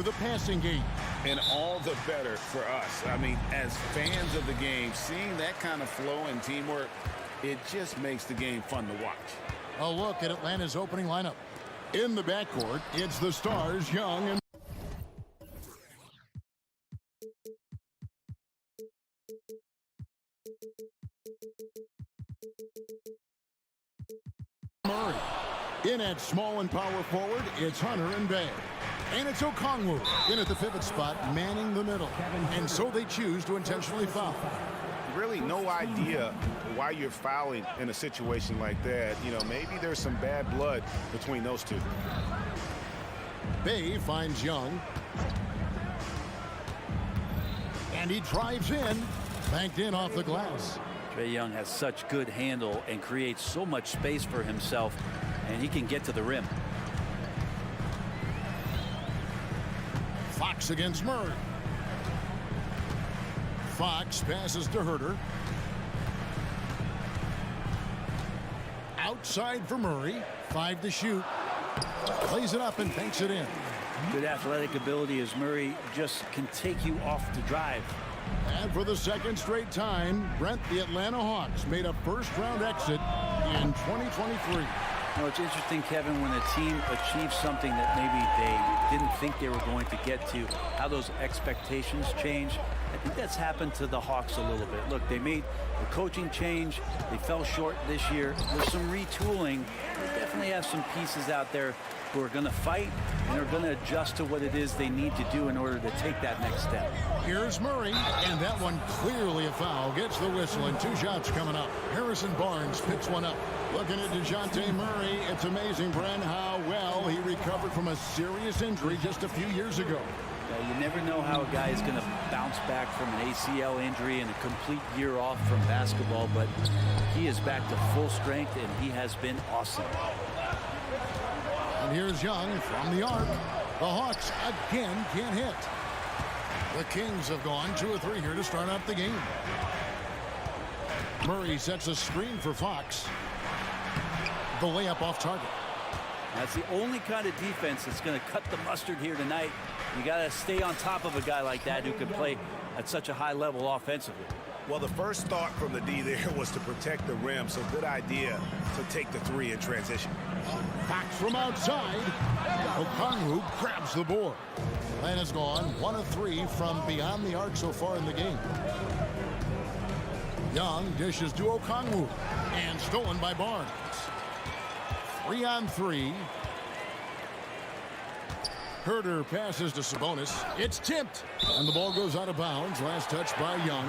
the passing game. And all the better for us. I mean, as fans of the game, seeing that kind of flow and teamwork, it just makes the game fun to watch. A look at Atlanta's opening lineup. In the backcourt, it's the Stars, Young and Murray. In at small and power forward, it's Hunter and Bay. And it's Okongwu in at the pivot spot, manning the middle. And so they choose to intentionally foul. Really no idea why you're fouling in a situation like that. You know, maybe there's some bad blood between those two. Bay finds Young. And he drives in, banked in off the glass. Trae Young has such good handle and creates so much space for himself, and he can get to the rim. Fox against Murray. Fox passes to Herter. Outside for Murray. 5 to shoot. Plays it up and banks it in. Good athletic ability as Murray just can take you off the drive. And for the second straight time, Brent, the Atlanta Hawks made a first-round exit in 2023. Well, it's interesting, Kevin, when a team achieves something that maybe they didn't think they were going to get to, how those expectations change. I think that's happened to the Hawks a little bit. Look, they made a coaching change. They fell short this year. There's some retooling. They definitely have some pieces out there who are going to fight and are going to adjust to what it is they need to do in order to take that next step. Here's Murray, and that one clearly a foul. Gets the whistle, and 2 shots coming up. Harrison Barnes picks one up. Looking at DeJounte Murray, it's amazing, Brent, how well he recovered from a serious injury just a few years ago. You never know how a guy is going to bounce back from an ACL injury and a complete year off from basketball, but he is back to full strength, and he has been awesome. And here's Young from the arc. The Hawks again can't hit. The Kings have gone 2 of 3 here to start out the game. Murray sets a screen for Fox. The layup off target. That's the only kind of defense that's going to cut the mustard here tonight. You got to stay on top of a guy like that who can play at such a high level offensively. Well, the first thought from the D there was to protect the rim, so good idea to take the 3 in transition. Fox from outside. Okongwu grabs the board. Atlanta's gone 1 of 3 from beyond the arc so far in the game. Young dishes to Okongwu, and stolen by Barnes. 3 on 3. Herter passes to Sabonis. It's tipped, and the ball goes out of bounds. Last touch by Young.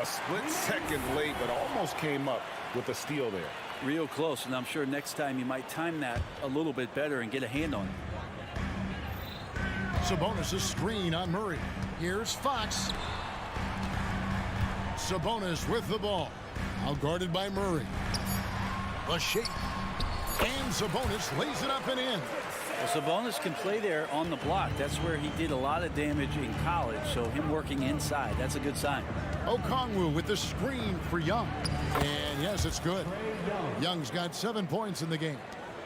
A split second late, but almost came up with a steal there. Real close, and I'm sure next time you might time that a little bit better and get a hand on it. Sabonis' screen on Murray. Here's Fox. Sabonis with the ball. Out guarded by Murray. A shake. And Sabonis lays it up and in. Well, Sabonis can play there on the block. That's where he did a lot of damage in college, so him working inside, that's a good sign. Okongwu with the screen for Young. And yes, it's good. Young's got 7 points in the game.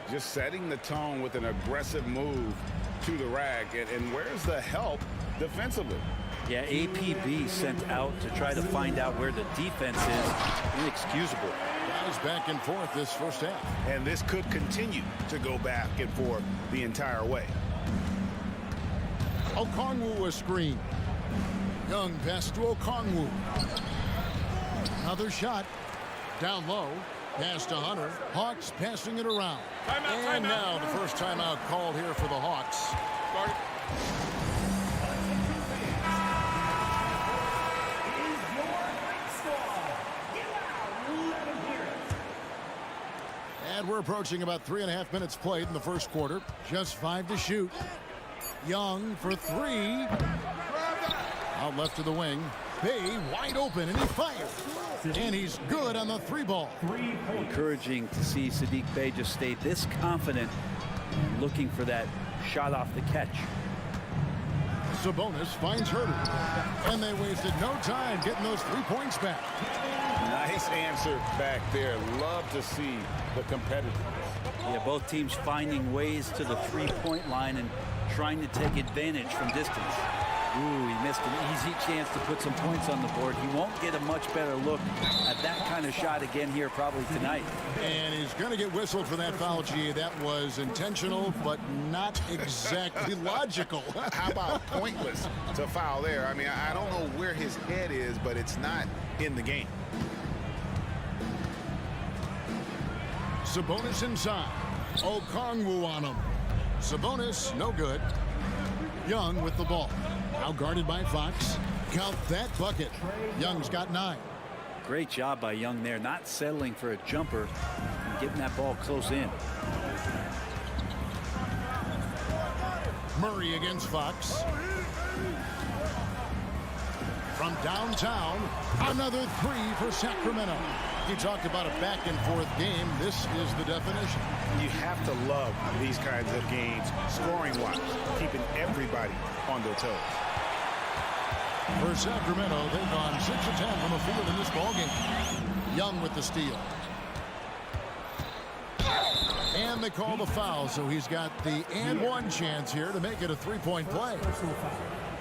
Just setting the tone with an aggressive move to the rack. And where's the help defensively? Yeah, APB sent out to try to find out where the defense is. Inexcusable. Guys back and forth this first half. And this could continue to go back and forth the entire way. Okongwu a screen. Young pass to Okongwu. Another shot. Down low. Pass to Hunter. Hawks passing it around. And now the first timeout called here for the Hawks. And we're approaching about 3.5 minutes played in the first quarter. Just 5 to shoot. Young for 3. Out left to the wing. Bay wide open, and he fires. And he's good on the 3 ball. Encouraging to see Saddiq Bey just stay this confident, looking for that shot off the catch. Sabonis finds Herter. And they wasted no time getting those 3 points back. Nice answer back there. Love to see the competitiveness. Yeah, both teams finding ways to the three-point line and trying to take advantage from distance. Ooh, he missed an easy chance to put some points on the board. He won't get a much better look at that kind of shot again here probably tonight. And he's going to get whistled for that foul, G. That was intentional, but not exactly logical. How about pointless to foul there? I mean, I don't know where his head is, but it's not in the game. Sabonis inside. Okongwu on him. Sabonis, no good. Young with the ball. Now guarded by Fox. Count that bucket. Young's got 9. Great job by Young there, not settling for a jumper and getting that ball close in. Murray against Fox. From downtown, another 3 for Sacramento. You talked about a back-and-forth game. This is the definition. You have to love these kinds of games, scoring-wise, keeping everybody on their toes. For Sacramento, they've gone 6 of 10 from the field in this ballgame. Young with the steal. And they call the foul, so he's got the and one chance here to make it a 3-point play.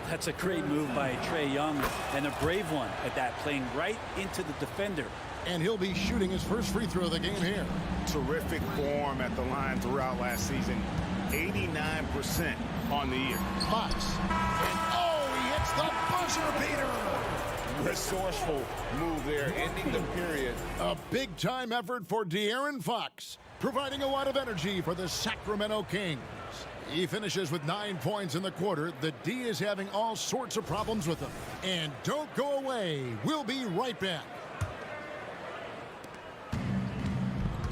That's a great move by Trae Young, and a brave one at that, playing right into the defender. And he'll be shooting his first free throw of the game here. Terrific form at the line throughout last season. 89% on the year. Fox. And he hits the buzzer beater. Resourceful move there, ending the period. A big-time effort for De'Aaron Fox, providing a lot of energy for the Sacramento Kings. He finishes with 9 points in the quarter. The D is having all sorts of problems with him. And don't go away. We'll be right back.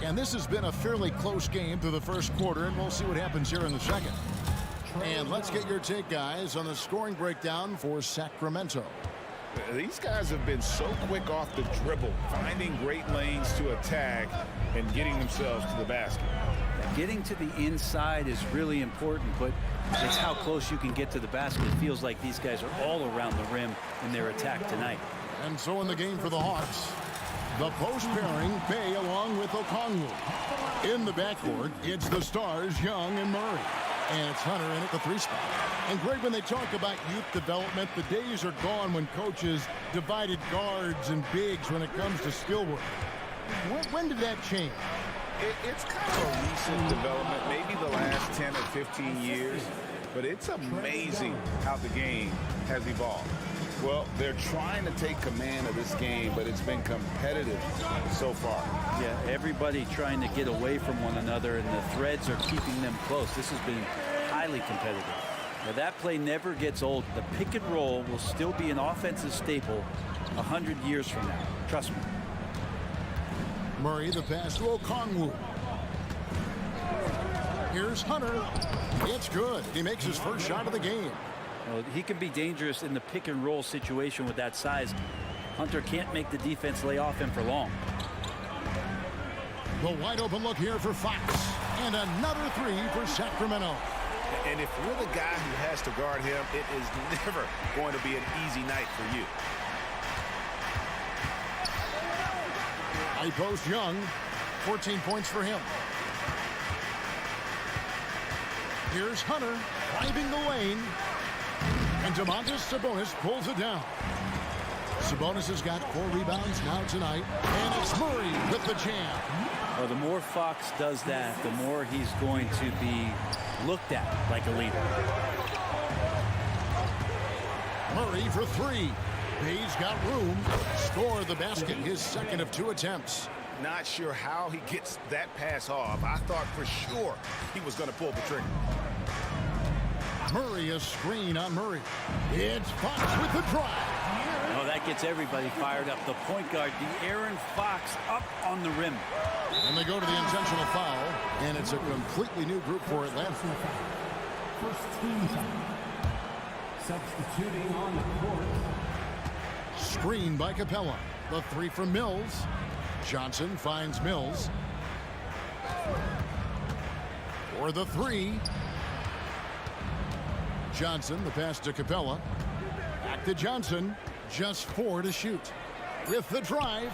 And this has been a fairly close game through the first quarter, and we'll see what happens here in the second. And let's get your take, guys, on the scoring breakdown for Sacramento. These guys have been so quick off the dribble, finding great lanes to attack and getting themselves to the basket. Getting to the inside is really important, but it's how close you can get to the basket. It feels like these guys are all around the rim in their attack tonight. And so in the game for the Hawks, the post pairing, Bay along with Okongwu. In the backcourt, it's the stars, Young and Murray. And it's Hunter in at the 3 spot. And Greg, when they talk about youth development, the days are gone when coaches divided guards and bigs when it comes to skill work. When did that change? It's kind of a recent development, maybe the last 10 or 15 years, but it's amazing how the game has evolved. Well, they're trying to take command of this game, but it's been competitive so far. Yeah, everybody trying to get away from one another, and the threads are keeping them close. This has been highly competitive. Now, that play never gets old. The pick and roll will still be an offensive staple 100 years from now. Trust me. Murray, the pass to Okongwu. Here's Hunter. It's good. He makes his first shot of the game. Well, he can be dangerous in the pick and roll situation with that size. Hunter can't make the defense lay off him for long. The wide open look here for Fox. And another 3 for Sacramento. And if you're the guy who has to guard him, it is never going to be an easy night for you. High post Young. 14 points for him. Here's Hunter driving the lane. And Domantas Sabonis pulls it down. Sabonis has got 4 rebounds now tonight. And it's Murray with the jam. Well, the more Fox does that, the more he's going to be looked at like a leader. Murray for 3. Bay's got room. Score the basket, his second of 2 attempts. Not sure how he gets that pass off. I thought for sure he was going to pull the trigger. Murray, a screen on Murray. It's Fox with the drive. Oh, that gets everybody fired up. The point guard, De'Aaron Fox, up on the rim. And they go to the intentional foul, and it's a completely new group for Atlanta. First team time. Substituting on the court. Screen by Capella. The 3 from Mills. Johnson finds Mills. For the 3. Johnson, the pass to Capella. Back to Johnson. Just 4 to shoot. With the drive,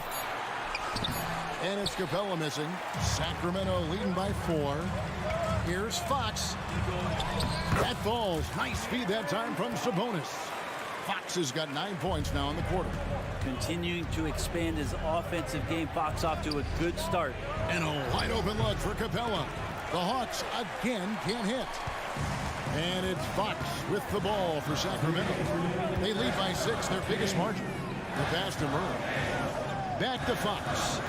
And it's Capella missing. Sacramento leading by 4. Here's Fox. That falls. Nice feed that time from Sabonis. Fox has got 9 points now in the quarter. Continuing to expand his offensive game. Fox off to a good start. And a wide open look for Capella. The Hawks again can't hit. And it's Fox with the ball for Sacramento. They lead by 6, their biggest margin. The pass to Murray. Back to Fox.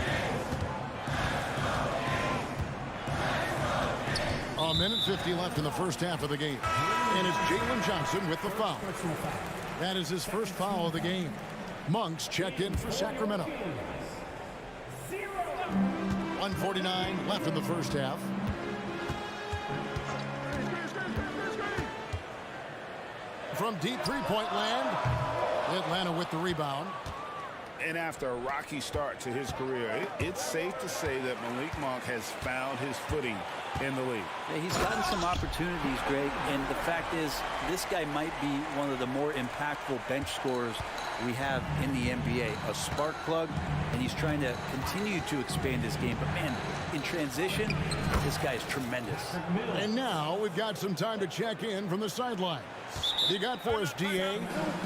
A minute 50 left in the first half of the game. And it's Jalen Johnson with the foul. That is his first foul of the game. Monks checked in for Sacramento. 1:49 left in the first half. From deep three-point land, Atlanta with the rebound. And after a rocky start to his career, it's safe to say that Malik Monk has found his footing in the league. Yeah, he's gotten some opportunities, Greg, and the fact is this guy might be one of the more impactful bench scorers we have in the NBA. A spark plug, and he's trying to continue to expand his game. But, man, in transition, this guy is tremendous. And now we've got some time to check in from the sideline. What do you got for us, DA?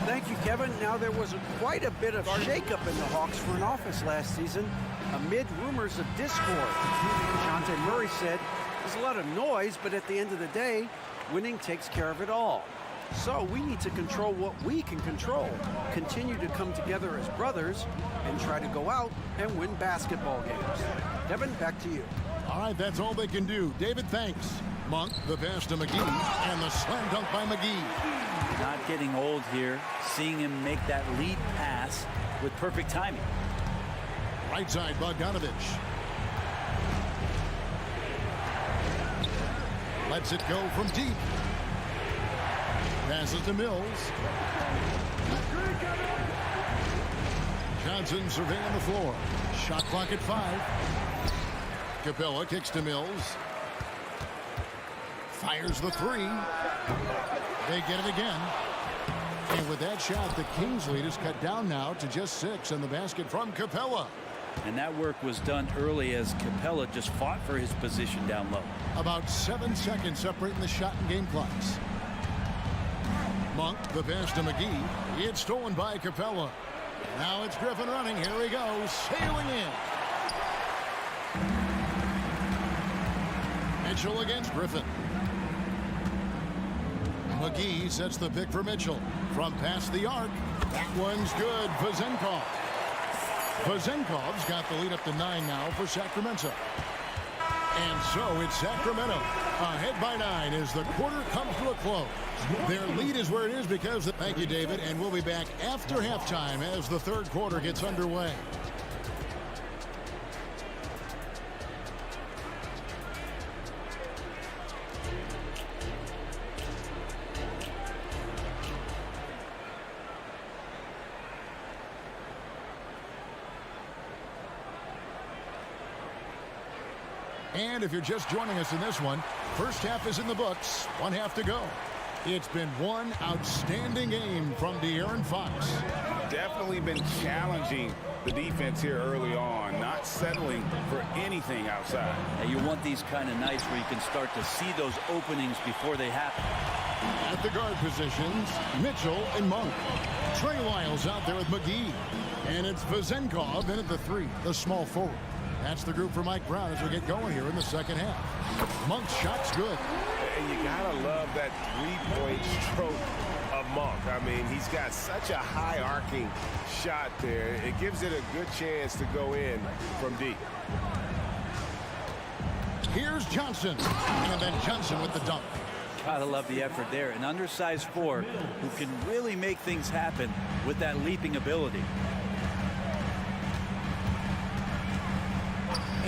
Thank you, Kevin. Now, there was quite a bit of shakeup in the Hawks front office last season amid rumors of discord. Dejounte Murray said, there's a lot of noise, but at the end of the day, winning takes care of it all. So we need to control what we can control, continue to come together as brothers, and try to go out and win basketball games. Kevin, back to you. All right, that's all they can do. David, thanks. Monk, the pass to McGee, and the slam dunk by McGee. Not getting old here, seeing him make that lead pass with perfect timing. Right side, Bogdanovich. Lets it go from deep. Passes to Mills. Johnson surveying the floor. Shot clock at 5. Capella kicks to Mills. Fires the 3. They get it again. And with that shot, the Kings lead is cut down now to just 6, and the basket from Capella. And that work was done early as Capella just fought for his position down low. About 7 seconds separating the shot and game clocks. Monk, the pass to McGee. It's stolen by Capella. Now it's Griffin running. Here he goes, sailing in. Mitchell against Griffin. McGee sets the pick for Mitchell. From past the arc. That one's good. Vazenkov's got the lead up to 9 now for Sacramento. And so it's Sacramento ahead by 9 as the quarter comes to a close. Their lead is where it is because of... Thank you, David. And we'll be back after halftime as the third quarter gets underway. And if you're just joining us in this one, first half is in the books. 1 half to go. It's been one outstanding game from De'Aaron Fox. Definitely been challenging the defense here early on, not settling for anything outside. And you want these kind of nights where you can start to see those openings before they happen. At the guard positions, Mitchell and Monk. Trey Lyles out there with McGee. And it's Vazenkov in at the 3, the small forward. That's the group for Mike Brown as we get going here in the second half. Monk's shot's good. And you gotta love that three-point stroke of Monk. I mean, he's got such a high arcing shot there. It gives it a good chance to go in from deep. Here's Johnson. And then Johnson with the dunk. Gotta love the effort there. An undersized 4 who can really make things happen with that leaping ability.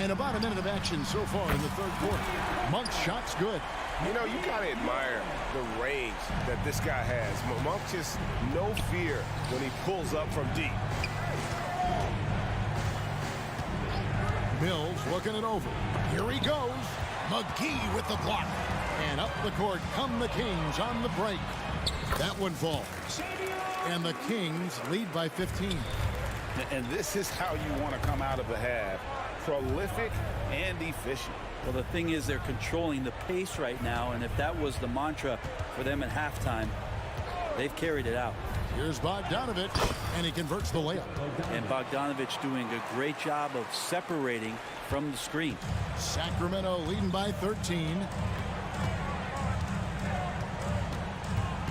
And about a minute of action so far in the third quarter. Monk's shot's good. You know, you gotta admire the range that this guy has. Monk just no fear when he pulls up from deep. Mills looking it over. Here he goes. McGee with the block. And up the court come the Kings on the break. That one falls. And the Kings lead by 15. And this is how you want to come out of the half. prolific and efficient. Well, the thing is they're controlling the pace right now, and if that was the mantra for them at halftime, they've carried it out. Here's Bogdanovich, and he converts the layup. And Bogdanovich doing a great job of separating from the screen. Sacramento leading by 13.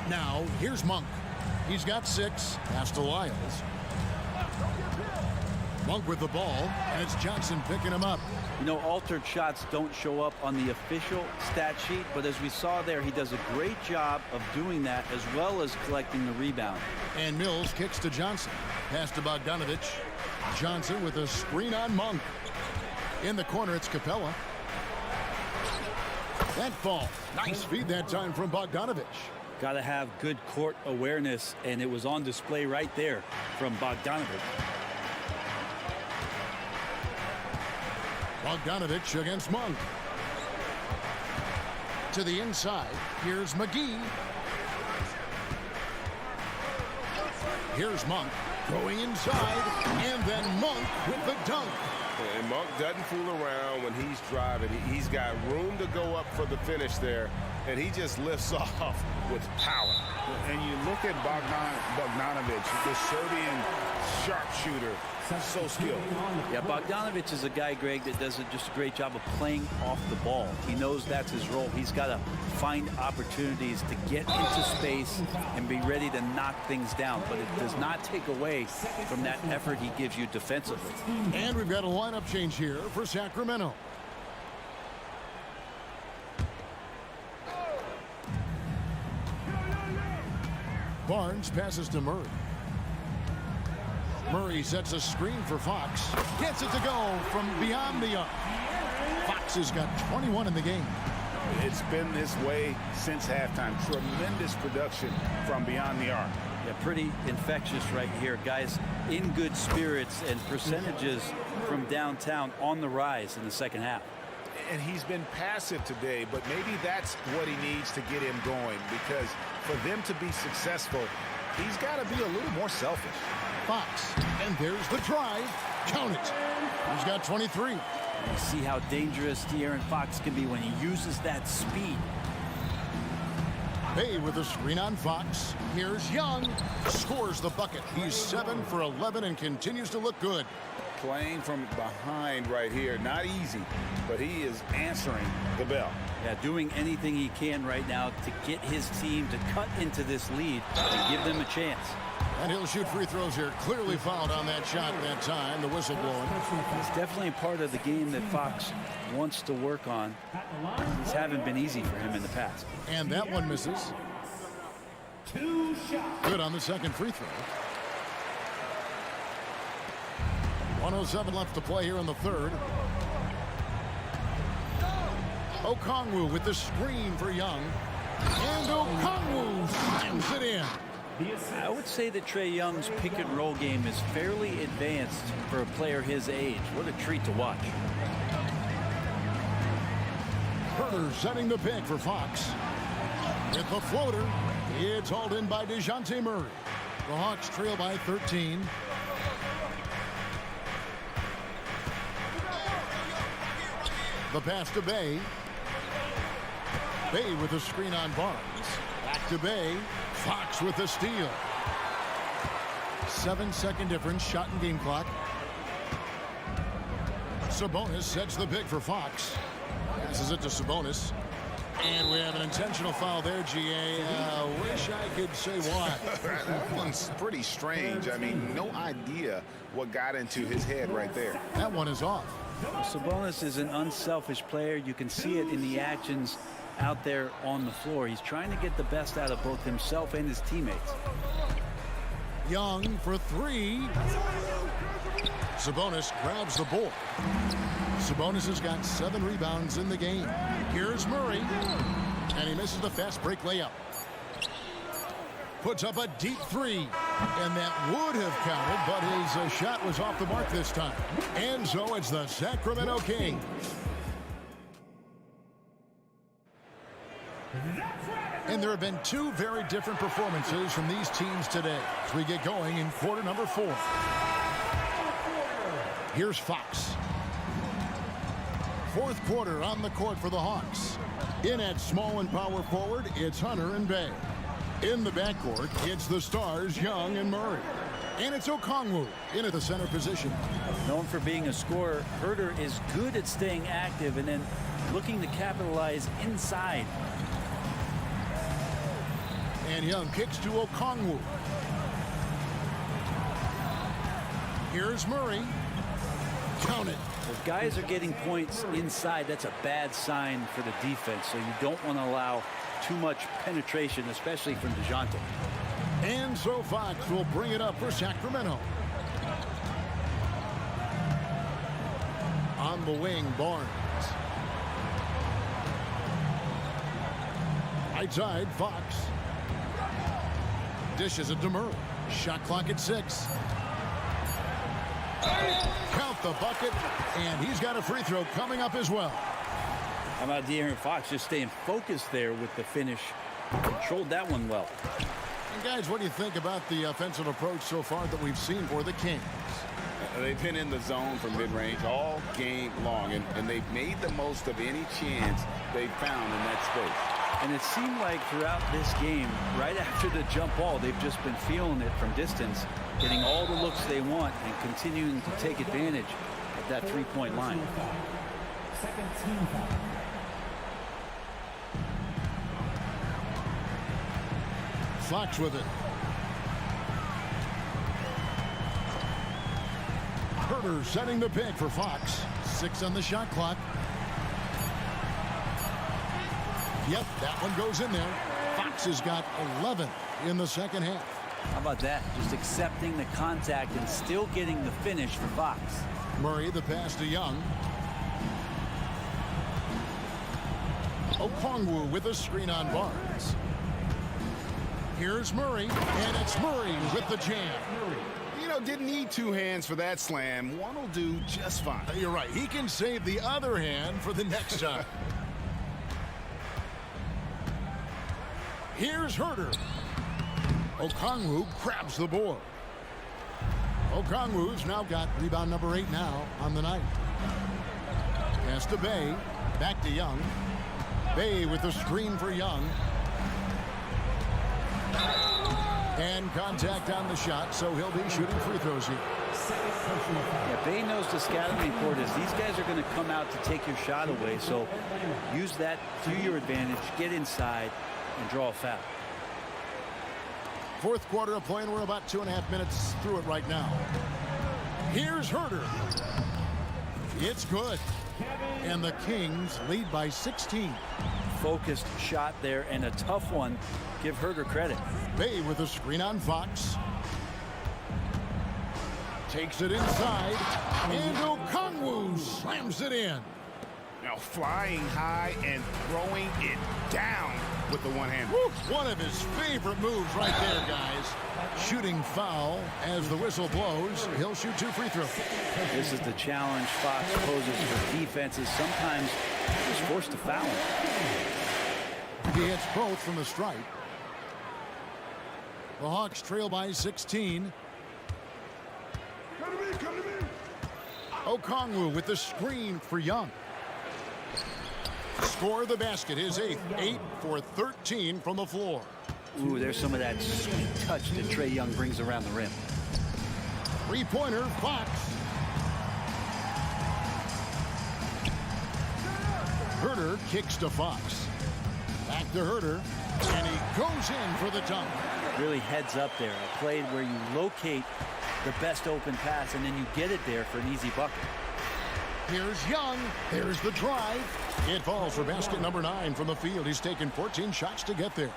Now, here's Monk. He's got 6. Pass to Lyles. Monk with the ball, and it's Johnson picking him up. You know, altered shots don't show up on the official stat sheet, but as we saw there, he does a great job of doing that as well as collecting the rebound. And Mills kicks to Johnson. Pass to Bogdanovich. Johnson with a screen on Monk. In the corner, it's Capella. That fall. Nice feed that time from Bogdanovich. Got to have good court awareness, and it was on display right there from Bogdanovich. Bogdanovich against Monk. To the inside. Here's McGee. Here's Monk going inside. And then Monk with the dunk. And Monk doesn't fool around when he's driving. He's got room to go up for the finish there, and he just lifts off with power. And you look at Bogdanovich, the Serbian sharpshooter, so skilled. Yeah, Bogdanovich is a guy, Greg, that does just a great job of playing off the ball. He knows that's his role. He's got to find opportunities to get into space and be ready to knock things down. But it does not take away from that effort he gives you defensively. And we've got a lineup change here for Sacramento. Barnes passes to Murray. Murray sets a screen for Fox. Gets it to go from beyond the arc. Fox has got 21 in the game. It's been this way since halftime. Tremendous production from beyond the arc. Yeah, pretty infectious right here. Guys in good spirits, and percentages from downtown on the rise in the second half. And he's been passive today, but maybe that's what he needs to get him going, because for them to be successful, he's got to be a little more selfish. Fox, and there's the drive. Count it. He's got 23. You see how dangerous De'Aaron Fox can be when he uses that speed. Bay with a screen on Fox. Here's Young. Scores the bucket. He's 7 for 11 and continues to look good. Playing from behind right here, not easy, but he is answering the bell. Yeah, doing anything he can right now to get his team to cut into this lead and give them a chance. And he'll shoot free throws here. Clearly fouled on that shot that time. The whistle blowing. It's definitely a part of the game that Fox wants to work on. These haven't been easy for him in the past. And that one misses. Good on the second free throw. 1:07 left to play here in the third. Okongwu with the screen for Young. And Okongwu slams it in. I would say that Trae Young's pick and roll game is fairly advanced for a player his age. What a treat to watch. Herter setting the pick for Fox. With the floater, it's hauled in by DeJounte Murray. The Hawks trail by 13. The pass to Bay. Bay with a screen on Barnes. Back to Bay. Fox with the steal. 7-second difference, shot and game clock. Sabonis sets the pick for Fox. Passes it to Sabonis. And we have an intentional foul there, GA. Wish I could say why. That one's pretty strange. I mean, no idea what got into his head right there. That one is off. Sabonis is an unselfish player. You can see it in the actions out there on the floor. He's trying to get the best out of both himself and his teammates. Young for three. Sabonis grabs the board. Sabonis has got 7 rebounds in the game. Here's Murray. And he misses the fast break layup. Puts up a deep three. And that would have counted, but his shot was off the mark this time. And so it's the Sacramento Kings. And there have been 2 very different performances from these teams today as we get going in quarter number 4. Here's Fox. Fourth quarter on the court for the Hawks. In at small and power forward, it's Hunter and Bay. In the backcourt, it's the stars Young and Murray. And it's Okongwu in at the center position. Known for being a scorer, Herder is good at staying active and then looking to capitalize inside. And Young kicks to Okongwu. Here's Murray. Count it. If guys are getting points inside, that's a bad sign for the defense. So you don't want to allow too much penetration, especially from DeJounte. And so Fox will bring it up for Sacramento. On the wing, Barnes. Right side, Fox. Dishes it to Murray. Shot clock at 6. Count the bucket, and he's got a free throw coming up as well. How about De'Aaron Fox just staying focused there with the finish? Controlled that one well. And guys, what do you think about the offensive approach so far that we've seen for the Kings? They've been in the zone from mid-range all game long, and they've made the most of any chance they've found in that space. And it seemed like throughout this game, right after the jump ball, they've just been feeling it from distance, getting all the looks they want and continuing to take advantage of that three-point line. Second team foul. Fox with it. Herder setting the pick for Fox. 6 on the shot clock. Yep, that one goes in there. Fox has got 11 in the second half. How about that? Just accepting the contact and still getting the finish for Fox. Murray, the pass to Young. Okongwu with a screen on Barnes. Here's Murray, and it's Murray with the jam. You know, didn't need 2 hands for that slam. One will do just fine. You're right. He can save the other hand for the next time. Here's Herder. Okongwu grabs the board. Okongwu's now got rebound number 8 now on the night. Pass to Bay. Back to Young. Bay with the screen for Young. And contact on the shot, so he'll be shooting free throws here. Yeah, Bay knows the scouting report is these guys are going to come out to take your shot away, so use that to your advantage, get inside, and draw a foul. Fourth quarter of play, and we're about 2.5 minutes through it right now. Here's Herder. It's good. And the Kings lead by 16. Focused shot there and a tough one. Give Herder credit. Bay with a screen on Fox. Takes it inside. And Okongwu slams it in. Now flying high and throwing it down with the one hand. One of his favorite moves right there, guys. Shooting foul as the whistle blows. He'll shoot 2 free throws. This is the challenge Fox poses for defenses. Sometimes he's forced to foul him. He hits both from the stripe. The Hawks trail by 16. Okongwu with the screen for Young. Score the basket, his 8th. 8 for 13 from the floor. Ooh, there's some of that sweet touch that Trae Young brings around the rim. 3-pointer, Fox. Herder kicks to Fox. Back to Herder, and he goes in for the dunk. Really heads up there. A play where you locate the best open pass, and then you get it there for an easy bucket. Here's Young. There's the drive. It falls for basket number 9 from the field. He's taken 14 shots to get there.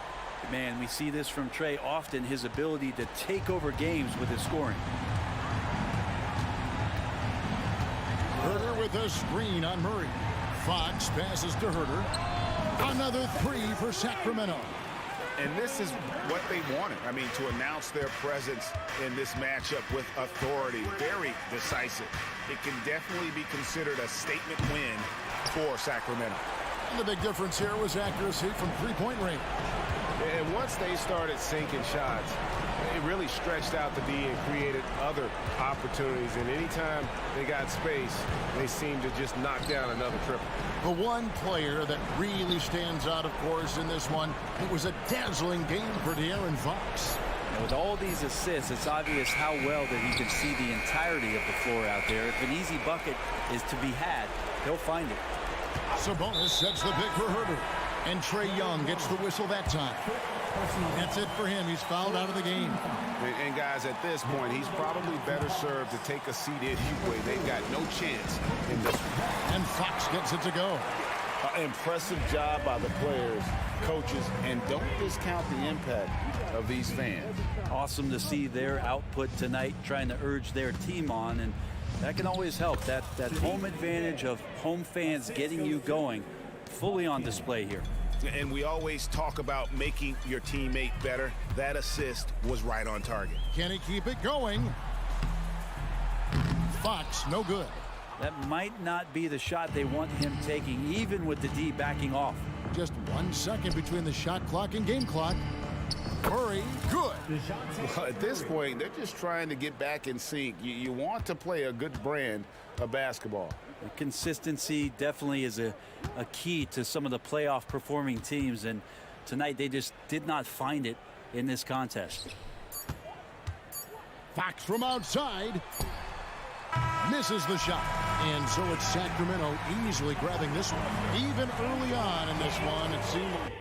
Man, we see this from Trae often, his ability to take over games with his scoring. Herder with a screen on Murray. Fox passes to Herder. Another 3 for Sacramento. And this is what they wanted. I mean, to announce their presence in this matchup with authority. Very decisive. It can definitely be considered a statement win for Sacramento. And the big difference here was accuracy from 3-point range. And once they started sinking shots, it really stretched out the D and created other opportunities. And anytime they got space, they seemed to just knock down another triple. The one player that really stands out, of course, in this one, it was a dazzling game for De'Aaron Fox. And with all these assists, it's obvious how well that he can see the entirety of the floor out there. If an easy bucket is to be had, he'll find it. Sabonis sets the pick for Herbert. And Trae Young gets the whistle that time. That's it for him. He's fouled out of the game. And guys, at this point, he's probably better served to take a seat anyway. They've got no chance in this one. And Fox gets it to go. Impressive job by the players, coaches, and don't discount the impact of these fans. Awesome to see their output tonight, trying to urge their team on, and that can always help. That home advantage of home fans getting you going, fully on display here. And we always talk about making your teammate better. That assist was right on target. Can he keep it going? Fox, no good. That might not be the shot they want him taking, even with the D backing off. Just 1 second between the shot clock and game clock. Murray, good. Well, at this point, they're just trying to get back in sync. You want to play a good brand of basketball. Consistency definitely is a key to some of the playoff performing teams, and tonight they just did not find it in this contest. Fox from outside. Misses the shot. And so it's Sacramento easily grabbing this one. Even early on in this one, it seemed like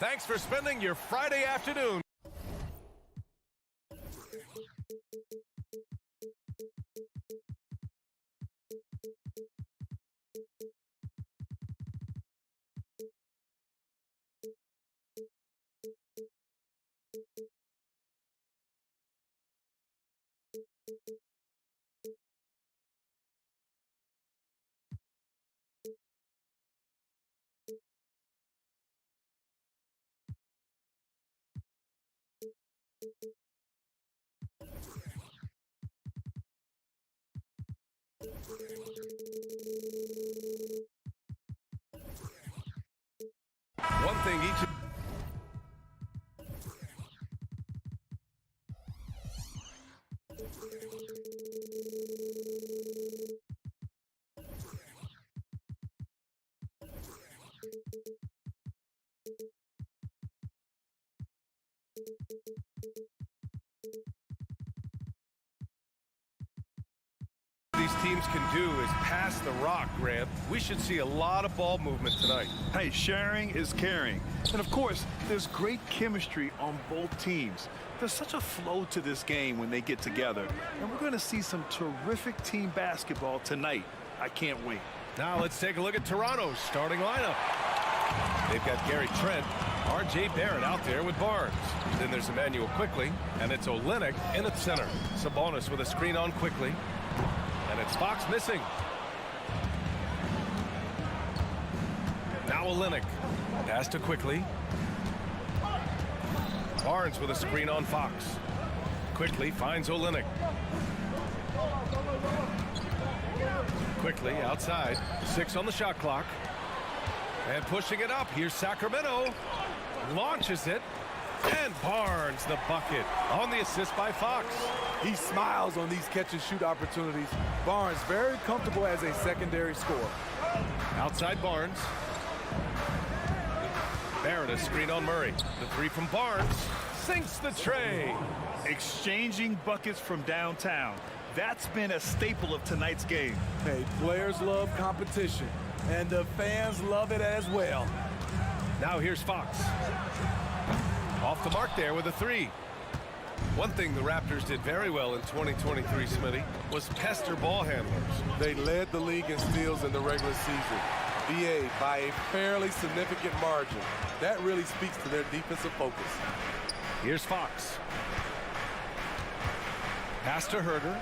Thanks for spending your Friday afternoon. One thing each. These teams can do is pass the rock, Grant. We should see a lot of ball movement tonight. Hey, sharing is caring. And of course, there's great chemistry on both teams. There's such a flow to this game when they get together. And we're going to see some terrific team basketball tonight. I can't wait. Now let's take a look at Toronto's starting lineup. They've got Gary Trent, R.J. Barrett out there with Barnes. Then there's Emmanuel Quickly, and it's Olynyk in at center. Sabonis with a screen on Quickly. And it's Fox missing. Now Olynyk. Pass to Quickly. Barnes with a screen on Fox. Quickly finds Olynyk. Quickly outside. 6 on the shot clock. And pushing it up. Here's Sacramento. Launches it. And Barnes the bucket on the assist by Fox. He smiles on these catch-and-shoot opportunities. Barnes very comfortable as a secondary scorer. Outside Barnes. Barrett a screen on Murray. The 3 from Barnes. Sinks the tray. Exchanging buckets from downtown. That's been a staple of tonight's game. Hey, players love competition, and the fans love it as well. Now here's Fox. Off the mark there with a 3. One thing the Raptors did very well in 2023, Smitty, was pester ball handlers. They led the league in steals in the regular season. BA by a fairly significant margin. That really speaks to their defensive focus. Here's Fox. Pass to Herter.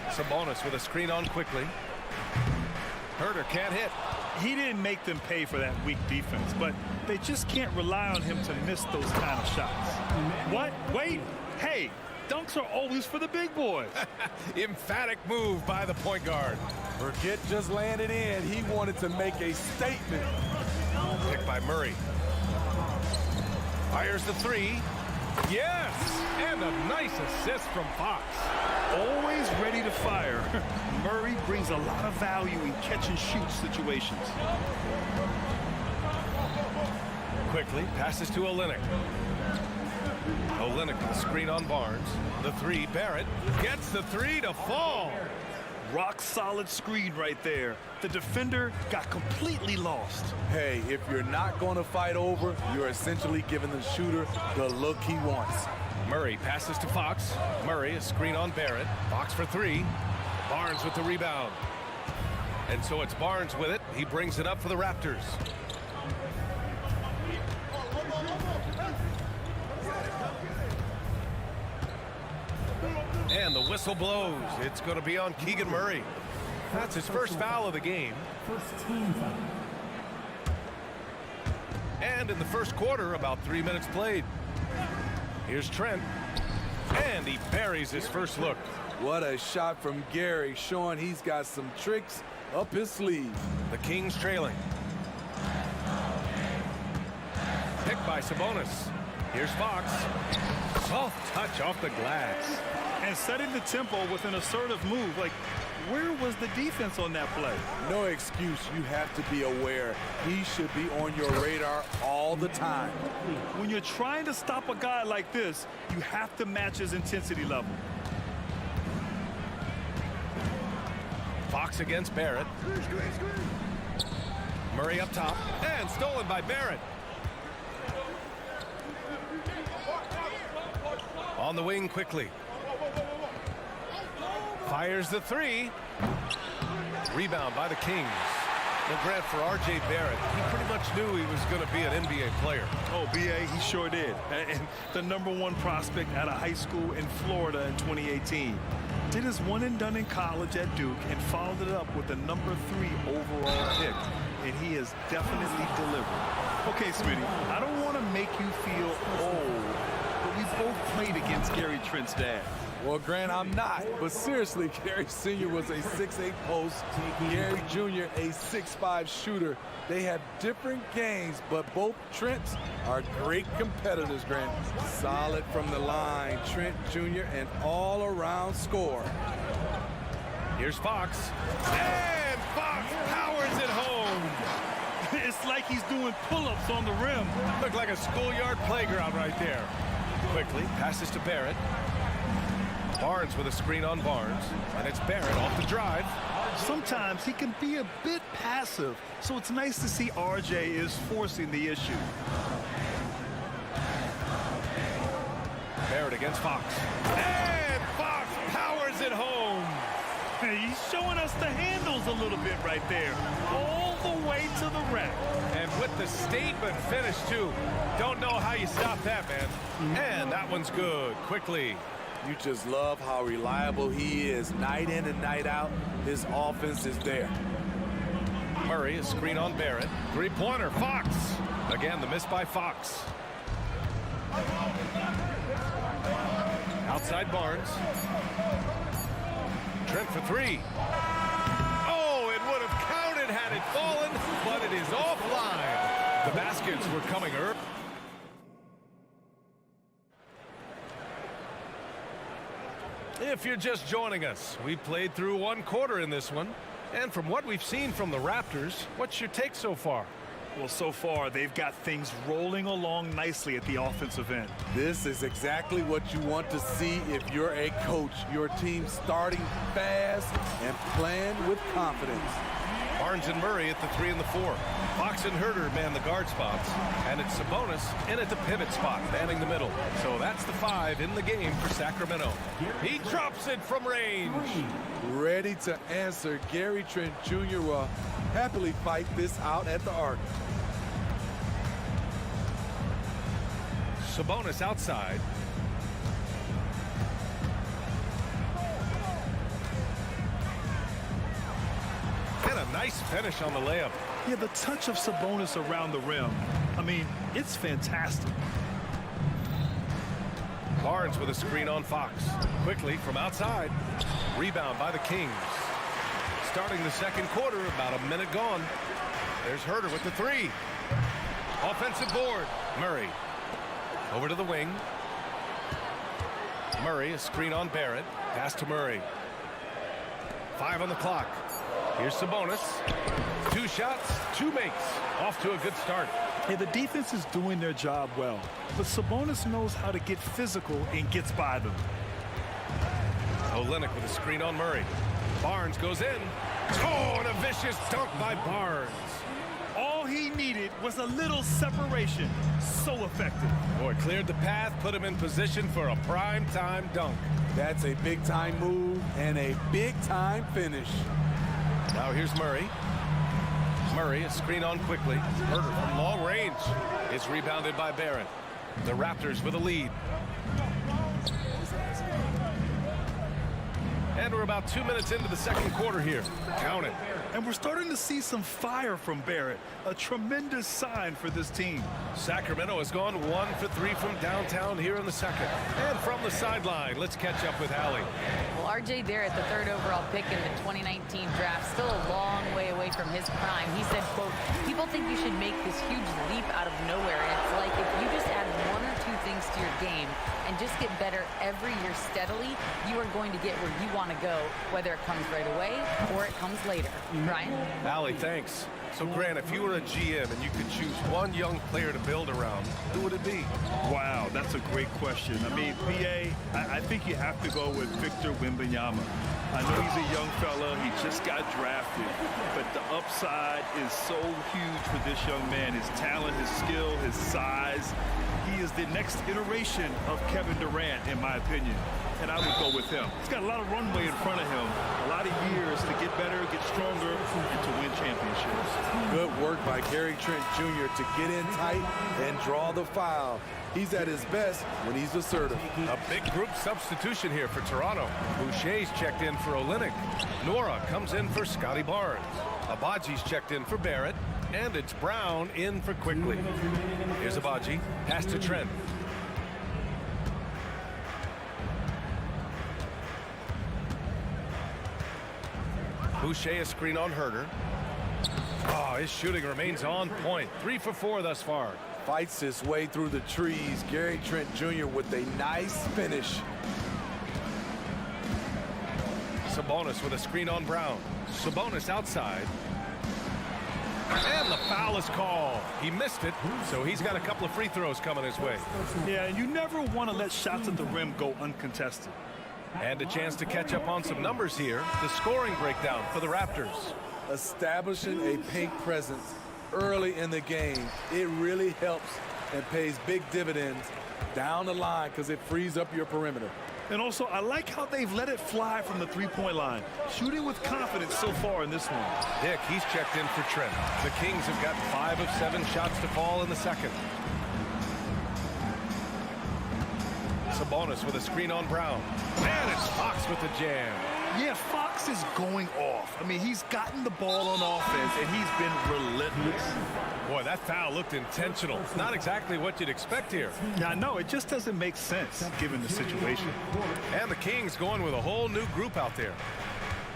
Sabonis with a screen on Quickly. Herter can't hit. He didn't make them pay for that weak defense, but they just can't rely on him to miss those kind of shots. What? Wait. Hey, dunks are always for the big boys. Emphatic move by the point guard. Burkett just landed in. He wanted to make a statement. Picked by Murray. Fires the 3. Yes! And a nice assist from Fox. Always ready to fire. Murray brings a lot of value in catch-and-shoot situations. Quickly passes to Olynyk. Olynyk with a screen on Barnes. The 3, Barrett gets the 3 to fall. Rock solid screen right there. The defender got completely lost. Hey, if you're not going to fight over, you're essentially giving the shooter the look he wants. Murray passes to Fox. Murray a screen on Barrett. Fox for 3. Barnes with the rebound. And so it's Barnes with it. He brings it up for the Raptors. And the whistle blows. It's going to be on Keegan Murray. That's his first foul of the game. First team foul. And in the first quarter, about 3 minutes played. Here's Trent. And he buries his first look. What a shot from Gary, showing he's got some tricks up his sleeve. The Kings trailing. Picked by Sabonis. Here's Fox. Soft touch off the glass. And setting the tempo with an assertive move. Like, where was the defense on that play? No excuse. You have to be aware. He should be on your radar all the time. When you're trying to stop a guy like this, you have to match his intensity level. Fox against Barrett. Murray up top. And stolen by Barrett. On the wing quickly. Fires the three. Rebound by the Kings. Well, Grant, for R.J. Barrett, he pretty much knew he was going to be an NBA player. Oh, B.A., he sure did. And the #1 prospect out of high school in Florida in 2018. Did his one and done in college at Duke and followed it up with the #3 overall pick. And he has definitely delivered. Okay, Smitty, I don't want to make you feel old, but we both played against Gary Trent's dad. Well, Grant, I'm not. But seriously, Gary Sr. was a 6'8 post. Gary Jr. a 6'5 shooter. They have different games, but both Trents are great competitors, Grant. Solid from the line. Trent Jr. an all-around scorer. Here's Fox. And Fox powers it home. It's like he's doing pull-ups on the rim. Looked like a schoolyard playground right there. Quickly passes to Barrett. Barnes with a screen on Barnes, and it's Barrett off the drive. Sometimes he can be a bit passive, so it's nice to see RJ is forcing the issue. Barrett against Fox. And Fox powers it home. He's showing us the handles a little bit right there, all the way to the rack. And with the statement finish, too. Don't know how you stop that, man. And that one's good. Quickly. You just love how reliable he is. Night in and night out, his offense is there. Murray, a screen on Barrett. Three-pointer, Fox. Again, the miss by Fox. Outside Barnes. Trent for three. Oh, it would have counted had it fallen, but it is offline. The baskets were coming early. If you're just joining us, we played through one quarter in this one. And from what we've seen from the Raptors, what's your take so far? Well, so far, they've got things rolling along nicely at the offensive end. This is exactly what you want to see if you're a coach. Your team starting fast and playing with confidence. Barnes and Murray at the 3 and the 4. Fox and Herter man the guard spots. And it's Sabonis in at the pivot spot, manning the middle. So that's the 5 in the game for Sacramento. He drops it from range. Ready to answer. Gary Trent Jr. will happily fight this out at the arc. Sabonis outside. And a nice finish on the layup. Yeah, the touch of Sabonis around the rim. I mean, it's fantastic. Barnes with a screen on Fox. Quickly from outside. Rebound by the Kings. Starting the second quarter, about a minute gone. There's Herter with the 3. Offensive board. Murray. Over to the wing. Murray, a screen on Barrett. Pass to Murray. 5 on the clock. Here's Sabonis. 2 shots, 2 makes. Off to a good start. Hey, the defense is doing their job well, but Sabonis knows how to get physical and gets by them. Olynyk with a screen on Murray. Barnes goes in. Oh, and a vicious dunk by Barnes. All he needed was a little separation. So effective. Boy, cleared the path, put him in position for a prime-time dunk. That's a big-time move and a big-time finish. Now here's Murray. Murray, a screen on quickly. Herter from long range is rebounded by Barrett. The Raptors with a lead. And we're about 2 minutes into the second quarter here. Count it. And we're starting to see some fire from Barrett. A tremendous sign for this team. Sacramento has gone 1 for 3 from downtown here in the second. And from the sideline, let's catch up with Allie. Well, R.J. Barrett, the 3rd overall pick in the 2019 draft, still a long way away from his prime. He said, quote, people think you should make this huge leap out of nowhere. And it's like if you just add 1 or 2 things to your game and just get better every year steadily, you are going to get where you want to go, whether it comes right away or it comes later. Brian? Allie, thanks. So, Grant, if you were a GM and you could choose one young player to build around, who would it be? Wow, that's a great question. I mean, B.A., I think you have to go with Victor Wembanyama. I know he's a young fella. He just got drafted. But the upside is so huge for this young man. His talent, his skill, his size. He is the next iteration of Kevin Durant, in my opinion. And I would go with him. He's got a lot of runway in front of him, a lot of years to get better, get stronger, and to win championships. Good work by Gary Trent Jr. to get in tight and draw the foul. He's at his best when he's assertive. A big group substitution here for Toronto. Boucher's checked in for Olynyk. Nora comes in for Scotty Barnes. Abaji's checked in for Barrett. And it's Brown in for Quickly. Here's Abaji. Pass to Trent. Boucher a screen on Herter. Oh, his shooting remains on point. 3 for 4 thus far. Fights his way through the trees. Gary Trent Jr. with a nice finish. Sabonis with a screen on Brown. Sabonis outside. And the foul is called. He missed it, so he's got a couple of free throws coming his way. Yeah, and you never want to let shots at the rim go uncontested. And a chance to catch up on some numbers here. The scoring breakdown for the Raptors. Establishing a paint presence early in the game, it really helps and pays big dividends down the line because it frees up your perimeter. And also, I like how they've let it fly from the three-point line. Shooting with confidence so far in this one. Dick, he's checked in for Trent. The Kings have gotten 5 of 7 shots to fall in the second. Sabonis with a screen on Brown. And it's Fox with the jam. Yeah, Fox is going off. I mean, he's gotten the ball on offense, and he's been relentless. Boy, that foul looked intentional. Not exactly what you'd expect here. Yeah, I know. It just doesn't make sense, given the situation. And the Kings going with a whole new group out there.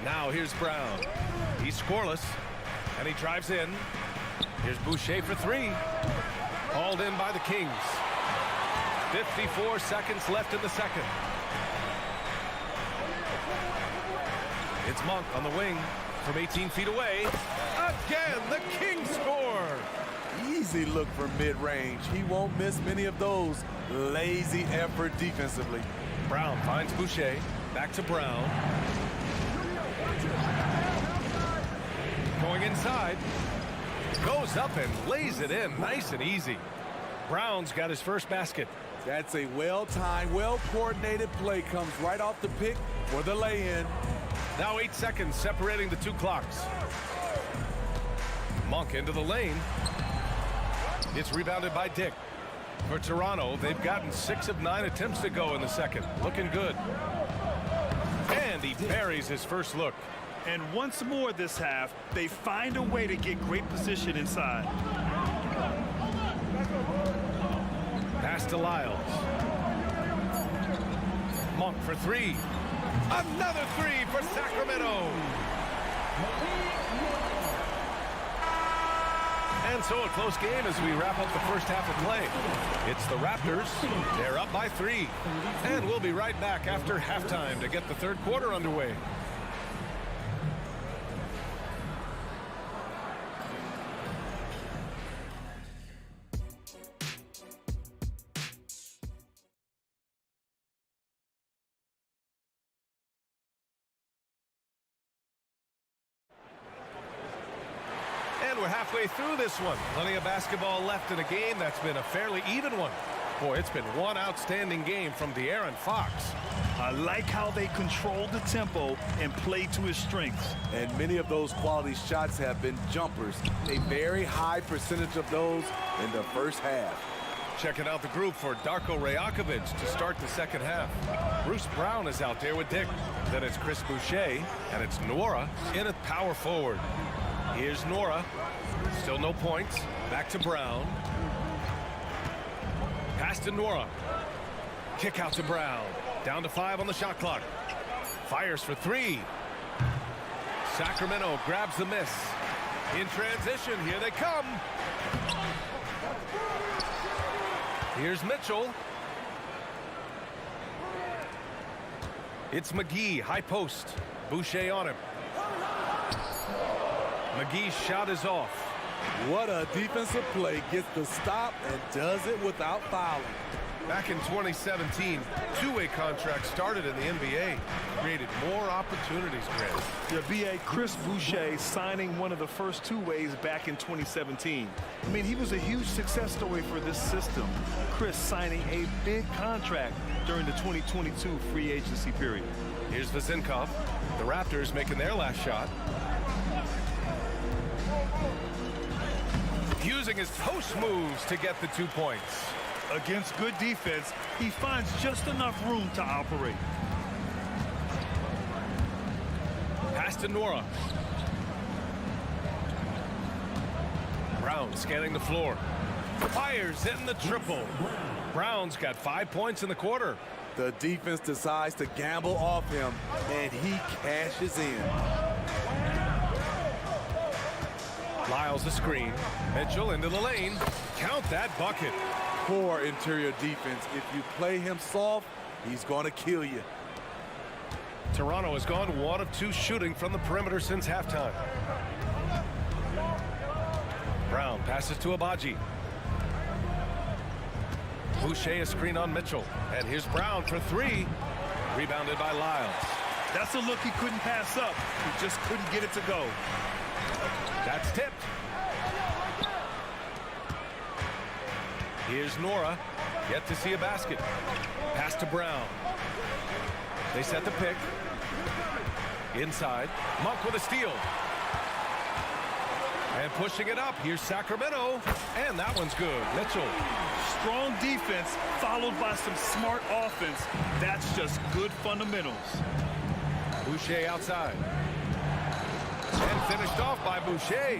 Now here's Brown. He's scoreless, and he drives in. Here's Boucher for 3. Hauled in by the Kings. 54 seconds left in the second. It's Monk on the wing from 18 feet away. Again, the Kings score. Easy look from mid-range. He won't miss many of those. Lazy effort defensively. Brown finds Boucher. Back to Brown. Going inside. Goes up and lays it in nice and easy. Brown's got his first basket. That's a well-timed, well-coordinated play. Comes right off the pick for the lay-in. Now 8 seconds separating the 2 clocks. Monk into the lane. It's rebounded by Dick. For Toronto, they've gotten 6 of 9 attempts to go in the second. Looking good. And he buries his first look. And once more this half, they find a way to get great position inside. Pass to Lyles. Monk for 3. Another 3 for Sacramento. And so a close game as we wrap up the first half of play. It's the Raptors. They're up by 3. And we'll be right back after halftime to get the third quarter underway. We're halfway through this one. Plenty of basketball left in a game that's been a fairly even one. Boy, it's been one outstanding game from De'Aaron Fox. I like how they control the tempo and play to his strengths. And many of those quality shots have been jumpers. A very high percentage of those in the first half. Checking out the group for Darko Rajakovic to start the second half. Bruce Brown is out there with Dick. Then it's Chris Boucher, and it's Nora in at power forward. Here's Nora. Still no points. Back to Brown. Pass to Nora. Kick out to Brown. Down to 5 on the shot clock. Fires for 3. Sacramento grabs the miss. In transition, here they come. Here's Mitchell. It's McGee, high post. Boucher on him. McGee's shot is off. What a defensive play. Gets the stop and does it without fouling. Back in 2017, two-way contracts started in the NBA, created more opportunities, Grant. Yeah, B.A. Chris Boucher signing one of the first two-ways back in 2017. I mean, he was a huge success story for this system. Chris signing a big contract during the 2022 free agency period. Here's Visenkov. The Raptors making their last shot. Using his post moves to get the 2 points. Against good defense, he finds just enough room to operate. Pass to Nora. Brown scanning the floor. Fires hitting the triple. Brown's got 5 points in the quarter. The defense decides to gamble off him, and he cashes in. Lyles the screen. Mitchell into the lane. Count that bucket. Poor interior defense. If you play him soft, he's going to kill you. Toronto has gone 1 of 2 shooting from the perimeter since halftime. Brown passes to Abaji. Boucher a screen on Mitchell. And here's Brown for 3. Rebounded by Lyles. That's a look he couldn't pass up. He just couldn't get it to go. That's tipped. Here's Nora. Yet to see a basket. Pass to Brown. They set the pick. Inside. Monk with a steal. And pushing it up. Here's Sacramento. And that one's good. Mitchell. Strong defense followed by some smart offense. That's just good fundamentals. Boucher outside. And finished off by Boucher.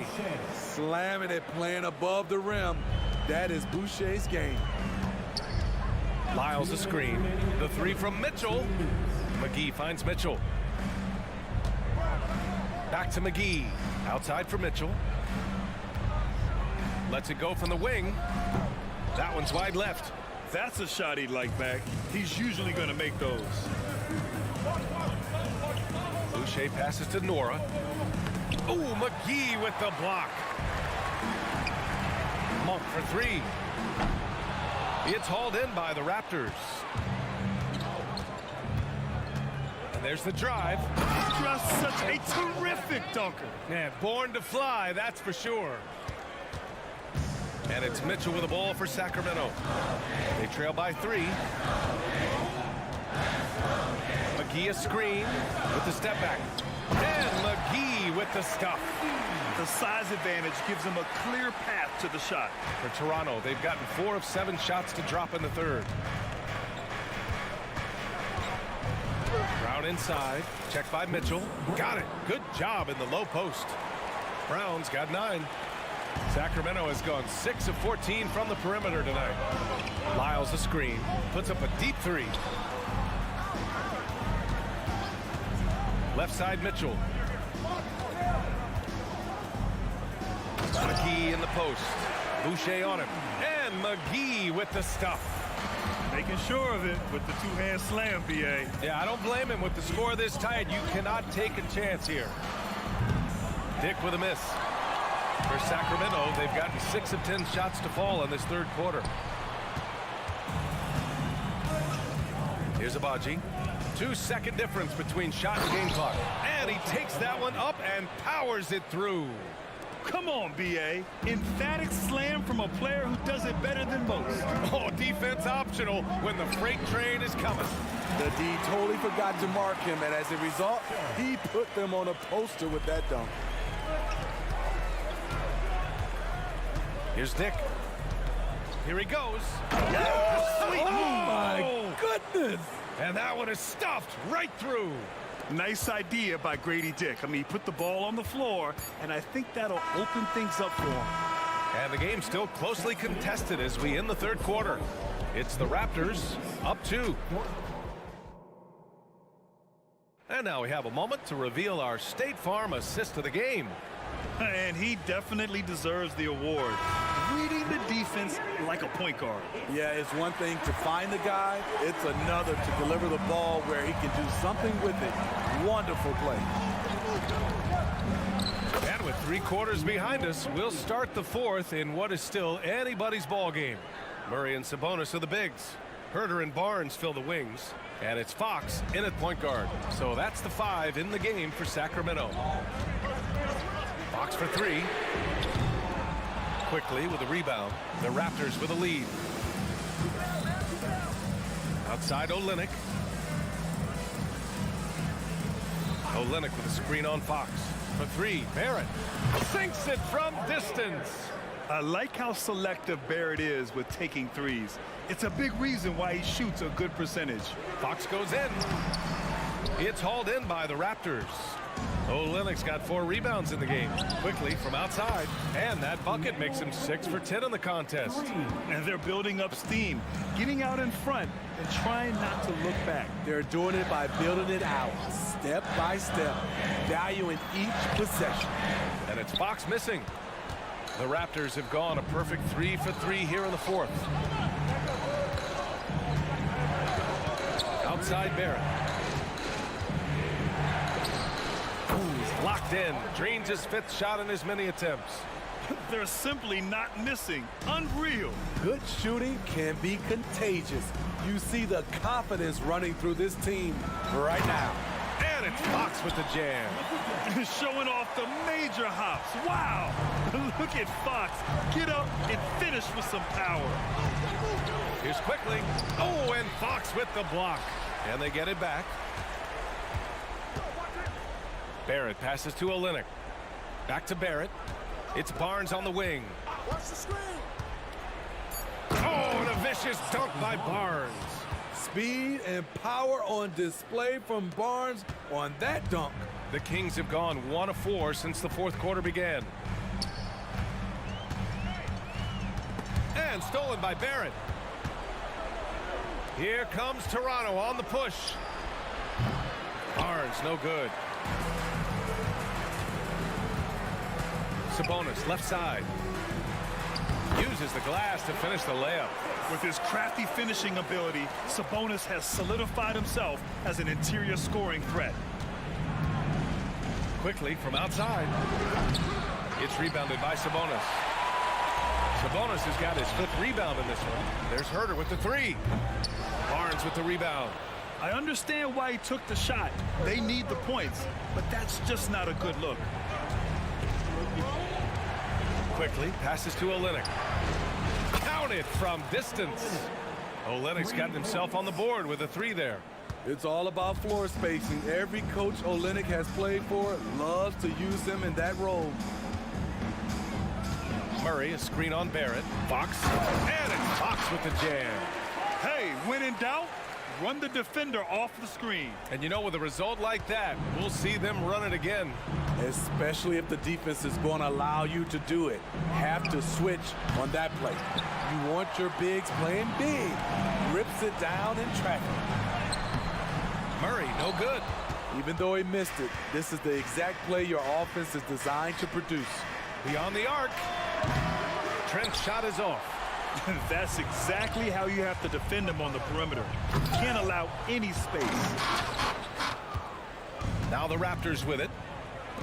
Slamming it, playing above the rim. That is Boucher's game. Lyles a screen. The 3 from Mitchell. McGee finds Mitchell. Back to McGee. Outside for Mitchell. Lets it go from the wing. That one's wide left. That's a shot he'd like back. He's usually going to make those. Boucher passes to Nora. Oh, McGee with the block. Monk for 3. It's hauled in by the Raptors. And there's the drive. Just such a terrific dunker. Man, born to fly, that's for sure. And it's Mitchell with the ball for Sacramento. They trail by 3. McGee a screen with the step back. And McGee with the stuff. The size advantage gives him a clear path to the shot. For Toronto, they've gotten 4 of 7 shots to drop in the third. Brown inside. Checked by Mitchell. Got it. Good job in the low post. Brown's got 9. Sacramento has gone 6 of 14 from the perimeter tonight. Lyles a screen. Puts up a deep 3. Left side Mitchell. McGee in the post. Boucher on him. And McGee with the stuff. Making sure of it with the 2-hand slam, B.A. Yeah, I don't blame him. With the score this tight, you cannot take a chance here. Dick with a miss. For Sacramento, they've gotten 6 of 10 shots to fall in this third quarter. Here's Abaji. 2-second difference between shot and game clock. And he takes that one up and powers it through. Come on, B.A. Emphatic slam from a player who does it better than most. Oh, defense optional when the freight train is coming. The D totally forgot to mark him, and as a result, he put them on a poster with that dunk. Here's Dick. Here he goes. Sweet move. Oh, my goodness. And that one is stuffed right through. Nice idea by Grady Dick. I mean, he put the ball on the floor, and I think that'll open things up for him. And the game's still closely contested as we end the third quarter. It's the Raptors up 2. And now we have a moment to reveal our State Farm assist of the game. And he definitely deserves the award. Reading the defense like a point guard. Yeah, it's one thing to find the guy. It's another to deliver the ball where he can do something with it. Wonderful play. And with 3 quarters behind us, we'll start the fourth in what is still anybody's ball game. Murray and Sabonis are the bigs. Herter and Barnes fill the wings. And it's Fox in at point guard. So that's the 5 in the game for Sacramento. Fox for 3. Quickly with a rebound. The Raptors with a lead. Outside Olynyk. Olynyk with a screen on Fox. For 3, Barrett sinks it from distance. I like how selective Barrett is with taking threes. It's a big reason why he shoots a good percentage. Fox goes in. It's hauled in by the Raptors. Olynyk's got 4 rebounds in the game. Quickly from outside. And that bucket makes him 6 for 10 in the contest. And they're building up steam, getting out in front and trying not to look back. They're doing it by building it out, step by step, valuing each possession. And it's Fox missing. The Raptors have gone a perfect 3 for 3 here in the 4th. Outside Barrett. He's locked in. Drains his 5th shot in as many attempts. They're simply not missing. Unreal. Good shooting can be contagious. You see the confidence running through this team right now. And it's Fox with the jam. Showing off the major hops. Wow. Look at Fox. Get up and finish with some power. Here's quickly. Oh, and Fox with the block. And they get it back. Barrett passes to Olynyk. Back to Barrett. It's Barnes on the wing. Watch the screen. Oh, and a vicious dunk by Barnes. Speed and power on display from Barnes on that dunk. The Kings have gone 1 of 4 since the 4th quarter began. And stolen by Barrett. Here comes Toronto on the push. Barnes, no good. Sabonis, left side. Uses the glass to finish the layup. With his crafty finishing ability, Sabonis has solidified himself as an interior scoring threat. Quickly from outside. It's rebounded by Sabonis. Sabonis has got his 5th rebound in this one. There's Herter with the 3. Barnes with the rebound. I understand why he took the shot. They need the points, but that's just not a good look. Quickly passes to Olynyk. Counted from distance. Olynyk's got himself on the board with a 3 there. It's all about floor spacing. Every coach Olynyk has played for loves to use him in that role. Murray, a screen on Barrett. Fox. And it's Fox with the jam. Hey, when in doubt, run the defender off the screen. And you know, with a result like that, we'll see them run it again. Especially if the defense is going to allow you to do it. Have to switch on that play. You want your bigs playing big. Rips it down in traffic. Murray, no good. Even though he missed it, this is the exact play your offense is designed to produce. Beyond the arc. Trent's shot is off. That's exactly how you have to defend him on the perimeter. You can't allow any space. Now the Raptors with it.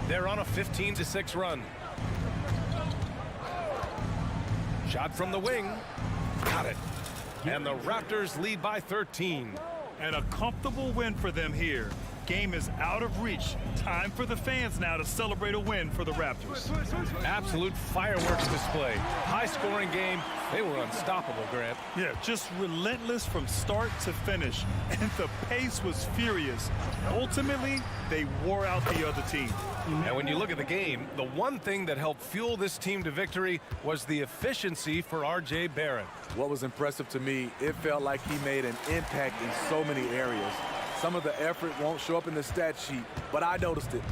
They're on a 15-6 run. Shot from the wing. Got it. And the Raptors lead by 13. And a comfortable win for them here. Game is out of reach. Time for the fans now to celebrate a win for the Raptors. Absolute fireworks display. High-scoring game. They were unstoppable, Grant. Yeah, just relentless from start to finish. And the pace was furious. Ultimately, they wore out the other team. And when you look at the game, the one thing that helped fuel this team to victory was the efficiency for R.J. Barrett. What was impressive to me, it felt like he made an impact in so many areas. Some of the effort won't show up in the stat sheet, but I noticed it.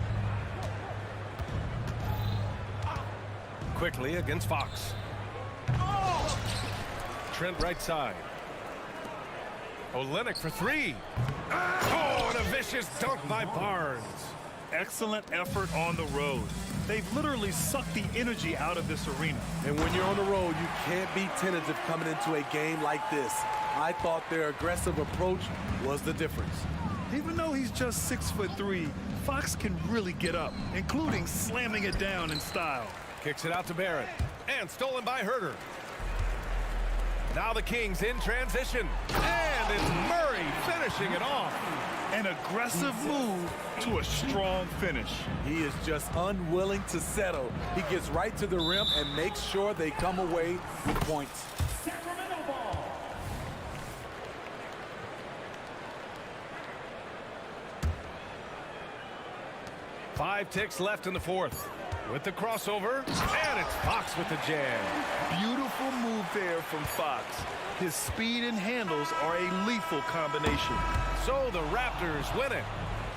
Quickly against Fox. Trent right side. Olynyk for 3. Oh, and a vicious dunk by Barnes. Excellent effort on the road. They've literally sucked the energy out of this arena. And when you're on the road, you can't be tentative coming into a game like this. I thought their aggressive approach was the difference. Even though he's just 6'3", Fox can really get up, including slamming it down in style. Kicks it out to Barrett. And stolen by Herter. Now the Kings in transition. And it's Murray finishing it off. An aggressive move to a strong finish. He is just unwilling to settle. He gets right to the rim and makes sure they come away with points. Sacramento ball. Five ticks left in the fourth. With the crossover, and it's Fox with the jam. Beautiful move there from Fox. His speed and handles are a lethal combination. So the Raptors win it.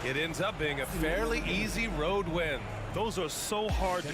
It ends up being a fairly easy road win. Those are so hard to...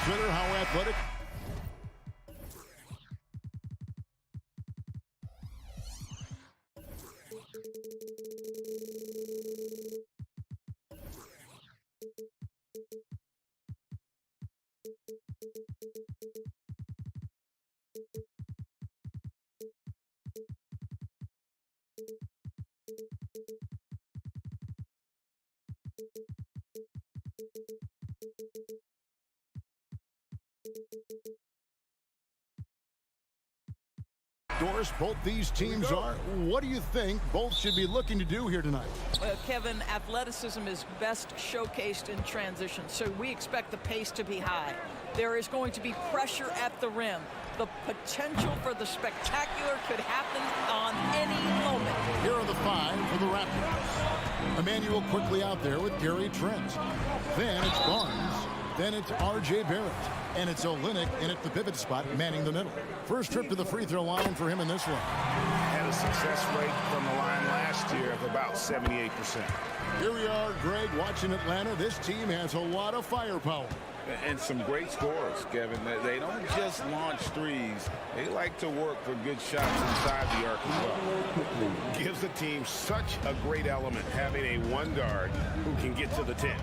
consider how athletic. Doris, both these teams are. What do you think both should be looking to do here tonight? Well, Kevin, athleticism is best showcased in transition, so we expect the pace to be high. There is going to be pressure at the rim. The potential for the spectacular could happen on any moment. Here are the 5 for the Raptors. Emmanuel quickly out there with Gary Trent. Then it's Barnes. Then it's R.J. Barrett. And it's Olynyk in at the pivot spot, manning the middle. First trip to the free throw line for him in this one. Had a success rate from the line last year of about 78%. Here we are, Greg, watching Atlanta. This team has a lot of firepower. And some great scores, Kevin. They don't just launch threes. They like to work for good shots inside the arc as well. Gives the team such a great element having a one guard who can get to the 10.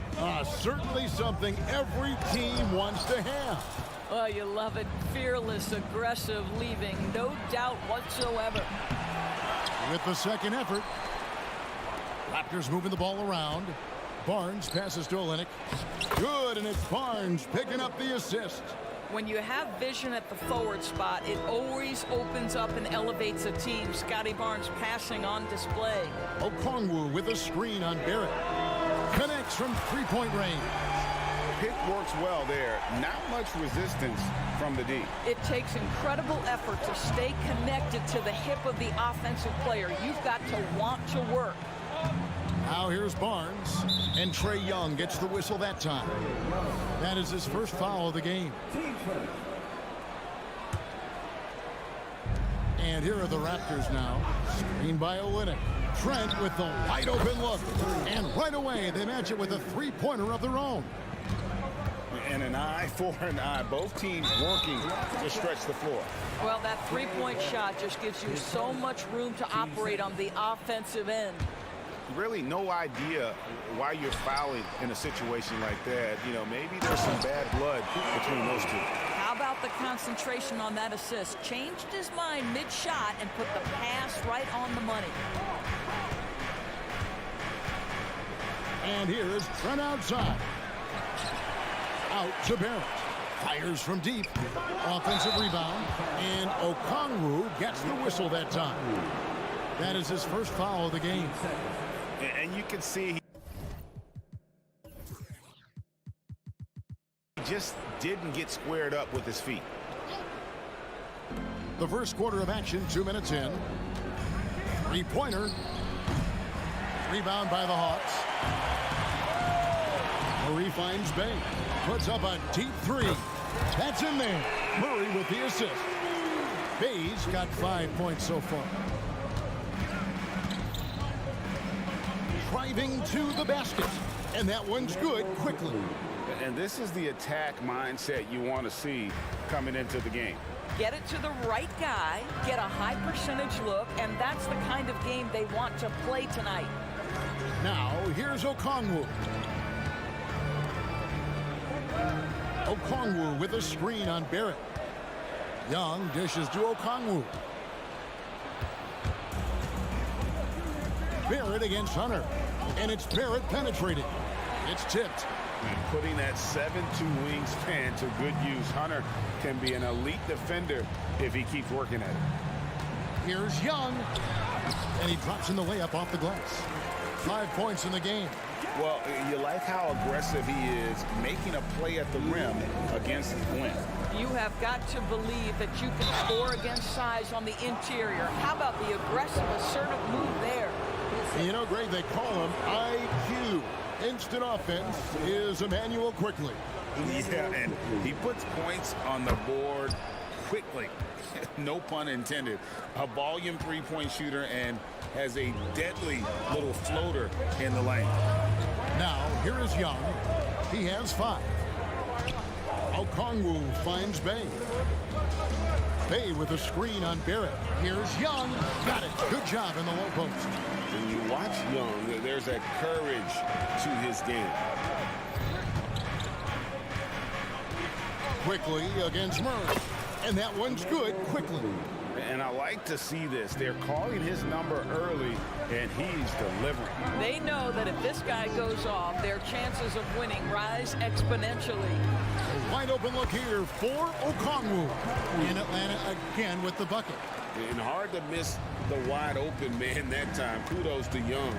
Certainly something every team wants to have. Oh, you love it. Fearless, aggressive, leaving. No doubt whatsoever. With the second effort, Raptors moving the ball around. Barnes passes to Olynyk. Good, and it's Barnes picking up the assist. When you have vision at the forward spot, it always opens up and elevates a team. Scotty Barnes passing on display. Okongwu with a screen on Barrett. Connects from three-point range. Pick works well there. Not much resistance from the D. It takes incredible effort to stay connected to the hip of the offensive player. You've got to want to work. Now here's Barnes, and Trae Young gets the whistle that time. That is his first foul of the game. And here are the Raptors now. Screened by Olynyk. Trent with the wide open look. And right away they match it with a three-pointer of their own. And an eye for an eye. Both teams working to stretch the floor. Well, that three-point shot just gives you so much room to operate on the offensive end. Really no idea why you're fouling in a situation like that. You know, maybe there's some bad blood between those two. How about the concentration on that assist? Changed his mind mid-shot and put the pass right on the money. And here is Trent outside. Out to Barrett. Fires from deep. Offensive rebound. And Okongwu gets the whistle that time. That is his first foul of the game. And you can see he just didn't get squared up with his feet. The first quarter of action, 2 minutes in. Three-pointer. Rebound by the Hawks. Murray finds Bay. Puts up a deep three. That's in there. Murray with the assist. Bay's got 5 points so far. Driving to the basket. And that one's good quickly. And this is the attack mindset you want to see coming into the game. Get it to the right guy, get a high percentage look, and that's the kind of game they want to play tonight. Now, here's Okongwu. Okongwu with a screen on Barrett. Young dishes to Okongwu. Barrett against Hunter. And it's Barrett penetrating. It's tipped. And putting that 7'2" wingspan to good use. Hunter can be an elite defender if he keeps working at it. Here's Young. And he drops in the layup off the glass. 5 points in the game. Well, you like how aggressive he is making a play at the rim against Glenn. You have got to believe that you can score against size on the interior. How about the aggressive, assertive move there? You know, Greg, they call him IQ. Instant offense is Emmanuel quickly. Yeah, and he puts points on the board quickly. No pun intended. A volume three-point shooter and has a deadly little floater in the lane. Now, here is Young. He has 5. Okongwu finds Bay. Bay with a screen on Barrett. Here's Young. Got it. Good job in the low post. When you watch Young, there's that courage to his game. Quickly against Murray. And that one's good. Quickly. And I like to see this. They're calling his number early, and he's delivering. They know that if this guy goes off, their chances of winning rise exponentially. A wide open look here for Okongwu. In Atlanta again with the bucket. And hard to miss the wide open man that time. Kudos to Young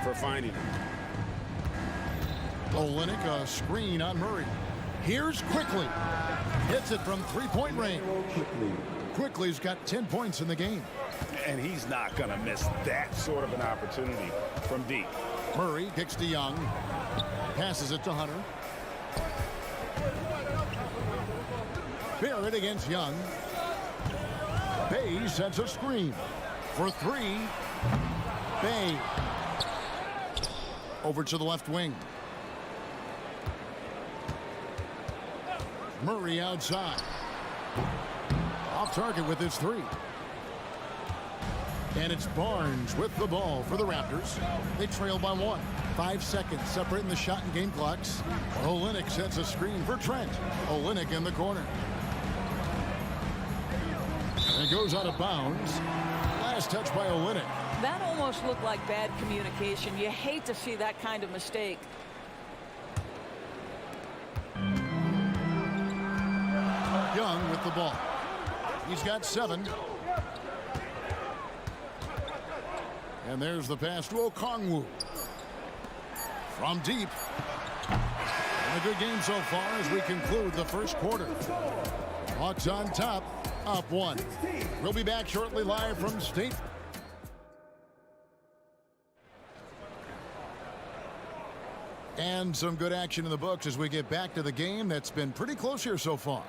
for finding him. Olynyk a screen on Murray. Here's Quickly. Hits it from three-point range. Quickly's got 10 points in the game. And he's not going to miss that sort of an opportunity from deep. Murray kicks to Young. Passes it to Hunter. Barrett against Young. Bay sets a screen. For three. Bay. Over to the left wing. Murray outside. Off target with his three. And it's Barnes with the ball for the Raptors. They trail by 1. 5 seconds separating the shot and game clocks. Olynyk sets a screen for Trent. Olynyk in the corner. And it goes out of bounds. Last touch by Olynyk. That almost looked like bad communication. You hate to see that kind of mistake. Young with the ball. He's got 7. And there's the pass to Okongwu. From deep. And a good game so far as we conclude the first quarter. Hawks on top, up 1. We'll be back shortly live from State. And some good action in the books as we get back to the game that's been pretty close here so far.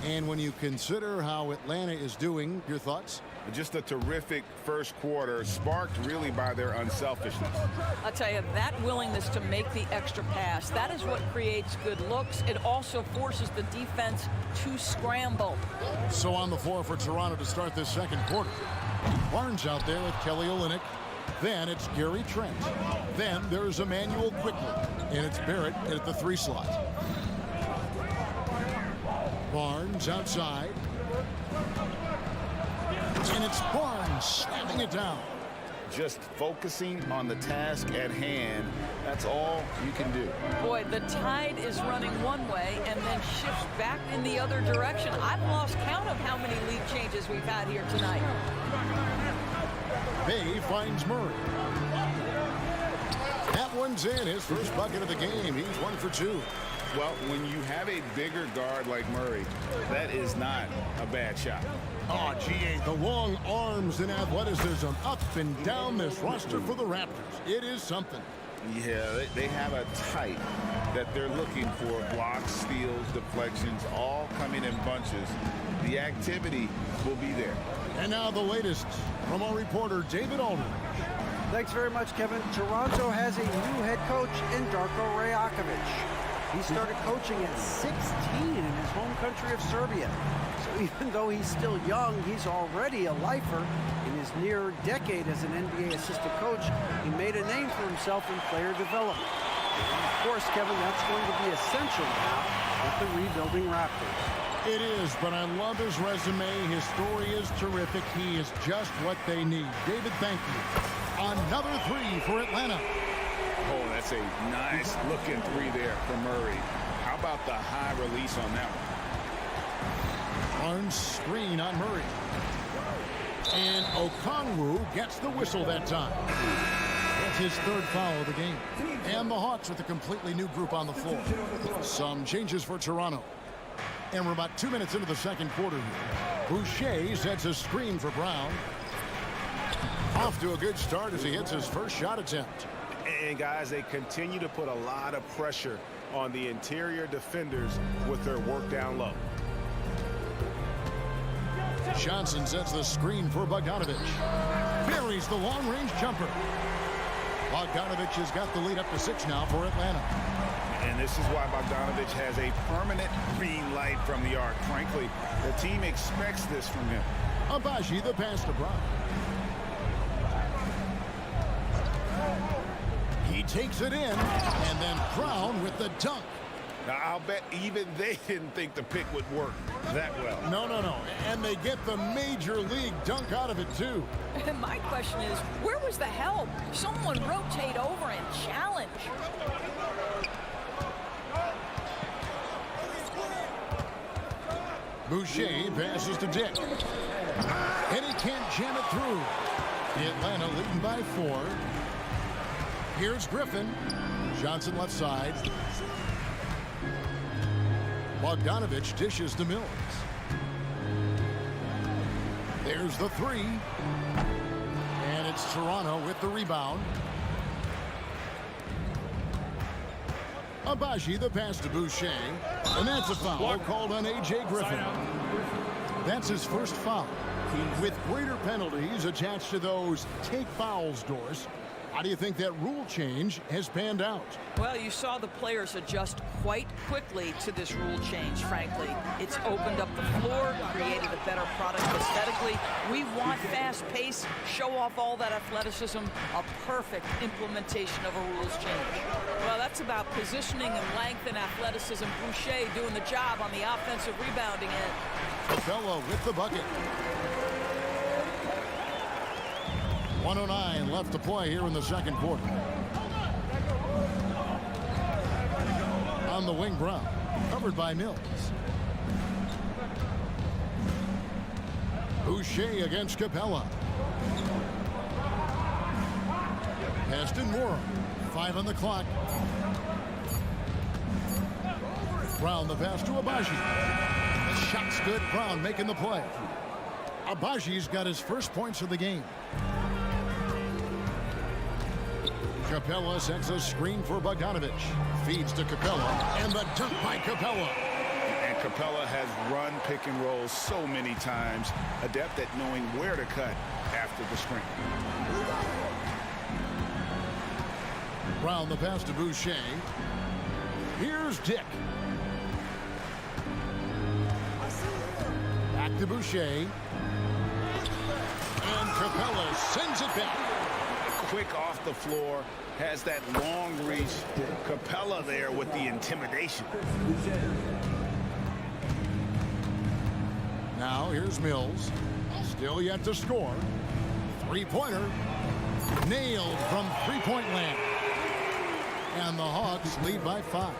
And when you consider how Atlanta is doing, your thoughts? Just a terrific first quarter, sparked really by their unselfishness. I'll tell you, that willingness to make the extra pass, that is what creates good looks. It also forces the defense to scramble. So on the floor for Toronto to start this second quarter. Barnes out there with Kelly Olynyk. Then it's Gary Trent. Then there's Emmanuel Quickly. And it's Barrett at the 3 slot. Barnes outside. And it's Barnes slamming it down. Just focusing on the task at hand. That's all you can do. Boy, the tide is running one way and then shifts back in the other direction. I've lost count of how many lead changes we've had here tonight. Bay finds Murray. That one's in. His first bucket of the game. He's 1 for 2. Well, when you have a bigger guard like Murray, that is not a bad shot. Oh, gee, the long arms and athleticism up and down this roster for the Raptors. It is something. Yeah, they have a type that they're looking for. Blocks, steals, deflections, all coming in bunches. The activity will be there. And now the latest from our reporter, David Aldridge. Thanks very much, Kevin. Toronto has a new head coach in Darko Rajakovic. He started coaching at 16 in his home country of Serbia. So even though he's still young, he's already a lifer. In his near decade as an NBA assistant coach, he made a name for himself in player development. And of course, Kevin, that's going to be essential now with the rebuilding Raptors. It is, but I love his resume. His story is terrific. He is just what they need. David, thank you. Another 3 for Atlanta. Oh, that's a nice looking 3 there for Murray. How about the high release on that one? Barnes screen on Murray. And Okongwu gets the whistle that time. That's his 3rd foul of the game. And the Hawks with a completely new group on the floor. Some changes for Toronto. And we're about 2 minutes into the second quarter here. Boucher sets a screen for Brown. Off to a good start as he hits his first shot attempt. And guys, they continue to put a lot of pressure on the interior defenders with their work down low. Johnson sets the screen for Bogdanovic. Buries the long-range jumper. Bogdanovic has got the lead up to 6 now for Atlanta. And This is why Bogdanovich has a permanent green light from the arc. Frankly, the team expects this from him. Agbaji, the pass to Brown. He takes it in, and then Brown with the dunk. Now, I'll bet even they didn't think the pick would work that well. No. And they get the major league dunk out of it, too. And my question is, where was the help? Someone rotate over and challenge. Boucher passes to Dick. And he can't jam it through. Atlanta leading by 4. Here's Griffin. Johnson left side. Bogdanovich dishes to Mills. There's the 3. And it's Toronto with the rebound. Agbaji, the pass to Boucher. And that's a foul called on A.J. Griffin. That's his first foul. With greater penalties attached to those take fouls doors, how do you think that rule change has panned out? Well, you saw the players adjust quite quickly to this rule change, frankly. It's opened up the floor, created a better product aesthetically. We want fast pace, show off all that athleticism, a perfect implementation of a rules change. Well, that's about positioning and length and athleticism. Boucher doing the job on the offensive rebounding end. Capella with the bucket. 1:09 left to play here in the second quarter. On the wing, Brown, covered by Mills. Boucher against Capella. Pass in Moore. 5 on the clock. Brown the pass to Agbaji. The shot's good. Brown making the play. Agbaji's got his first points of the game. Capella sets a screen for Bogdanovich. Feeds to Capella, and the dunk by Capella. And Capella has run pick and roll so many times, adept at knowing where to cut after the screen. Brown the pass to Boucher. Here's Dick. Back to Boucher. And Capella sends it back. Quick off the floor, has that long reach. Capella there with the intimidation. Now here's Mills. Still yet to score. Three-pointer. Nailed from three-point land. And the Hawks lead by 5.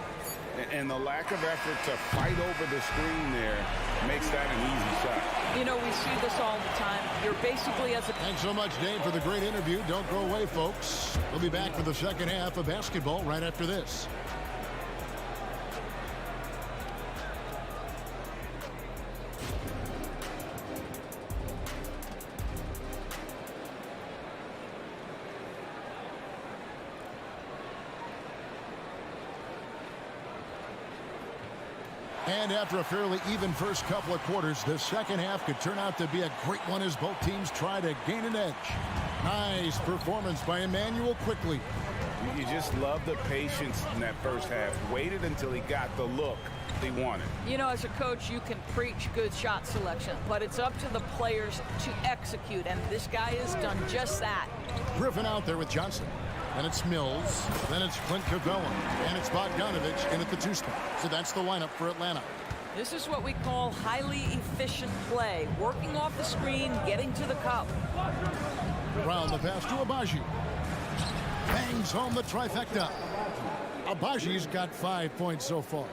And the lack of effort to fight over the screen there makes that an easy shot. You know, we see this all the time. You're basically as a... Thanks so much, Dave, for the great interview. Don't go away, folks. We'll be back for the second half of basketball right after this. And after a fairly even first couple of quarters, the second half could turn out to be a great one as both teams try to gain an edge. Nice performance by Emmanuel quickly. You just love the patience in that first half. Waited until he got the look he wanted. You know, as a coach, you can preach good shot selection, but it's up to the players to execute, and this guy has done just that. Griffin out there with Johnson. Then it's Mills. Then it's Clint Capella. And it's Bogdanovich in at the 2 spot. So that's the lineup for Atlanta. This is what we call highly efficient play. Working off the screen, getting to the cup. Brown the pass to Agbaji. Bangs home the trifecta. Agbaji's got 5 points so far.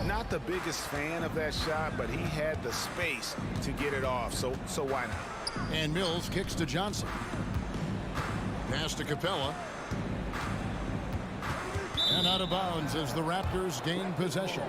Not the biggest fan of that shot, but he had the space to get it off, so why not? And Mills kicks to Johnson. Pass to Capella. And out of bounds as the Raptors gain possession.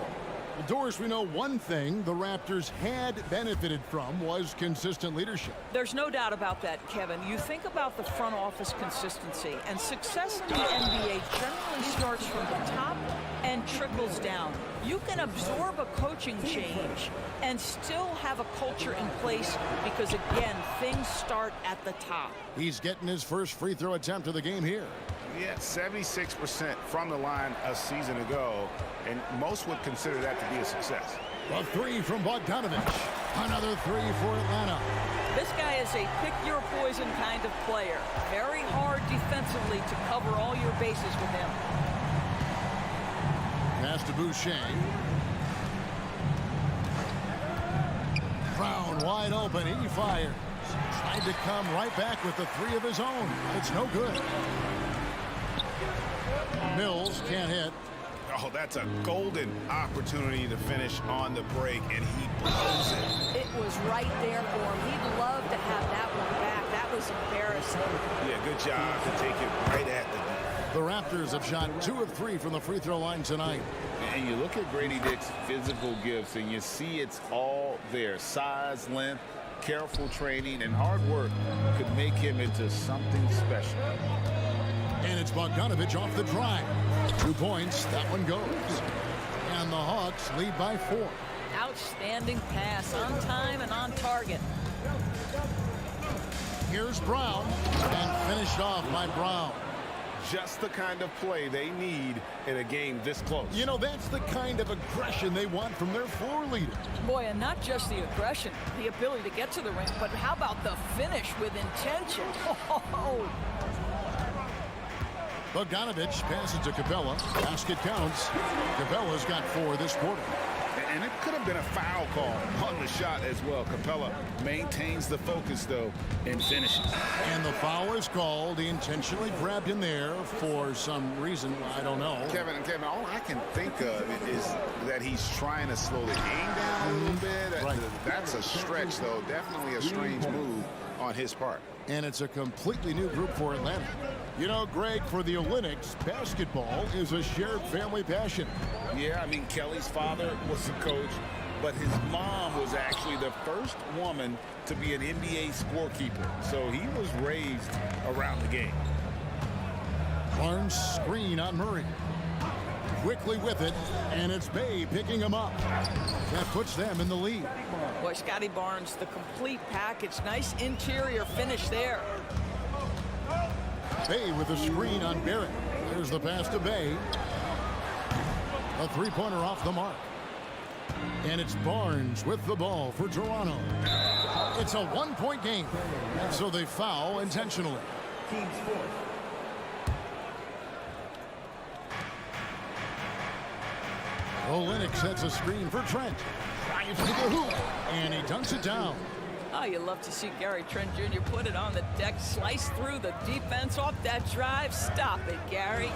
Well, Doris, we know one thing the Raptors had benefited from was consistent leadership. There's no doubt about that, Kevin. You think about the front office consistency, and success in the NBA generally starts from the top and trickles down. You can absorb a coaching change and still have a culture in place because, again, things start at the top. He's getting his first free throw attempt of the game here. Yeah, 76% from the line a season ago, and most would consider that to be a success. A three from Bogdanovich. Another three for Atlanta. This guy is a pick-your-poison kind of player. Very hard defensively to cover all your bases with him. Pass to Boucher. Brown wide open. He fires. Tried to come right back with the three of his own. It's no good. Mills can't hit. Oh, that's a golden opportunity to finish on the break, and he blows it. It was right there for him. He'd love to have that one back. That was embarrassing. Yeah, good job to take it right at the net. The Raptors have shot 2 of 3 from the free throw line tonight. And you look at Grady Dick's physical gifts, and you see it's all there. Size, length, careful training, and hard work could make him into something special. And it's Bogdanovich off the drive. 2 points. That one goes. And the Hawks lead by 4. Outstanding pass, on time and on target. Here's Brown, and finished off by Brown. Just the kind of play they need in a game this close. You know, that's the kind of aggression they want from their floor leader. Boy, and not just the aggression, the ability to get to the rim, but how about the finish with intention? Oh. Bogdanovich passes to Capella. Basket counts. Capella's got 4 this quarter. And it could have been a foul call on the shot as well. Capella maintains the focus, though, and finishes. And the foul is called. He intentionally grabbed him there for some reason. I don't know. Kevin, all I can think of is that he's trying to slow the game down a little bit. Right. That's a stretch, though. Definitely a strange move on his part. And it's a completely new group for Atlanta. You know, Greg, for the Olympics, basketball is a shared family passion. Yeah, I mean, Kelly's father was a coach, but his mom was actually the first woman to be an NBA scorekeeper. So he was raised around the game. Barnes screen on Murray. Quickly with it, and it's Bay picking him up. That puts them in the lead. Boy, Scotty Barnes, the complete package. Nice interior finish there. Bay with a screen on Barrett. There's the pass to Bay. A three-pointer off the mark. And it's Barnes with the ball for Toronto. It's a one-point game. So they foul intentionally. Team's fourth. Olynyk sets a screen for Trent. Drives to the hoop, and he dunks it down. Oh, you love to see Gary Trent Jr. put it on the deck, slice through the defense off that drive. Stop it, Gary.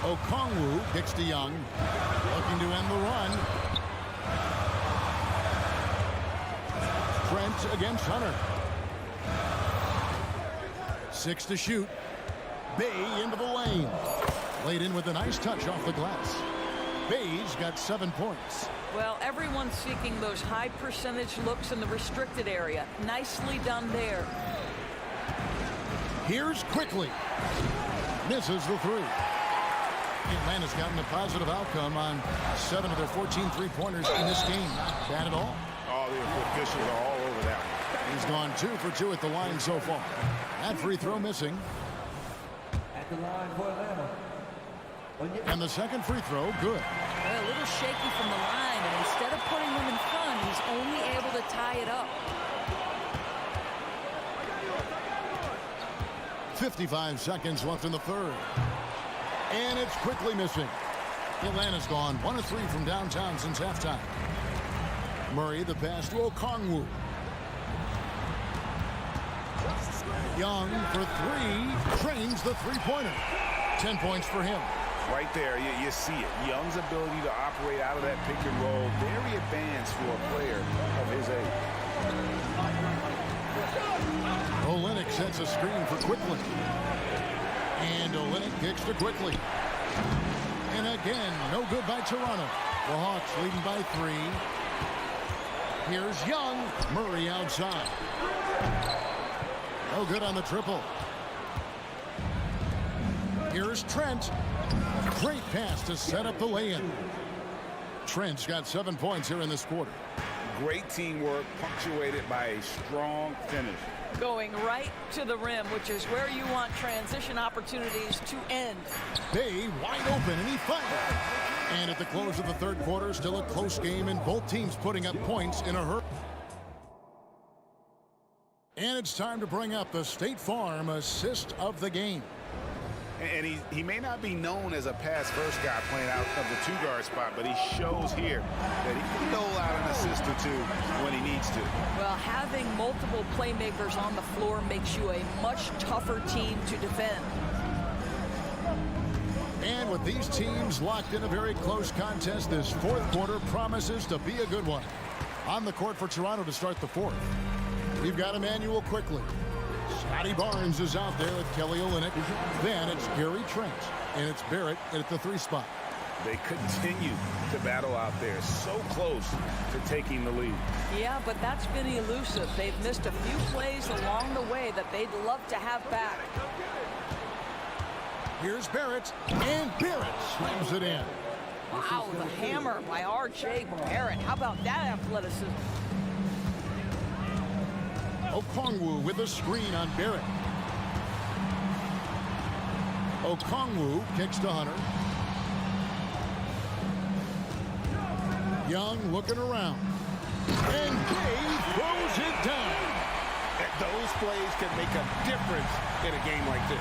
Okongwu kicks to Young, looking to end the run. Trent against Hunter. 6 to shoot. Bay into the lane. Laid in with a nice touch off the glass. Bay's got 7 points. Well, everyone's seeking those high percentage looks in the restricted area. Nicely done there. Here's Quickly. Misses the 3. Atlanta's gotten a positive outcome on 7 of their 14 three-pointers in this game. Not bad at all. Oh, the officials are all over that. He's gone 2 for 2 at the line so far. That free throw missing. At the line for Atlanta. And the second free throw, good. Well, a little shaky from the line, and instead of putting them in front, he's only able to tie it up. 55 seconds left in the third. And it's Quickly missing. Atlanta's gone 1 of 3 from downtown since halftime. Murray, the pass to Okongwu. Young for 3, trains the three-pointer. 10 points for him. Right there, you see it. Young's ability to operate out of that pick and roll, very advanced for a player of his age. Olynyk sets a screen for Quickly. And Olynyk kicks to Quickly. And again, no good by Toronto. The Hawks leading by 3. Here's Young. Murray outside. No good on the triple. Here's Trent. Great pass to set up the lay-in. Trent's got 7 points here in this quarter. Great teamwork punctuated by a strong finish. Going right to the rim, which is where you want transition opportunities to end. Bay wide open, and he fired. And at the close of the third quarter, still a close game, and both teams putting up points in a hurry. And it's time to bring up the State Farm assist of the game. And he may not be known as a pass-first guy playing out of the two-guard spot, but he shows here that he can dole out an assist or two when he needs to. Well, having multiple playmakers on the floor makes you a much tougher team to defend. And with these teams locked in a very close contest, this fourth quarter promises to be a good one. On the court for Toronto to start the fourth, we've got Emmanuel quickly. Scotty Barnes is out there with Kelly Olynyk. Then it's Gary Trent, and it's Barrett at the 3 spot. They continue to battle out there, so close to taking the lead. Yeah, but that's been elusive. They've missed a few plays along the way that they'd love to have back. Here's Barrett, and Barrett slams it in. Wow, the hammer by R.J. Barrett. How about that athleticism? Okongwu with a screen on Barrett. Okongwu kicks to Hunter. Young looking around. And Gay throws it down. Those plays can make a difference in a game like this.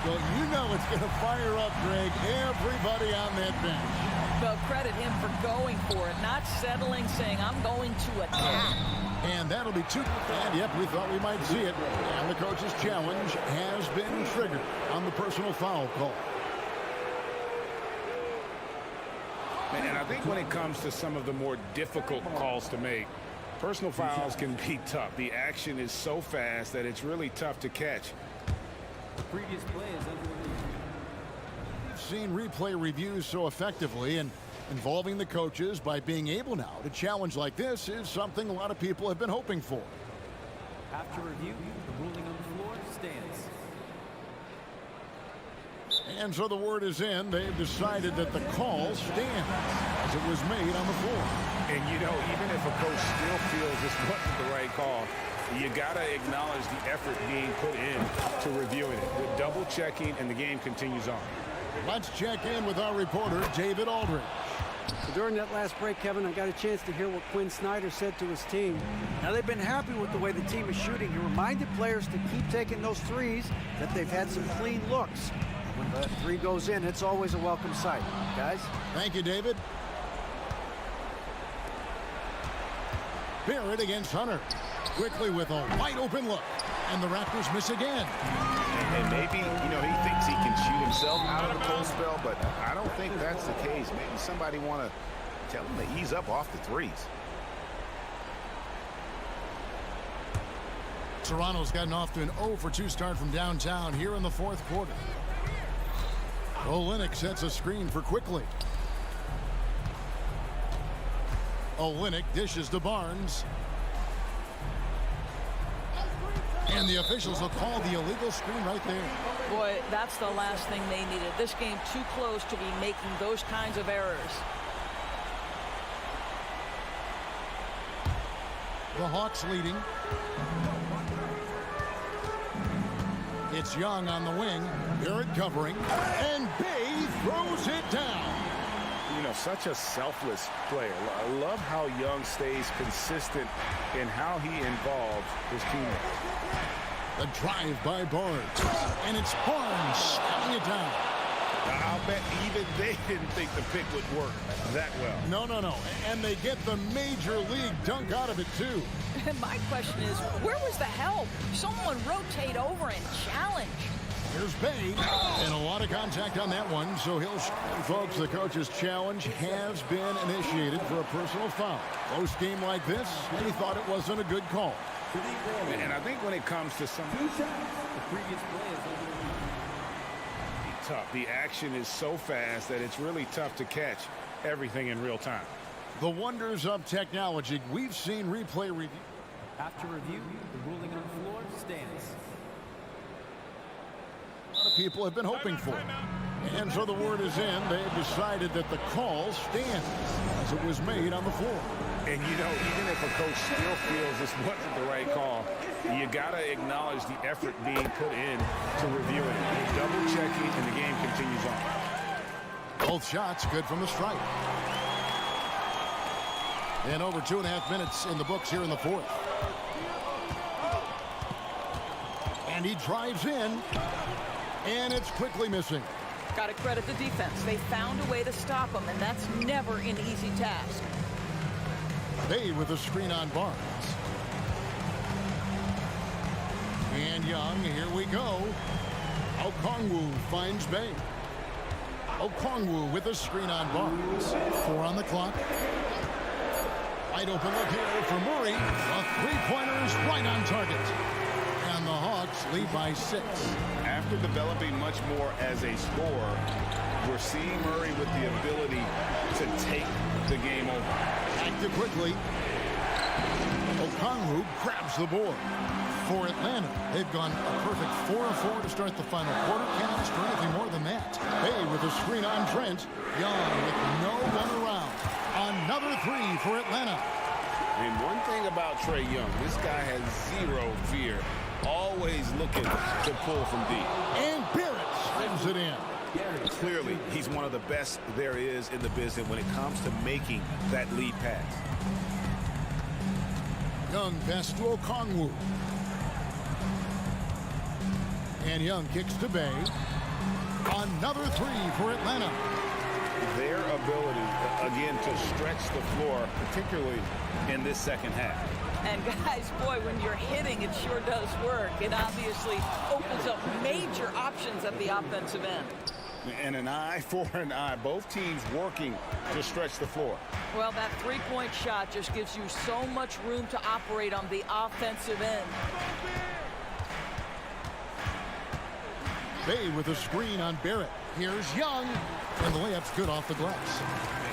Well, you know it's going to fire up, Greg, everybody on that bench. Well, credit him for going for it, not settling, saying, I'm going to attack. And that'll be 2. And yep, we thought we might see it. And the coach's challenge has been triggered on the personal foul call. And I think when it comes to some of the more difficult calls to make, personal fouls can be tough. The action is so fast that it's really tough to catch. The previous play is underway. We've seen replay reviews so effectively, and involving the coaches by being able now to challenge like this is something a lot of people have been hoping for. After review, the ruling on the floor stands. And so the word is in. They've decided that the call stands as it was made on the floor. And you know, even if a coach still feels this wasn't the right call, you got to acknowledge the effort being put in to reviewing it. With double checking, and the game continues on. Let's check in with our reporter, David Aldridge. So during that last break, Kevin, I got a chance to hear what Quinn Snyder said to his team. Now, they've been happy with the way the team is shooting. He reminded players to keep taking those threes, that they've had some clean looks. When the 3 goes in, it's always a welcome sight. Guys? Thank you, David. Barrett against Hunter. Quickly with a wide open look. And the Raptors miss again. And maybe, you know, he thinks he can shoot himself out of the cold spell, but I don't think that's the case. Maybe somebody want to tell him to ease up off the threes. Toronto's gotten off to an 0-for-2 start from downtown here in the fourth quarter. Olynyk sets a screen for Quickly. Olynyk dishes to Barnes. And the officials will call the illegal screen right there. Boy, that's the last thing they needed. This game too close to be making those kinds of errors. The Hawks leading. It's Young on the wing. Barrett covering. And Bay throws it down. You know, such a selfless player. I love how Young stays consistent in how he involves his teammates. The drive by Barnes. And it's Barnes slamming it down. I'll bet even they didn't think the pick would work that well. No. And they get the major league dunk out of it, too. And my question is, where was the help? Someone rotate over and challenge. Here's Bay, and a lot of contact on that one, so he'll... Folks, the coach's challenge has been initiated for a personal foul. Close game like this, he thought it wasn't a good call. And I think when it comes to some... The previous play is underway. Tough. The action is so fast that it's really tough to catch everything in real time. The wonders of technology. We've seen replay review. After review, the ruling on the floor stands. A lot of people have been hoping for. And so the word is in. They have decided that the call stands as it was made on the floor. And, you know, even if a coach still feels this wasn't the right call, you got to acknowledge the effort being put in to reviewing it. Double-checking, and the game continues on. Both shots good from the stripe. And over 2.5 minutes in the books here in the fourth. And he drives in, and it's quickly missing. Got to credit the defense. They found a way to stop him, and that's never an easy task. Bay with a screen on Barnes. And Young, here we go. Okongwu finds Bay. Okongwu with a screen on Barnes. 4 on the clock. Wide open look here for Murray. A three-pointer is right on target. And the Hawks lead by 6. After developing much more as a scorer, we're seeing Murray with the ability to take the game over. Active quickly. Okongwu grabs the board. For Atlanta, they've gone a perfect 4-4 to start the final quarter. Can't ask for anything more than that. Bay with a screen on Trent. Young with no one around. Another 3 for Atlanta. And one thing about Trae Young, this guy has zero fear. Always looking to pull from deep. And Barrett slams it in. Clearly, he's one of the best there is in the business when it comes to making that lead pass. Young pass to Okongwu. And Young kicks to Bay. Another 3 for Atlanta. Their ability, again, to stretch the floor, particularly in this second half. And guys, boy, when you're hitting, it sure does work. It obviously opens up major options at the offensive end. And an eye for an eye. Both teams working to stretch the floor. Well, that three-point shot just gives you so much room to operate on the offensive end. Bay with a screen on Barrett. Here's Young. And the layup's good off the glass.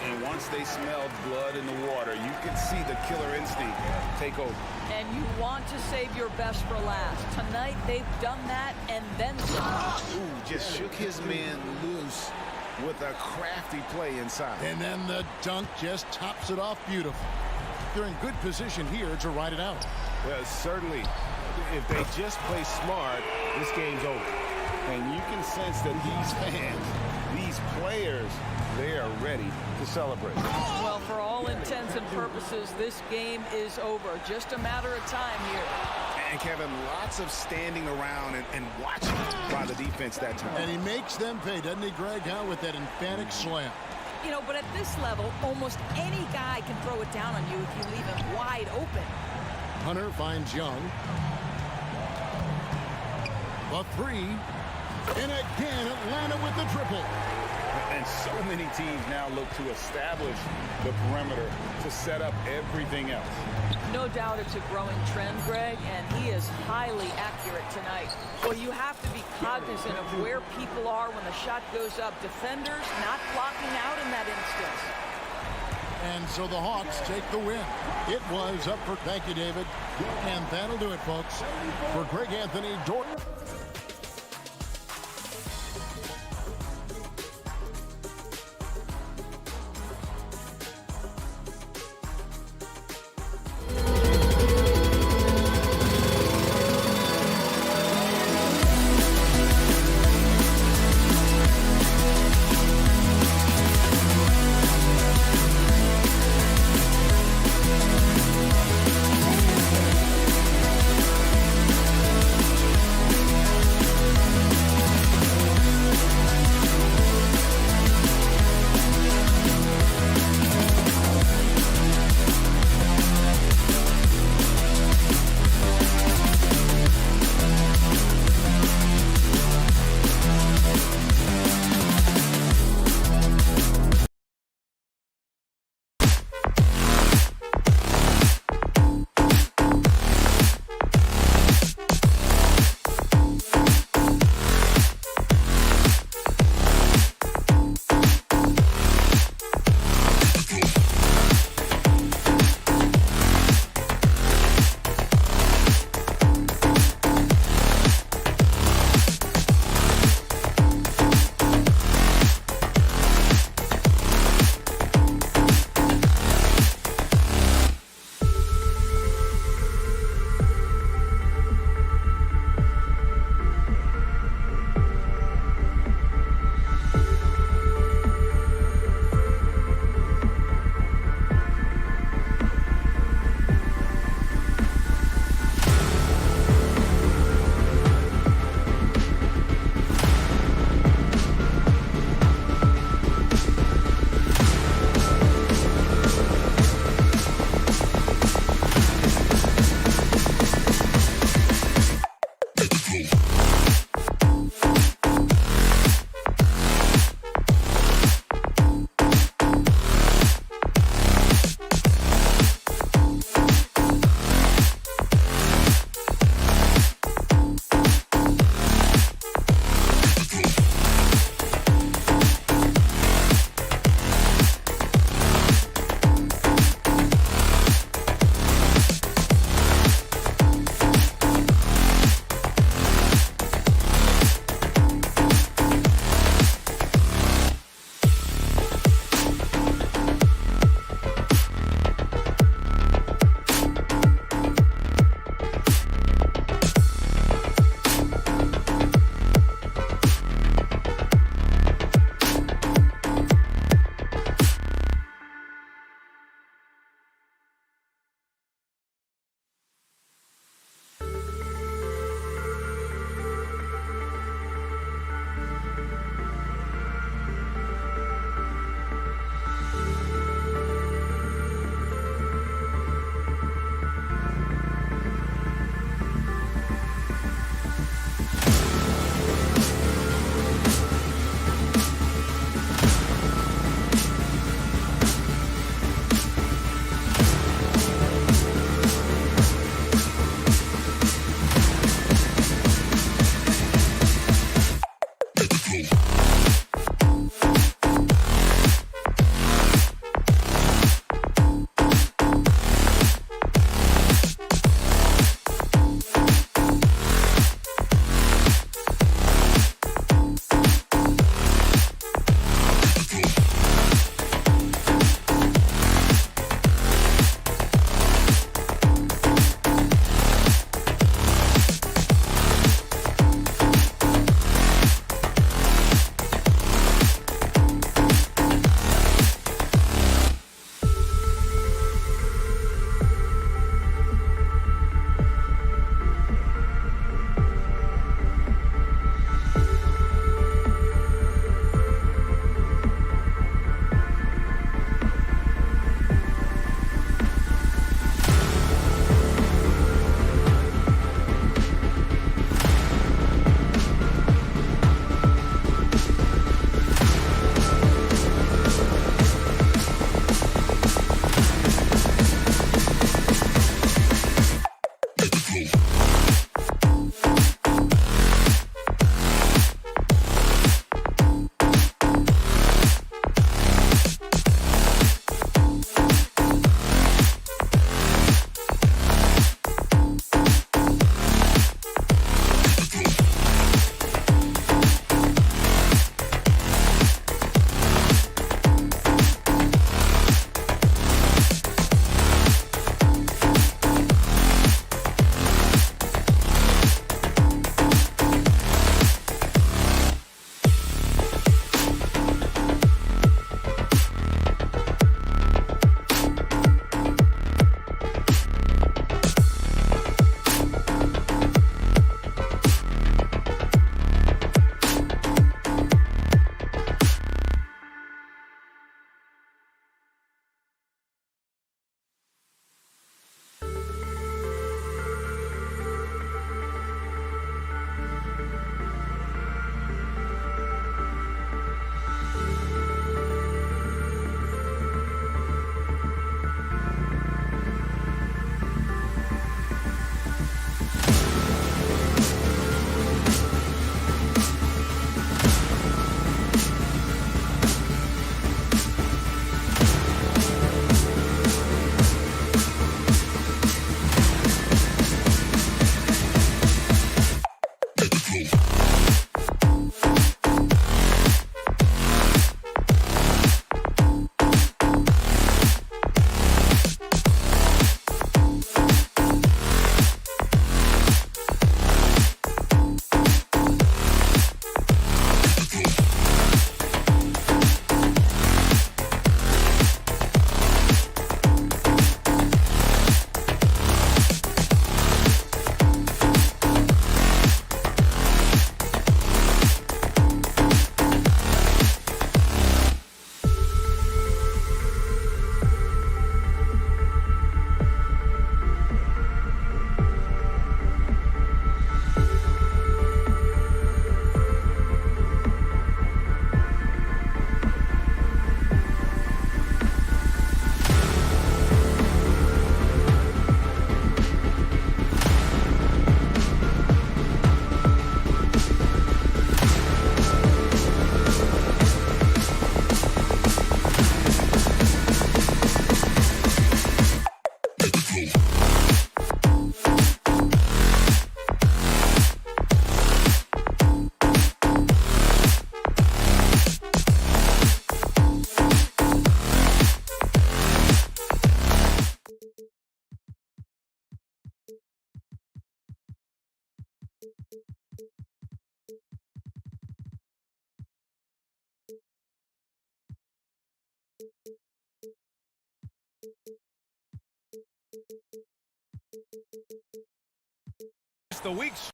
And once they smelled blood in the water, you can see the killer instinct take over. And you want to save your best for last. Tonight, they've done that and then some. Ooh, just shook his man loose with a crafty play inside. And then the dunk just tops it off beautiful. They're in good position here to ride it out. Well, certainly, if they just play smart, this game's over. And you can sense that these fans, these players, they are ready to celebrate. Well, for all intents and purposes, this game is over. Just a matter of time here. And Kevin, lots of standing around and watching by the defense that time. And he makes them pay, doesn't he, Greg? How with that emphatic slam. You know, but at this level, almost any guy can throw it down on you if you leave him wide open. Hunter finds Young. The 3. And again, Atlanta with the triple. And so many teams now look to establish the perimeter to set up everything else. No doubt it's a growing trend, Greg, and he is highly accurate tonight. Well, you have to be cognizant of where people are when the shot goes up. Defenders not blocking out in that instance. And so the Hawks take the win. It was up for, thank you, David. And that'll do it, folks. For Greg Anthony, Dorton. It's the week's.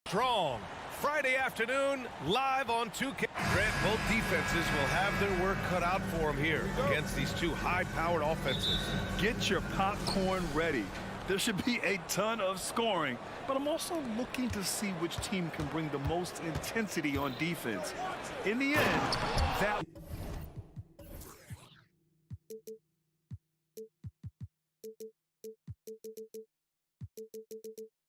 Strong. Friday afternoon, live on 2K. Grant, both defenses will have their work cut out for them here against these two high-powered offenses. Get your popcorn ready. There should be a ton of scoring, but I'm also looking to see which team can bring the most intensity on defense. In the end, that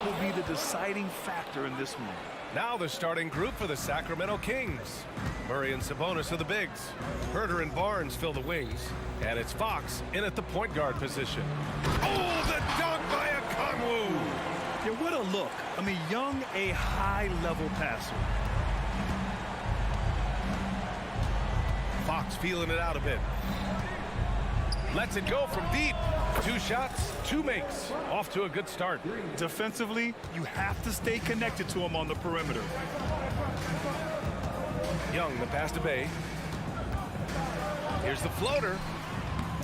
will be the deciding factor in this one. Now the starting group for the Sacramento Kings. Murray and Sabonis are the bigs. Herter and Barnes fill the wings. And it's Fox in at the point guard position. Oh, the dunk by Okongwu! Yeah, what a look. I mean, Young, a high-level passer. Fox feeling it out a bit. Lets it go from deep. 2 shots, 2 makes. Off to a good start. Defensively, you have to stay connected to him on the perimeter. Young, the pass to Bay. Here's the floater.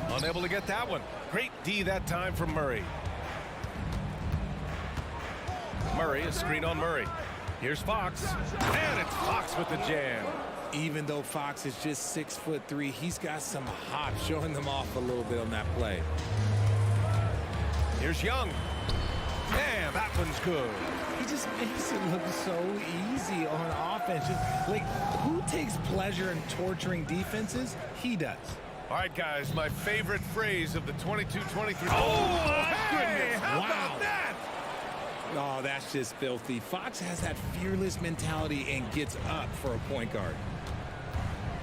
Unable to get that one. Great D that time from Murray. Murray, a screen on Murray. Here's Fox. And it's Fox with the jam. Even though Fox is just 6'3", he's got some hop, showing them off a little bit on that play. Here's Young. Damn, that one's good. He just makes it look so easy on offense. Like, who takes pleasure in torturing defenses? He does. All right, guys, my favorite phrase of the 22-23. Oh, my goodness. How about that? Oh, that's just filthy. Fox has that fearless mentality and gets up for a point guard.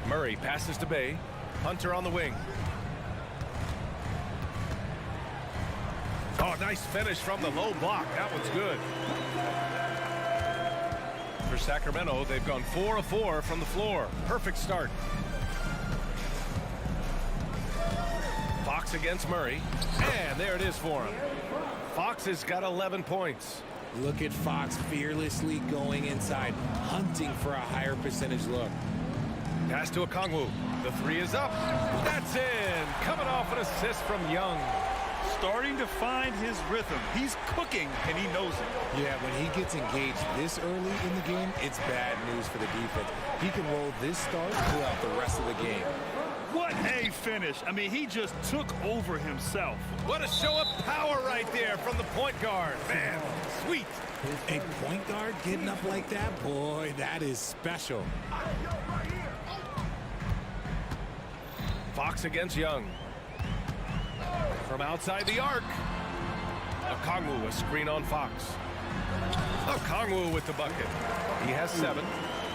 Murray passes to Bay. Hunter on the wing. Oh, nice finish from the low block. That one's good. For Sacramento, they've gone 4 of 4 from the floor. Perfect start. Fox against Murray. And there it is for him. Fox has got 11 points. Look at Fox fearlessly going inside, hunting for a higher percentage look. Pass to Okongwu. The 3 is up. That's in. Coming off an assist from Young. Starting to find his rhythm. He's cooking, and he knows it. Yeah, when he gets engaged this early in the game, it's bad news for the defense. He can roll this start throughout the rest of the game. What a finish. I mean, he just took over himself. What a show of power right there from the point guard. Man, sweet. A point guard getting up like that? Boy, that is special. Fox against Young. From outside the arc. Okongwu, a screen on Fox. Okongwu with the bucket. He has 7.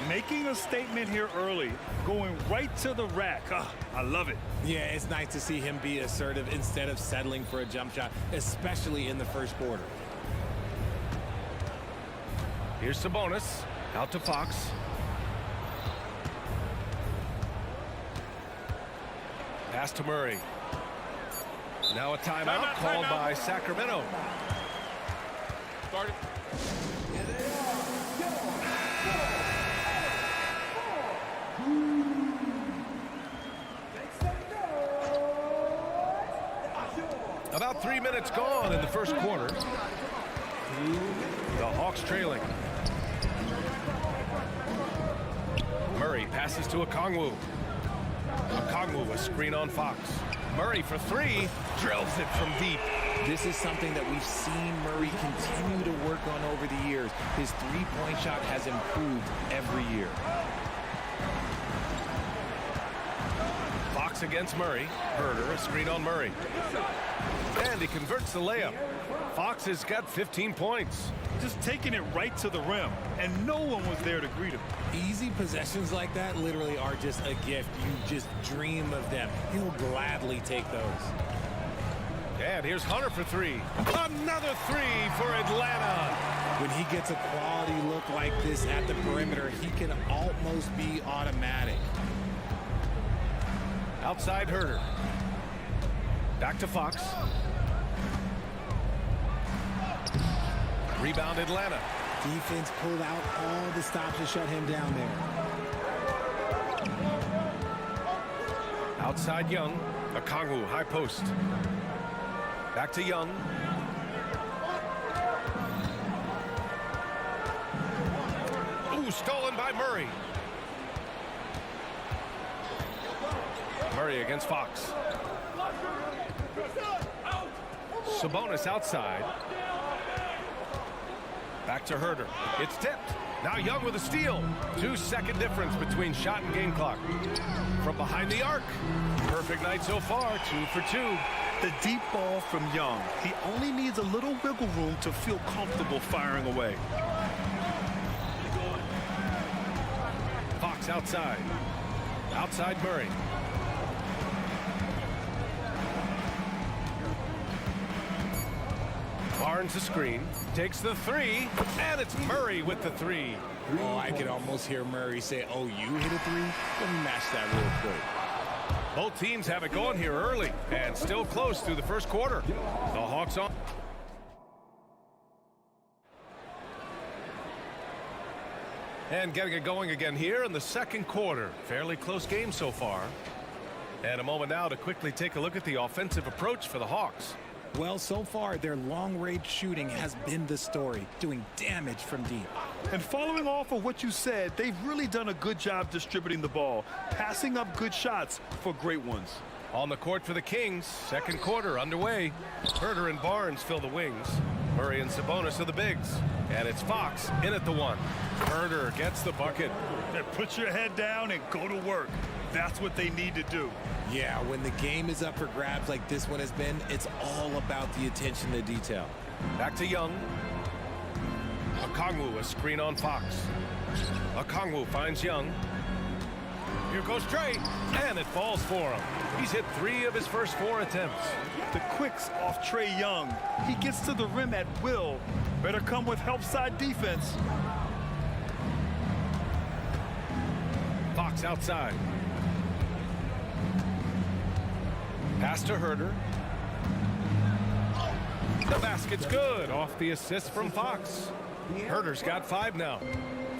Making a statement here early. Going right to the rack. I love it. Yeah, it's nice to see him be assertive instead of settling for a jump shot, especially in the first quarter. Here's Sabonis. Out to Fox. Pass to Murray. Now a timeout called by Sacramento. Started. About 3 minutes gone in the first quarter. The Hawks trailing. Murray passes to Okongwu. Okongwu, a screen on Fox. Murray for 3, drills it from deep. This is something that we've seen Murray continue to work on over the years. His three-point shot has improved every year. Fox against Murray. Herter, a screen on Murray. And he converts the layup. Fox has got 15 points. Just taking it right to the rim, and no one was there to greet him. Easy possessions like that literally are just a gift. You just dream of them. He'll gladly take those. And here's Hunter for 3. Another 3 for Atlanta. gets a quality look like this at the perimeter, he can almost be automatic. Outside Herder. Back to Fox. Rebound Atlanta. Defense pulled out all the stops to shut him down there. Outside Young. Okongwu, high post. Back to Young. Ooh, stolen by Murray. Murray against Fox. Sabonis outside. Back to Herder. It's tipped. Now Young with a steal. 2-second difference between shot and game clock. From behind the arc. Perfect night so far. 2 for 2. The deep ball from Young. He only needs a little wiggle room to feel comfortable firing away. Fox outside. Outside Murray. Barnes the screen, takes the three, and it's Murray with the three. Oh, I can almost hear Murray say, oh, you hit a three? Let me match that real quick. Both teams have it going here early and still close through the first quarter. The Hawks on. And getting it going again here in the second quarter. Fairly close game so far. And a moment now to quickly take a look at the offensive approach for the Hawks. Well, so far, their long-range shooting has been the story, doing damage from deep. And following off of what you said, they've really done a good job distributing the ball, passing up good shots for great ones. On the court for the Kings, second quarter underway. Herder and Barnes fill the wings. Murray and Sabonis are the bigs. And it's Fox in at the one. Herder gets the bucket. Put your head down and go to work. That's what they need to do. Yeah, when the game is up for grabs like this one has been, it's all about the attention to detail. Back to Young. Okongwu, a screen on Fox. Okongwu finds Young. Here goes Trey, and it falls for him. He's hit 3 of his first 4 attempts. The quicks off Trey Young. He gets to the rim at will. Better come with help side defense. Fox outside. Pass to Herder. The basket's good off the assist from Fox. Herder's got 5 now.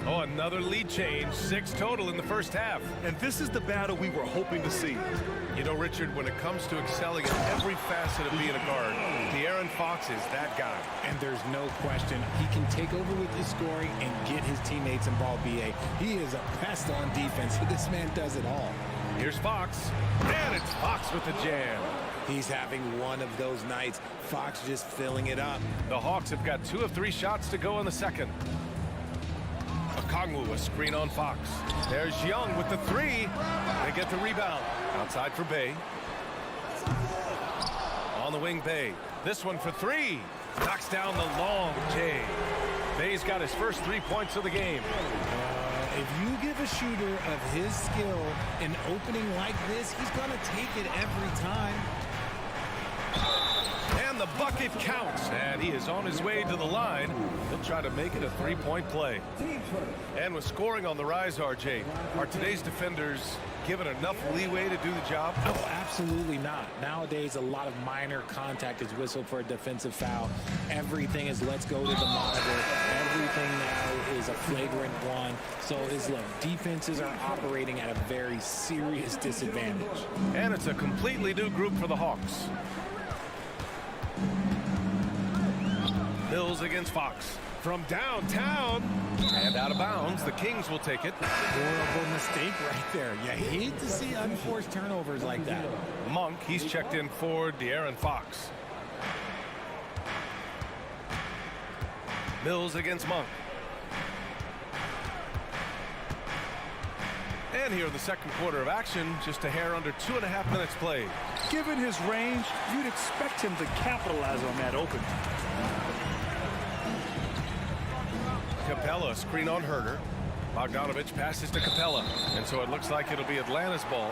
Oh, another lead change. 6 total in the first half. And this is the battle we were hoping to see. You know, Richard, when it comes to excelling in every facet of being a guard, De'Aaron Fox is that guy. And there's no question, he can take over with his scoring and get his teammates involved, B.A. He is a pest on defense. This man does it all. Here's Fox, and it's Fox with the jam. He's having one of those nights. Fox just filling it up. The Hawks have got 2 of 3 shots to go in the second. Okongwu, a screen on Fox. There's Young with the 3. They get the rebound. Outside for Bay. On the wing, Bay. This one for 3. Knocks down the long J. Bay's got his first 3 points of the game. If you give a shooter of his skill an opening like this, he's going to take it every time. And the bucket counts, and he is on his way to the line. He'll try to make it a 3-point play. And with scoring on the rise, RJ, are today's defenders given enough leeway to do the job? Oh, absolutely not. Nowadays, a lot of minor contact is whistled for a defensive foul. Everything is let's go to the monitor. Everything now is a flagrant one. So defenses are operating at a very serious disadvantage. And it's a completely new group for the Hawks. Mills against Fox. From downtown and out of bounds, the Kings will take it. Horrible mistake right there. You hate to see unforced turnovers like that. Monk, he's checked in for De'Aaron Fox. Mills against Monk. And here in the second quarter of action, just a hair under 2.5 minutes played. Given his range, you'd expect him to capitalize on that open. Capella, screen on Herder. Bogdanovich passes to Capella. And so it looks like it'll be Atlanta's ball.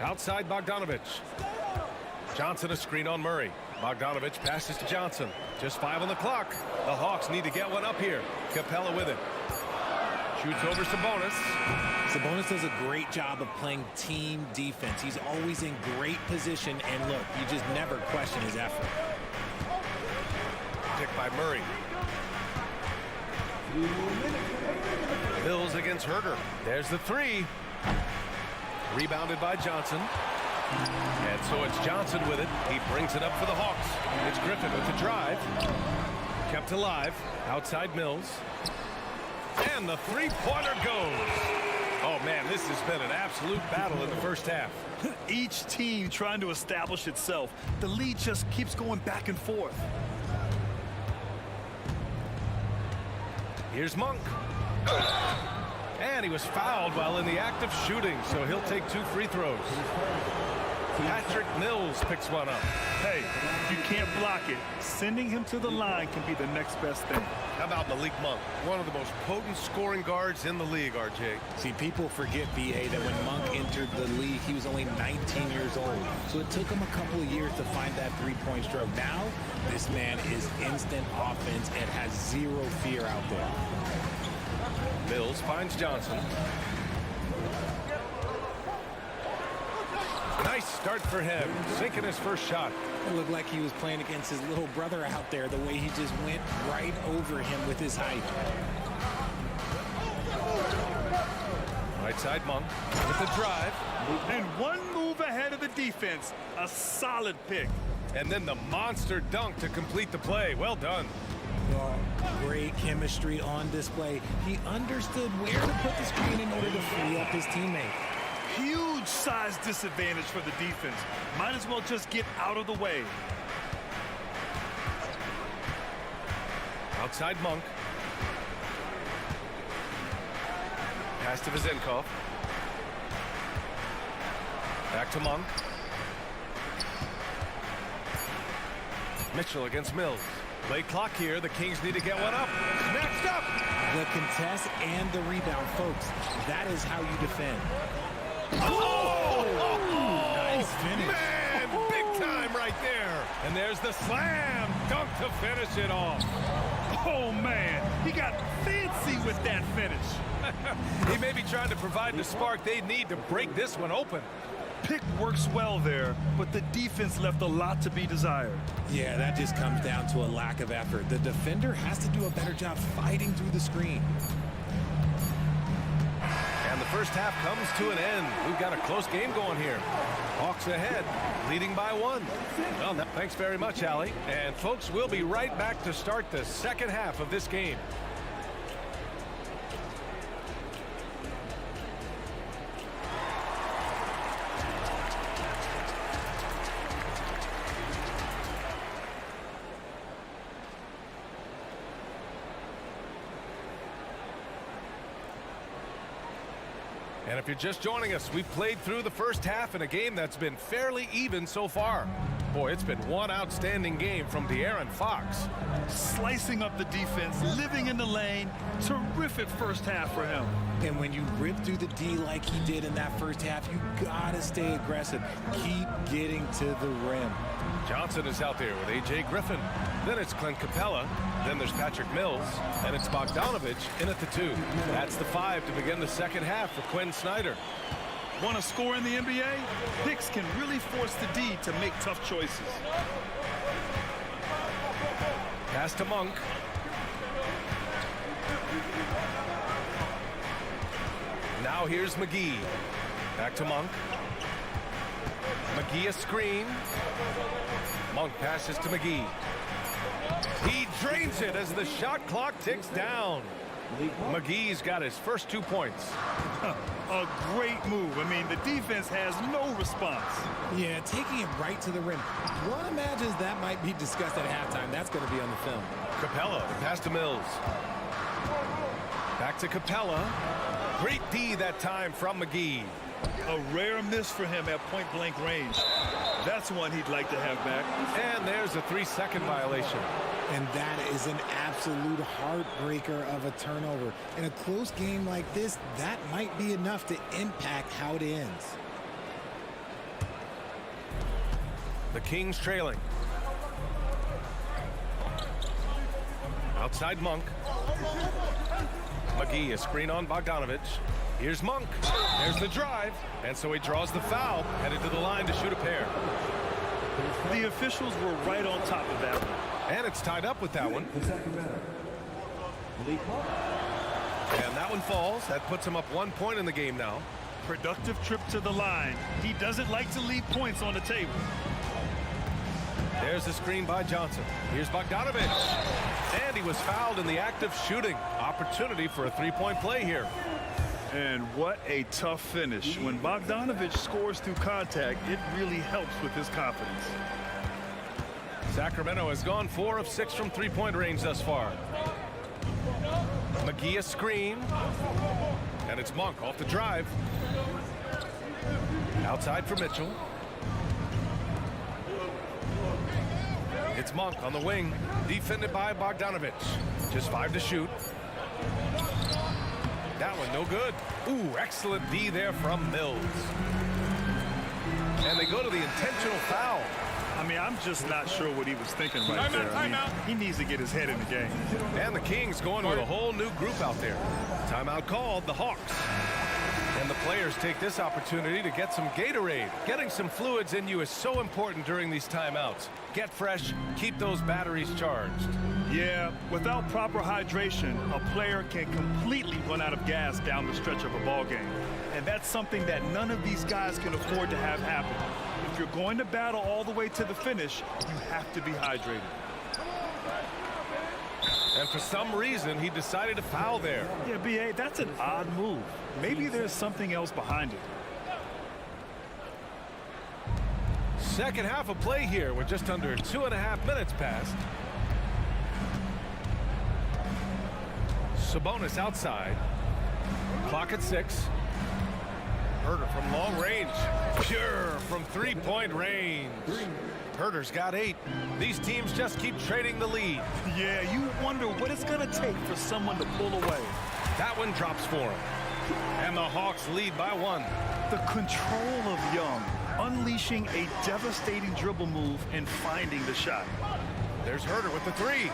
Outside Bogdanovich. Johnson a screen on Murray. Bogdanovich passes to Johnson. Just 5 on the clock. The Hawks need to get one up here. Capella with it. Shoots over Sabonis. Sabonis does a great job of playing team defense. He's always in great position, and look, you just never question his effort. Pick by Murray. Mills against Herder. There's the 3. Rebounded by Johnson. And so it's Johnson with it. He brings it up for the Hawks. It's Griffin with the drive. Kept alive. Outside Mills. And the three-pointer goes. Oh, man, this has been an absolute battle in the first half. Each team trying to establish itself. The lead just keeps going back and forth. Here's Monk. And he was fouled while in the act of shooting, so he'll take 2 free throws. Patrick Mills picks one up. Hey, you can't block it. Sending him to the line can be the next best thing. How about Malik Monk, one of the most potent scoring guards in the league, RJ? See, people forget, B.A., that when Monk entered the league, he was only 19 years old. So it took him a couple of years to find that three-point stroke. Now, this man is instant offense and has zero fear out there. Mills finds Johnson. Nice start for him, sinking his first shot. It looked like he was playing against his little brother out there, the way he just went right over him with his height. Right side Monk with the drive. And one move ahead of the defense. A solid pick. And then the monster dunk to complete the play. Well done. Oh, great chemistry on display. He understood where to put the screen in order to free up his teammate. Huge size disadvantage for the defense. Might as well just get out of the way. Outside Monk. Pass to Vezenkov. Back to Monk. Mitchell against Mills. Late clock here. The Kings need to get one up. Snatched up. The contest and the rebound, folks. That is how you defend. Nice finish. Man, big time right there. And there's the slam dunk to finish it off. Oh, man. He got fancy with that finish. He may be trying to provide the spark they need to break this one open. Pick works well there, but the defense left a lot to be desired. Yeah, that just comes down to a lack of effort. The defender has to do a better job fighting through the screen. And the first half comes to an end. We've got a close game going here. Hawks ahead, leading by 1. Well, thanks very much, Allie. And folks, we'll be right back to start the second half of this game. And if you're just joining us, we've played through the first half in a game that's been fairly even so far. Boy, it's been one outstanding game from De'Aaron Fox. Slicing up the defense, living in the lane. Terrific first half for him. And when you rip through the D like he did in that first half, you gotta stay aggressive. Keep getting to the rim. Johnson is out there with A.J. Griffin. Then it's Clint Capella. Then there's Patrick Mills. And it's Bogdanovich in at the 2. That's the 5 to begin the second half for Quinn Snyder. Want to score in the NBA? Picks can really force the D to make tough choices. Pass to Monk. Now here's McGee. Back to Monk. McGee a screen. Monk passes to McGee. He drains it as the shot clock ticks down. McGee's got his first 2 points. A great move. I mean, the defense has no response. Yeah, taking it right to the rim. One imagines that might be discussed at halftime. That's going to be on the film. Capella, pass to Mills. Back to Capella. Great D that time from McGee. A rare miss for him at point-blank range. That's one he'd like to have back. And there's a 3-second violation. And that is an absolute heartbreaker of a turnover. In a close game like this, that might be enough to impact how it ends. The Kings trailing. Outside Monk. McGee, a screen on Bogdanovich. Here's Monk. There's the drive. And so he draws the foul, headed to the line to shoot a pair. The officials were right on top of that one. And it's tied up with that one. And that one falls. That puts him up 1 point in the game now. Productive trip to the line. He doesn't like to leave points on the table. There's the screen by Johnson. Here's Bogdanovich. And he was fouled in the act of shooting. Opportunity for a three-point play here. And what a tough finish. When Bogdanovich scores through contact, it really helps with his confidence. Sacramento has gone 4 of 6 from three-point range thus far. McGee a screen. And it's Monk off the drive. Outside for Mitchell. It's Monk on the wing, defended by Bogdanovich. Just 5 to shoot. That one no good. Ooh, excellent D there from Mills. And they go to the intentional foul. I mean, I'm just not sure what he was thinking right there. I mean, he needs to get his head in the game. And the Kings going with a whole new group out there. Timeout called, the Hawks. And the players take this opportunity to get some Gatorade. Getting some fluids in you is so important during these timeouts. Get fresh, keep those batteries charged. Yeah, without proper hydration, a player can completely run out of gas down the stretch of a ball game. And that's something that none of these guys can afford to have happen. If you're going to battle all the way to the finish, you have to be hydrated. And for some reason, he decided to foul there. Yeah, B.A., that's an odd move. Maybe there's something else behind it. Second half of play here with just under 2.5 minutes passed. Sabonis outside. Clock at 6. Herder from long range. Pure from three-point range. Herder's got 8. These teams just keep trading the lead. Yeah, you wonder what it's going to take for someone to pull away. That one drops for him. And the Hawks lead by 1. The control of Young, unleashing a devastating dribble move and finding the shot. There's Herder with the 3.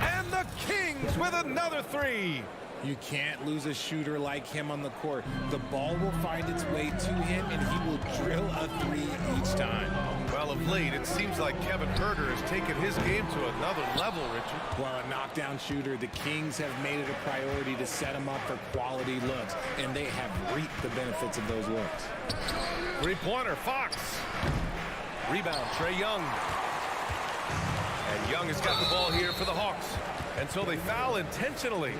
And the Kings with another 3. You can't lose a shooter like him on the court. The ball will find its way to him, and he will drill a 3 each time. Well, of late, it seems like Kevin Herder has taken his game to another level, Richard. Well, a knockdown shooter, the Kings have made it a priority to set him up for quality looks, and they have reaped the benefits of those looks. Three-pointer, Fox. Rebound, Trae Young. And Young has got the ball here for the Hawks. And so they foul intentionally.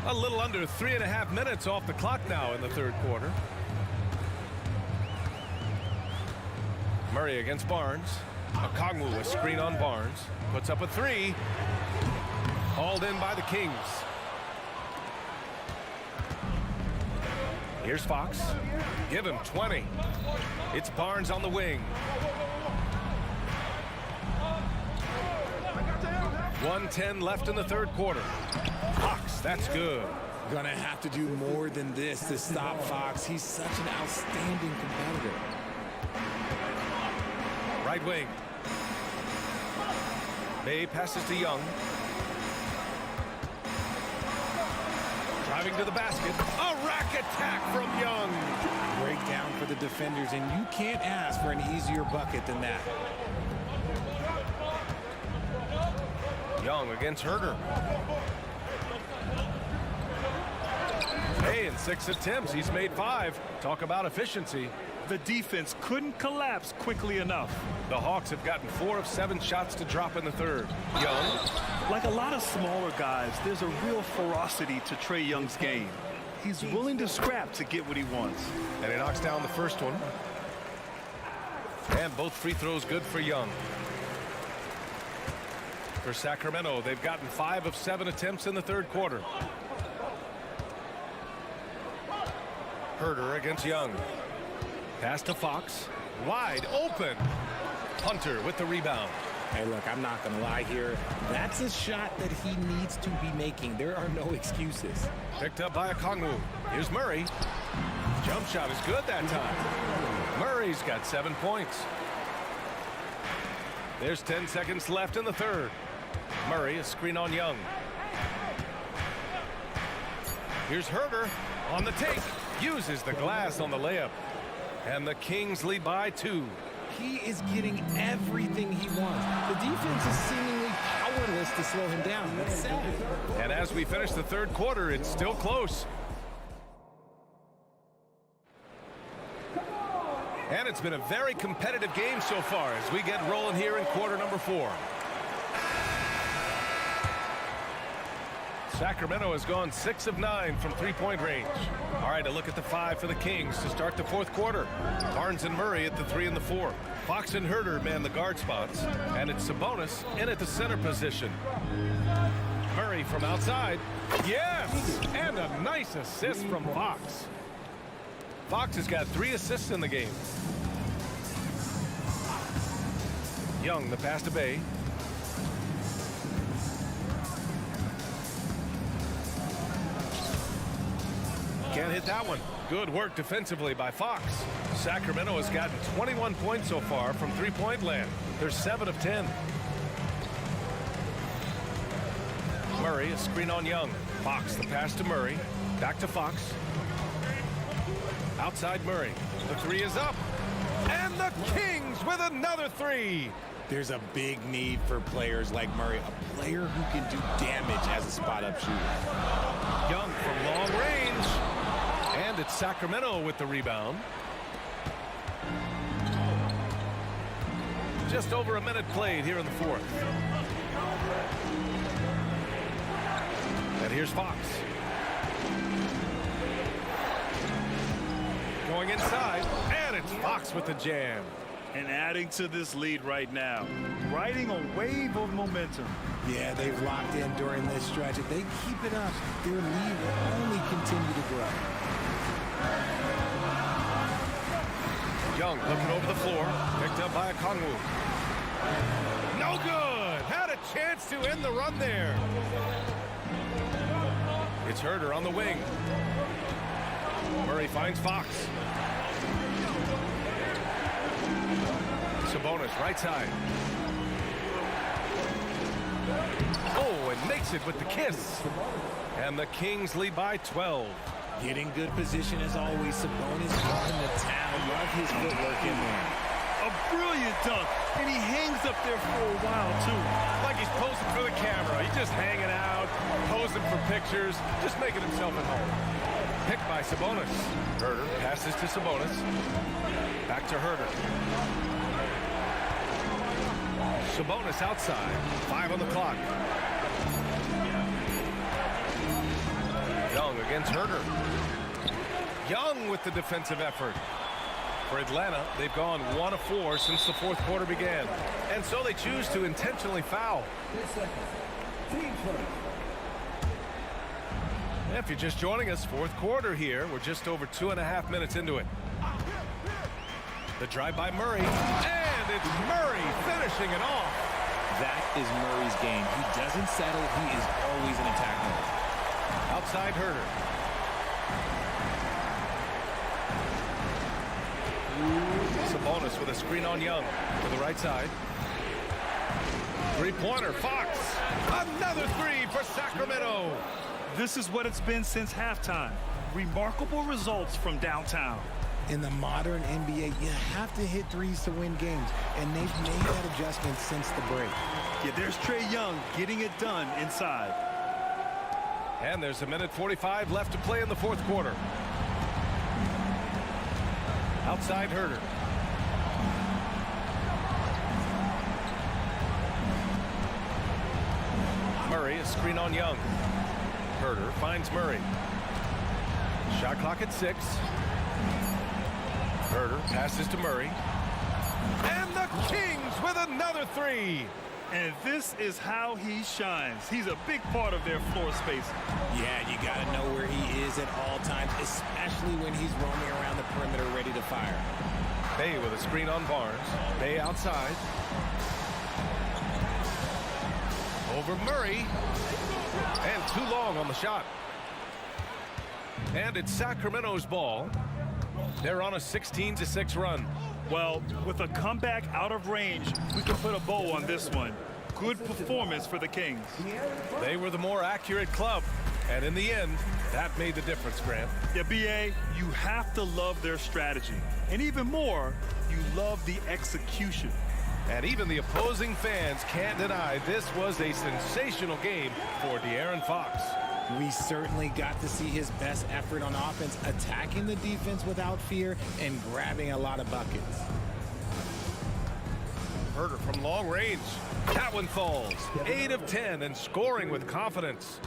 A little under 3.5 minutes off the clock now in the third quarter. Murray against Barnes. Okongwu, a screen on Barnes. Puts up a 3. Hauled in by the Kings. Here's Fox. Give him 20. It's Barnes on the wing. 1:10 left in the third quarter. Fox, that's good. Gonna have to do more than this to stop Fox. He's such an outstanding competitor. Right wing. Bay passes to Young. Driving to the basket. A rack attack from Young. Breakdown for the defenders, and you can't ask for an easier bucket than that. Young against Herder. Hey, in 6 attempts, he's made 5. Talk about efficiency. The defense couldn't collapse quickly enough. The Hawks have gotten 4 of 7 shots to drop in the third. Young. Like a lot of smaller guys, there's a real ferocity to Trae Young's game. He's willing to scrap to get what he wants. And he knocks down the first one. And both free throws good for Young. For Sacramento, they've gotten 5 of 7 attempts in the third quarter. Herder against Young. Pass to Fox. Wide open. Hunter with the rebound. Hey, look, I'm not going to lie here. That's a shot that he needs to be making. There are no excuses. Picked up by Okongwu. Here's Murray. Jump shot is good that time. Murray's got 7 points. There's 10 seconds left in the third. Murray, a screen on Young. Here's Herder on the take. Uses the glass on the layup. And the Kings lead by 2. He is getting everything he wants. The defense is seemingly powerless to slow him down. That's sad. And as we finish the third quarter, it's still close. And it's been a very competitive game so far as we get rolling here in quarter number 4. Sacramento has gone 6 of 9 from three-point range. All right, a look at the 5 for the Kings to start the fourth quarter. Barnes and Murray at the 3 and the 4. Fox and Herder man the guard spots. And it's Sabonis in at the center position. Murray from outside. Yes! And a nice assist from Fox. Fox has got 3 assists in the game. Young, the pass to Bay. Can't hit that one. Good work defensively by Fox. Sacramento has gotten 21 points so far from three-point land. They're 7 of 10. Murray, a screen on Young. Fox, the pass to Murray. Back to Fox. Outside Murray. The 3 is up. And the Kings with another 3. There's a big need for players like Murray, a player who can do damage as a spot-up shooter. Young from long range. And it's Sacramento with the rebound. Just over a minute played here in the fourth. And here's Fox. Going inside, and it's Fox with the jam. And adding to this lead right now, riding a wave of momentum. Yeah, they've locked in during this stretch. If they keep it up, their lead will only continue to grow. Young looking over the floor, picked up by Okongwu. No good! Had a chance to end the run there. It's Herder on the wing. Murray finds Fox. Sabonis right side. Oh, and makes it with the kiss. And the Kings lead by 12. Getting good position as always. Sabonis on the town. Love his footwork in there. A brilliant dunk, and he hangs up there for a while, too. Like he's posing for the camera. He's just hanging out, posing for pictures, just making himself at home. Picked by Sabonis. Herder passes to Sabonis. Back to Herder. Sabonis outside. 5 on the clock. Young against Herder. Young with the defensive effort. For Atlanta, they've gone 1 of 4 since the fourth quarter began. And so they choose to intentionally foul. If you're just joining us, fourth quarter here. We're just over 2.5 minutes into it. The drive by Murray. And it's Murray finishing it off. That is Murray's game. He doesn't settle. He is always in attack mode. Outside Herder. Sabonis with a screen on Young to the right side. Three-pointer, Fox. Another 3 for Sacramento. This is what it's been since halftime. Remarkable results from downtown. In the modern NBA, you have to hit threes to win games, and they've made that adjustment since the break. Yeah, there's Trae Young getting it done inside. And there's 1:45 left to play in the fourth quarter. Outside Herder. Murray, a screen on Young. Herder finds Murray. Shot clock at 6. Herder passes to Murray. And the Kings with another 3. And this is how he shines. He's a big part of their floor space. Yeah, you got to know where he is at all times, especially when he's roaming around the perimeter ready to fire. Bay with a screen on Barnes. Bay outside. Over Murray. And too long on the shot. And it's Sacramento's ball. They're on a 16-6 run. Well, with a comeback out of range, we can put a bow on this one. Good performance for the Kings. They were the more accurate club. And in the end, that made the difference, Grant. Yeah, B.A., you have to love their strategy. And even more, you love the execution. And even the opposing fans can't deny this was a sensational game for De'Aaron Fox. We certainly got to see his best effort on offense, attacking the defense without fear and grabbing a lot of buckets. Herder from long range. That one falls. 8 of 10 and scoring with confidence.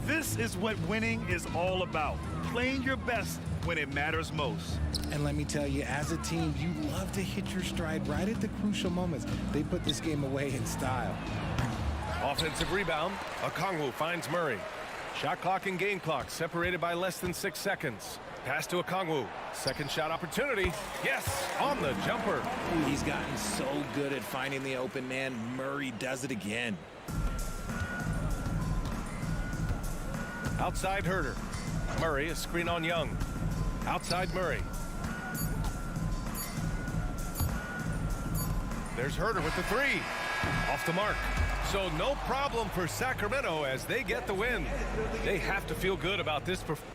This is what winning is all about. Playing your best when it matters most. And let me tell you, as a team, you love to hit your stride right at the crucial moments. They put this game away in style. Offensive rebound. Okongwu finds Murray. Shot clock and game clock separated by less than 6 seconds. Pass to Okongwu. Second shot opportunity. Yes, on the jumper. He's gotten so good at finding the open man. Murray does it again. Outside Herder. Murray, a screen on Young. Outside Murray. There's Herder with the 3. Off the mark. So no problem for Sacramento as they get the win. They have to feel good about this performance.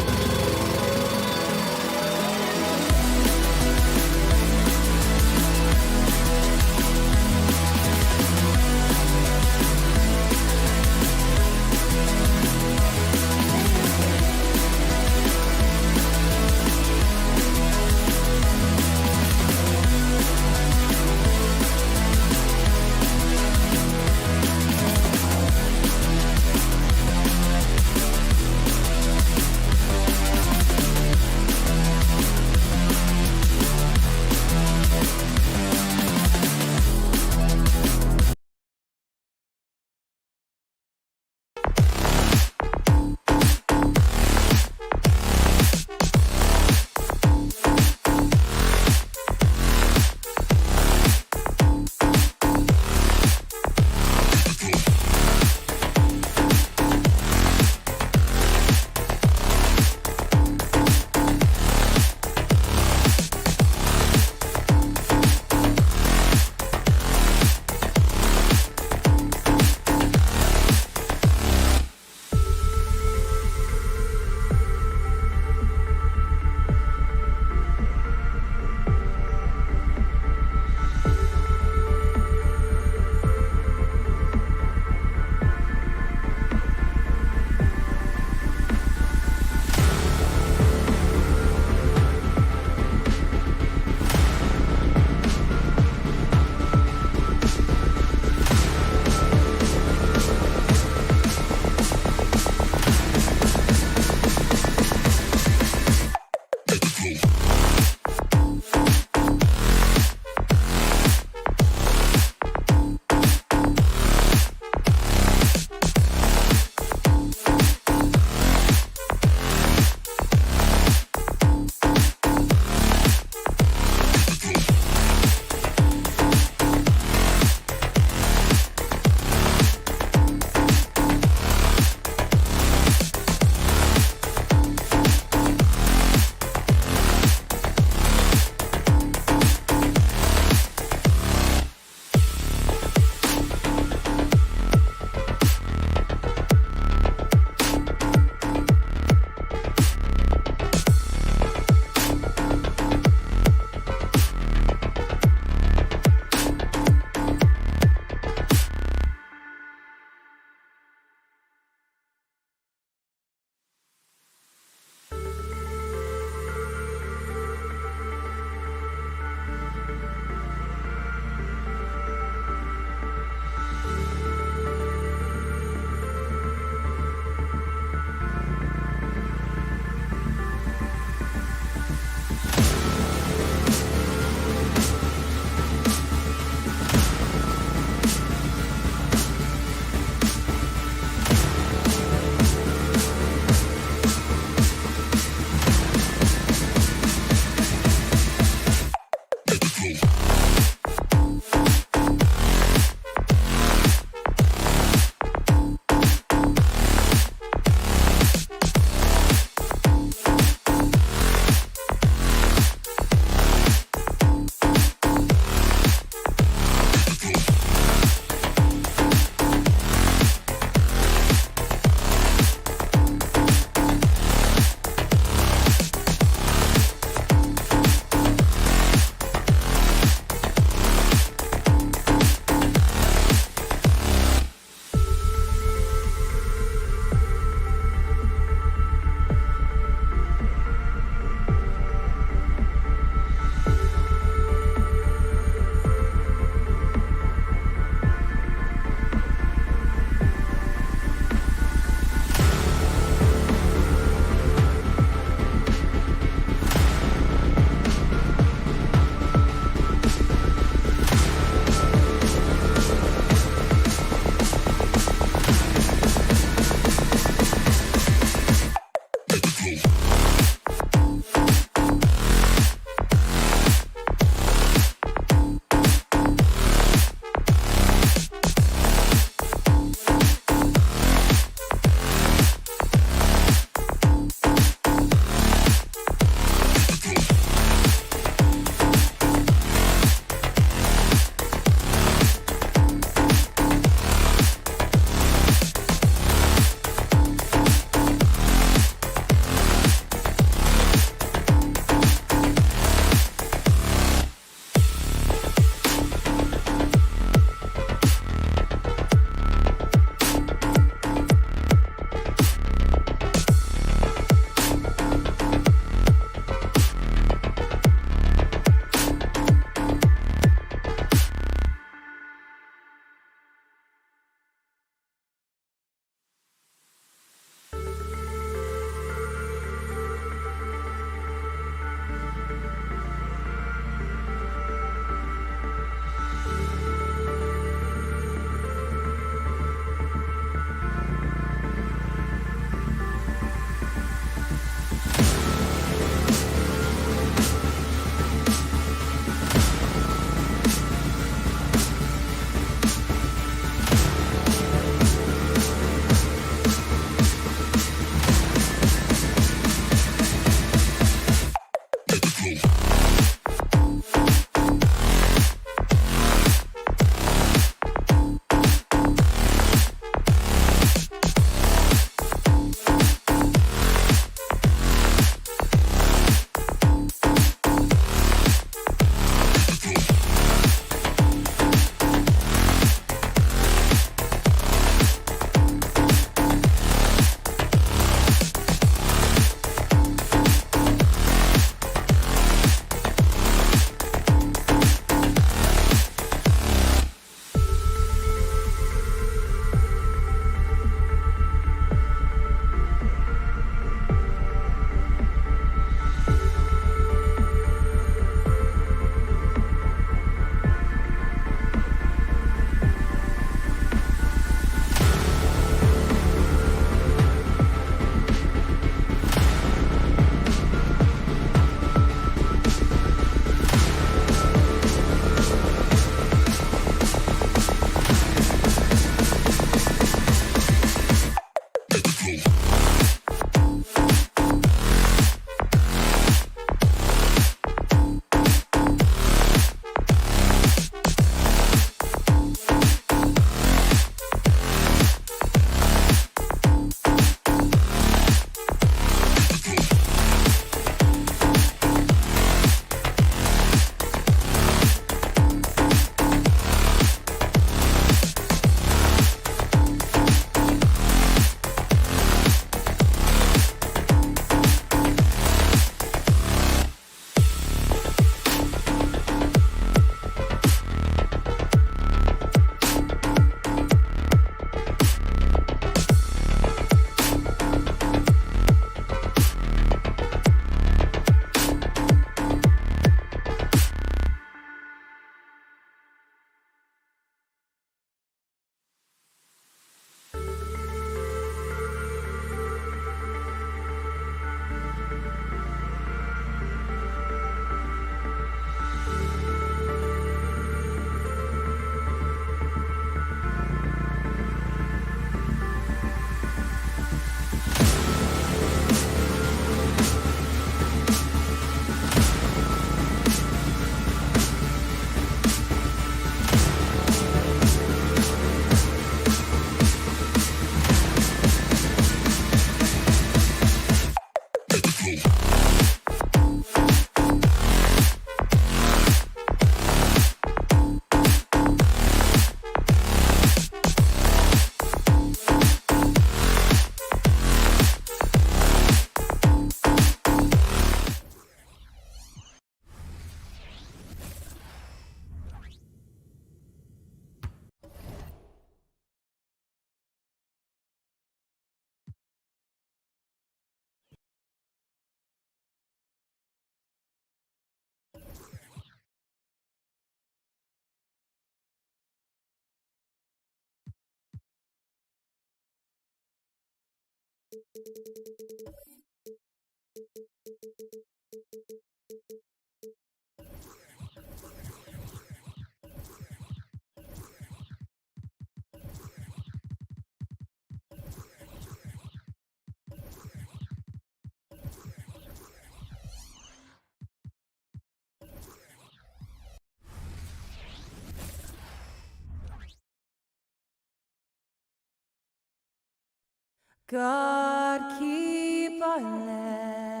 God keep our land.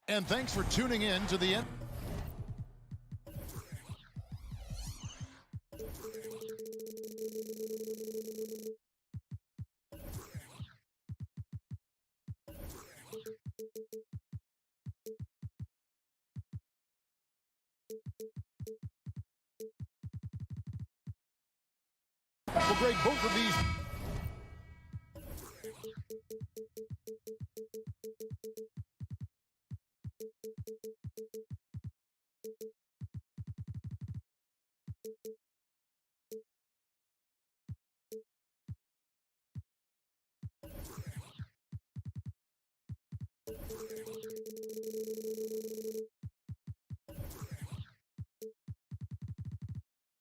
And thanks for tuning in to the end. Well, Greg, both of these.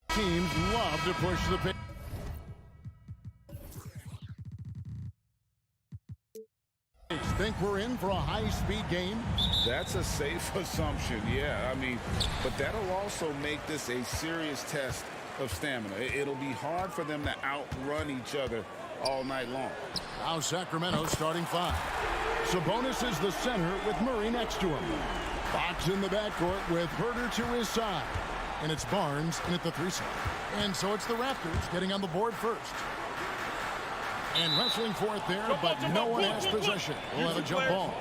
Teams love to push the pace. Think we're in for a high-speed game? That's a safe assumption, yeah. I mean, but that'll also make this a serious test of stamina. It'll be hard for them to outrun each other all night long. Now Sacramento starting 5. Sabonis is the center with Murray next to him. Fox in the backcourt with Herter to his side. And it's Barnes in at the 3 spot. And so it's the Raptors getting on the board first. And wrestling for it there, but no one has possession. We'll have a jump ball.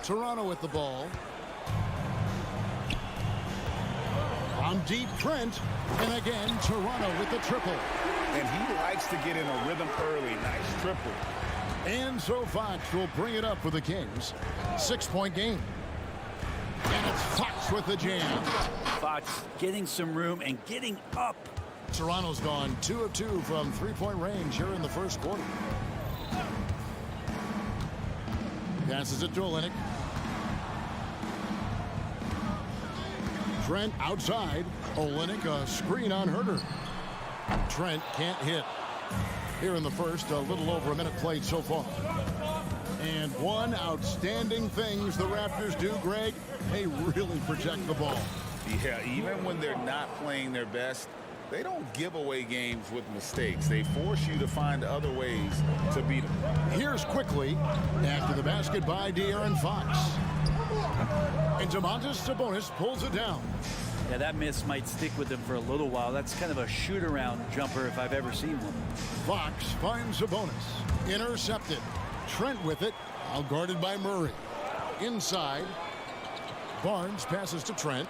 Toronto with the ball. From deep, Trent. And again, Toronto with the triple. And he likes to get in a rhythm early. Nice triple. And so Fox will bring it up for the Kings. 6-point game. And it's Fox with the jam. Fox getting some room and getting up. Toronto's gone 2 of 2 from 3-point range here in the first quarter. Passes it to Olynyk. Trent outside. Olynyk a screen on Herter. Trent can't hit. Here in the first, a little over a minute played so far. And one outstanding things the Raptors do, Greg, they really protect the ball. Yeah, even when they're not playing their best, they don't give away games with mistakes. They force you to find other ways to beat them. Here's quickly after the basket by De'Aaron Fox. And Domantas Sabonis pulls it down. Yeah, that miss might stick with him for a little while. That's kind of a shoot-around jumper if I've ever seen one. Fox finds Sabonis. Intercepted. Trent with it, all guarded by Murray. Inside, Barnes passes to Trent.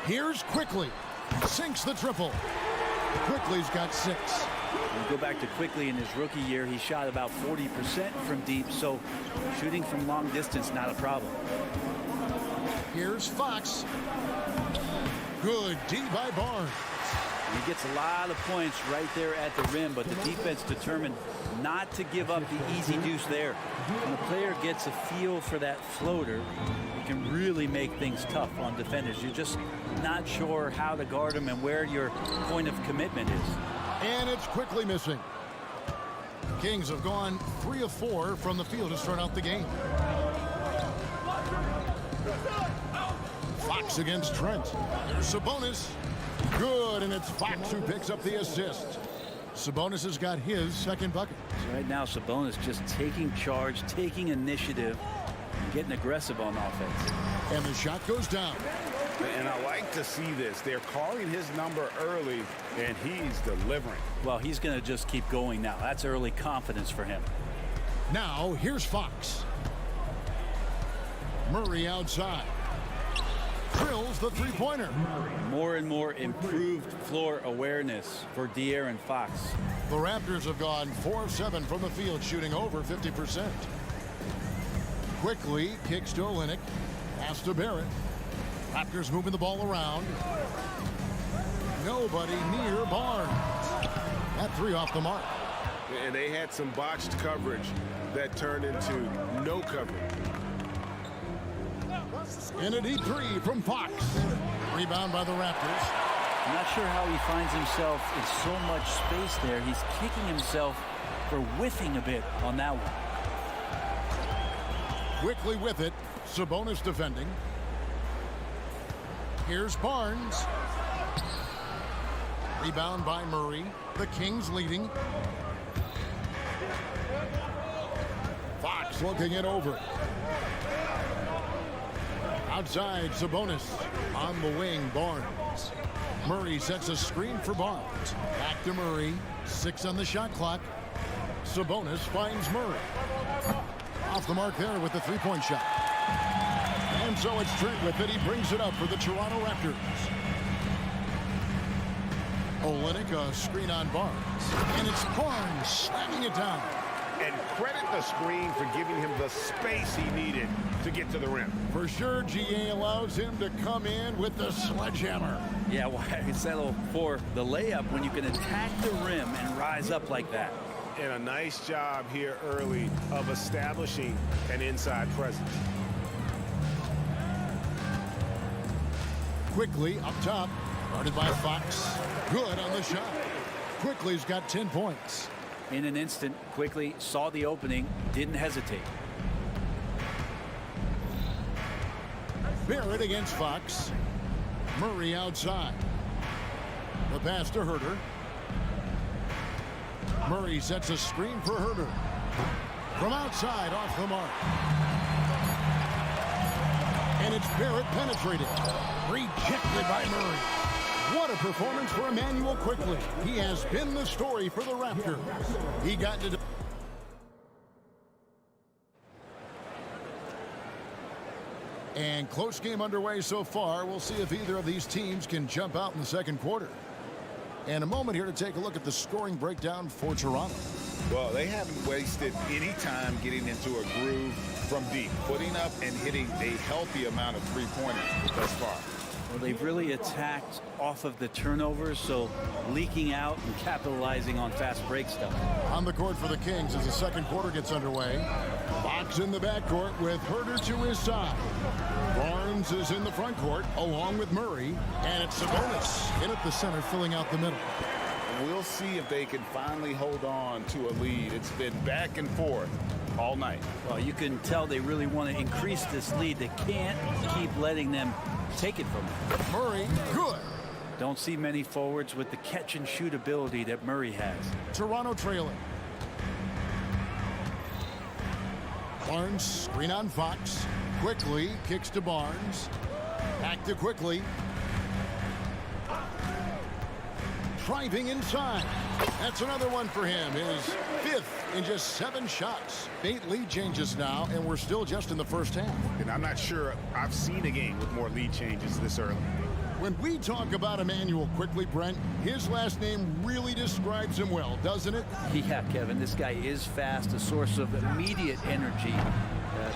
Here's Quickly, sinks the triple. Quickly's got 6. You go back to Quickly in his rookie year, he shot about 40% from deep, so shooting from long distance, not a problem. Here's Fox. Good D by Barnes. He gets a lot of points right there at the rim, but the defense determined not to give up the easy deuce there. When a player gets a feel for that floater, it can really make things tough on defenders. You're just not sure how to guard them and where your point of commitment is. And it's Quickly missing. Kings have gone 3 of 4 from the field to start out the game. Fox against Trent. There's Sabonis. Good, and it's Fox who picks up the assist. Sabonis has got his second bucket. So right now, Sabonis just taking charge, taking initiative, getting aggressive on offense. And the shot goes down. And I like to see this. They're calling his number early, and he's delivering. Well, he's going to just keep going now. That's early confidence for him. Now, here's Fox. Murray outside. drills the three-pointer. More and more improved floor awareness for De'Aaron Fox. The Raptors have gone 4 of 7 from the field, shooting over 50%. Quickly kicks to Olynyk. Pass to Barrett. Raptors moving the ball around. Nobody near Barnes. That three off the mark. And they had some botched coverage that turned into no coverage. And a deep three from Fox. Rebound by the Raptors. I'm not sure how he finds himself in so much space there. He's kicking himself for whiffing a bit on that one. Quickly with it. Sabonis defending. Here's Barnes. Rebound by Murray. The Kings leading. Fox looking it over. Outside, Sabonis. On the wing, Barnes. Murray sets a screen for Barnes. Back to Murray. 6 on the shot clock. Sabonis finds Murray. Off the mark there with the three-point shot. And so it's Trent with it. He brings it up for the Toronto Raptors. Olynyk, a screen on Barnes. And it's Barnes slamming it down. And credit the screen for giving him the space he needed to get to the rim. For sure, GA allows him to come in with the sledgehammer. Yeah, why settle for the layup when you can attack the rim and rise up like that? And a nice job here early of establishing an inside presence. Quickly up top, guarded by Fox. Good on the shot. Quickly's got 10 points. In an instant, Quickly saw the opening, didn't hesitate. Barrett against Fox. Murray outside. The pass to Herter. Murray sets a screen for Herter. From outside, off the mark. And it's Barrett penetrated. Rejected by Murray. What a performance for Emmanuel Quickly. He has been the story for the Raptors. He got to... And close game underway so far. We'll see if either of these teams can jump out in the second quarter. And a moment here to take a look at the scoring breakdown for Toronto. Well, they haven't wasted any time getting into a groove from deep, putting up and hitting a healthy amount of three-pointers thus far. Well, they've really attacked off of the turnovers, so leaking out and capitalizing on fast break stuff. On the court for the Kings as the second quarter gets underway. Fox in the backcourt with Herter to his side. Barnes is in the front court along with Murray. And it's Sabonis in at the center, filling out the middle. We'll see if they can finally hold on to a lead. It's been back and forth all night. Well, you can tell they really want to increase this lead. They can't keep letting them take it from them. Murray, good. Don't see many forwards with the catch and shoot ability that Murray has. Toronto trailing. Barnes, screen on Fox. Quickly kicks to Barnes. Back to Quickly. Driving inside. That's another one for him. His 5th in just 7 shots. 8 lead changes now, and we're still just in the first half. And I'm not sure I've seen a game with more lead changes this early. When we talk about Emmanuel Quickly, Brent, his last name really describes him well, doesn't it? Yeah, Kevin, this guy is fast, a source of immediate energy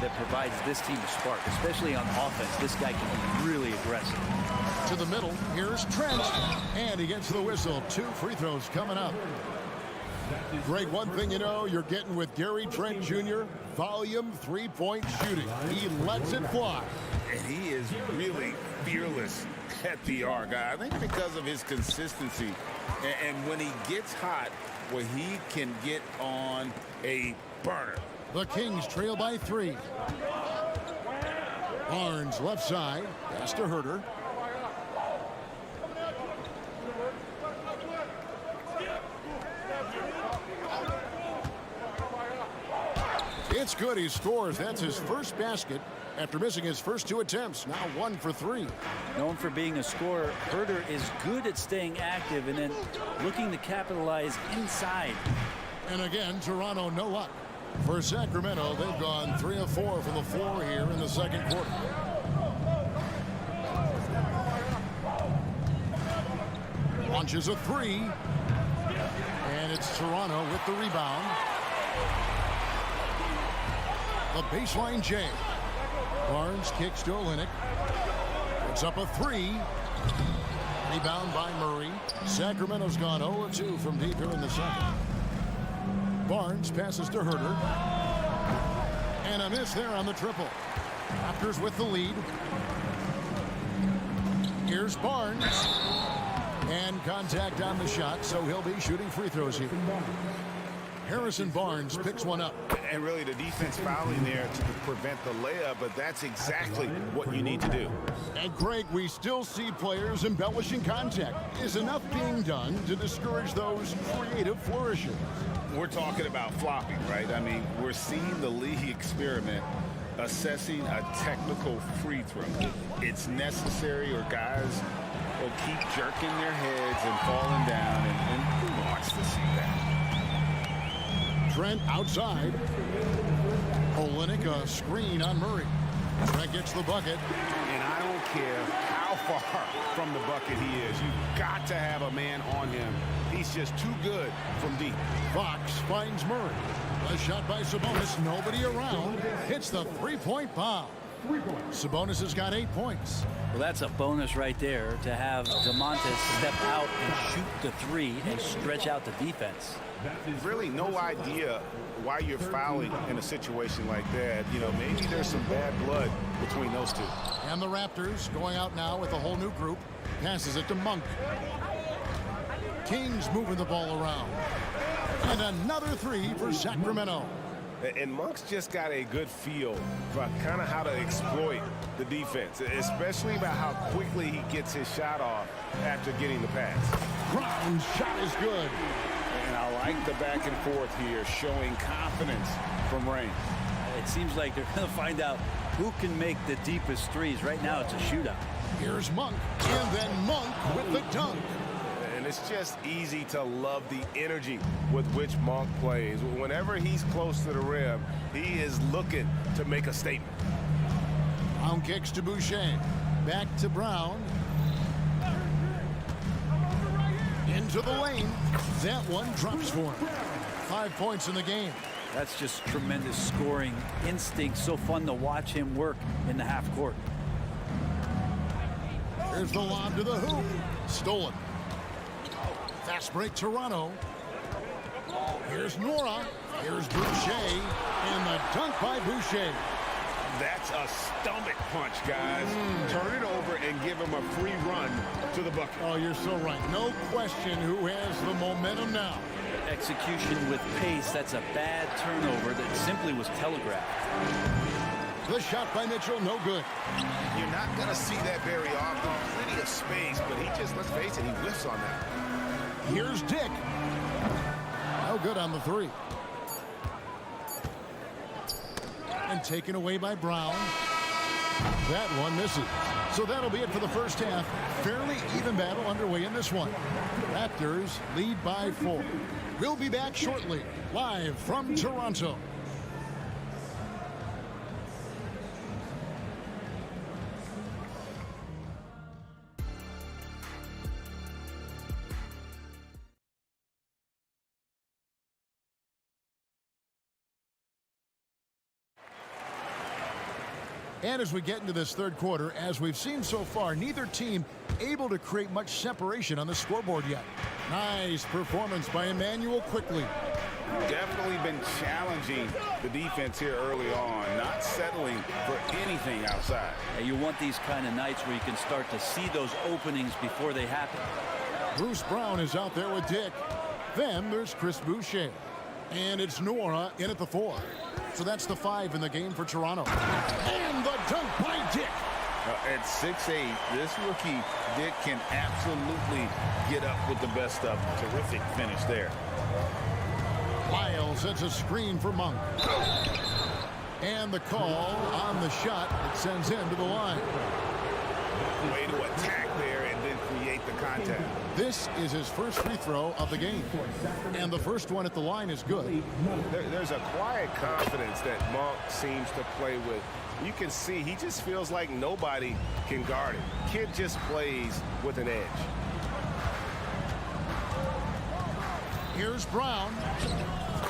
that provides this team a spark, especially on offense. This guy can be really aggressive. To the middle, here's Trent, and he gets the whistle. 2 free throws coming up. Greg, one thing you know, you're getting with Gary Trent Jr., volume three-point shooting. He lets it fly. And he is really fearless at the arc. I think because of his consistency. And when he gets hot, well, he can get on a burner. The Kings trail by 3. Barnes left side. Pass to Herter. It's good. He scores. That's his first basket after missing his first 2 attempts. Now 1 for 3. Known for being a scorer, Herter is good at staying active and then looking to capitalize inside. And again, Toronto no luck. For Sacramento, they've gone 3 of 4 from the floor here in the second quarter. Launches a three. And it's Toronto with the rebound. The baseline J. Barnes kicks to Olynyk. Puts up a three. Rebound by Murray. Sacramento's gone 0 of 2 from deep here in the second. Barnes passes to Herter. And a miss there on the triple. Raptors with the lead. Here's Barnes. And contact on the shot, so he'll be shooting free throws here. Harrison Barnes picks one up. And really the defense fouling there to prevent the layup, but that's exactly what you need to do. And Greg, we still see players embellishing contact. Is enough being done to discourage those creative flourishes? We're talking about flopping, right? I mean, we're seeing the league experiment assessing a technical free throw. It's necessary, or guys will keep jerking their heads and falling down, and who wants to see that? Trent outside. Olynyk a screen on Murray. Trent gets the bucket. And I don't care how far from the bucket he is. You've got to have a man on him. He's just too good from deep. Fox finds Murray. A shot by Sabonis. Nobody around. Hits the three-point bomb. Sabonis has got 8 points. Well, that's a bonus right there to have DeMontis step out and shoot the three and stretch out the defense. Really no idea why you're fouling in a situation like that. You know, maybe there's some bad blood between those two. And the Raptors going out now with a whole new group. Passes it to Monk. Kings moving the ball around. And another three for Sacramento. And Monk's just got a good feel for kind of how to exploit the defense, especially about how quickly he gets his shot off after getting the pass. Brown's shot is good. And I like the back and forth here, showing confidence from Rain. It seems like they're going to find out who can make the deepest threes. Right now, it's a shootout. Here's Monk, and then Monk with the dunk. And it's just easy to love the energy with which Monk plays. Whenever he's close to the rim, he is looking to make a statement. Brown kicks to Boucher. Back to Brown. Into the lane. That one drops for him. 5 points in the game. That's just tremendous scoring instinct. So fun to watch him work in the half court. Here's the lob to the hoop. Stolen. Fast break Toronto. Here's Nora. Here's Boucher. And the dunk by Boucher. That's a stomach punch, guys. Turn it over and give him a free run to the bucket. Oh, you're so right. No question who has the momentum now. Execution with pace. That's a bad turnover that simply was telegraphed. The shot by Mitchell, no good. You're not going to see that very often. Plenty of space, but he just, let's face it, he whiffs on that. Here's Dick. No good on the three. And taken away by Brown. That one misses. So that'll be it for the first half. Fairly even battle underway in this one. Raptors lead by 4. We'll be back shortly, live from Toronto. And as we get into this third quarter, as we've seen so far, neither team able to create much separation on the scoreboard yet. Nice performance by Emmanuel quickly. Definitely been challenging the defense here early on, not settling for anything outside. You want these kind of nights where you can start to see those openings before they happen. Bruce Brown is out there with Dick. Then there's Chris Boucher. And it's Nora in at the 4. So that's the 5 in the game for Toronto. And the dunk by Dick. At 6'8", this rookie, Dick, can absolutely get up with the best stuff. Terrific finish there. Lyle sets a screen for Monk. And the call on the shot. It sends him to the line. Way to attack there and then create the contact. This is his first free throw of the game. And the first one at the line is good. There's a quiet confidence that Monk seems to play with. You can see he just feels like nobody can guard him. Kid just plays with an edge. Here's Brown.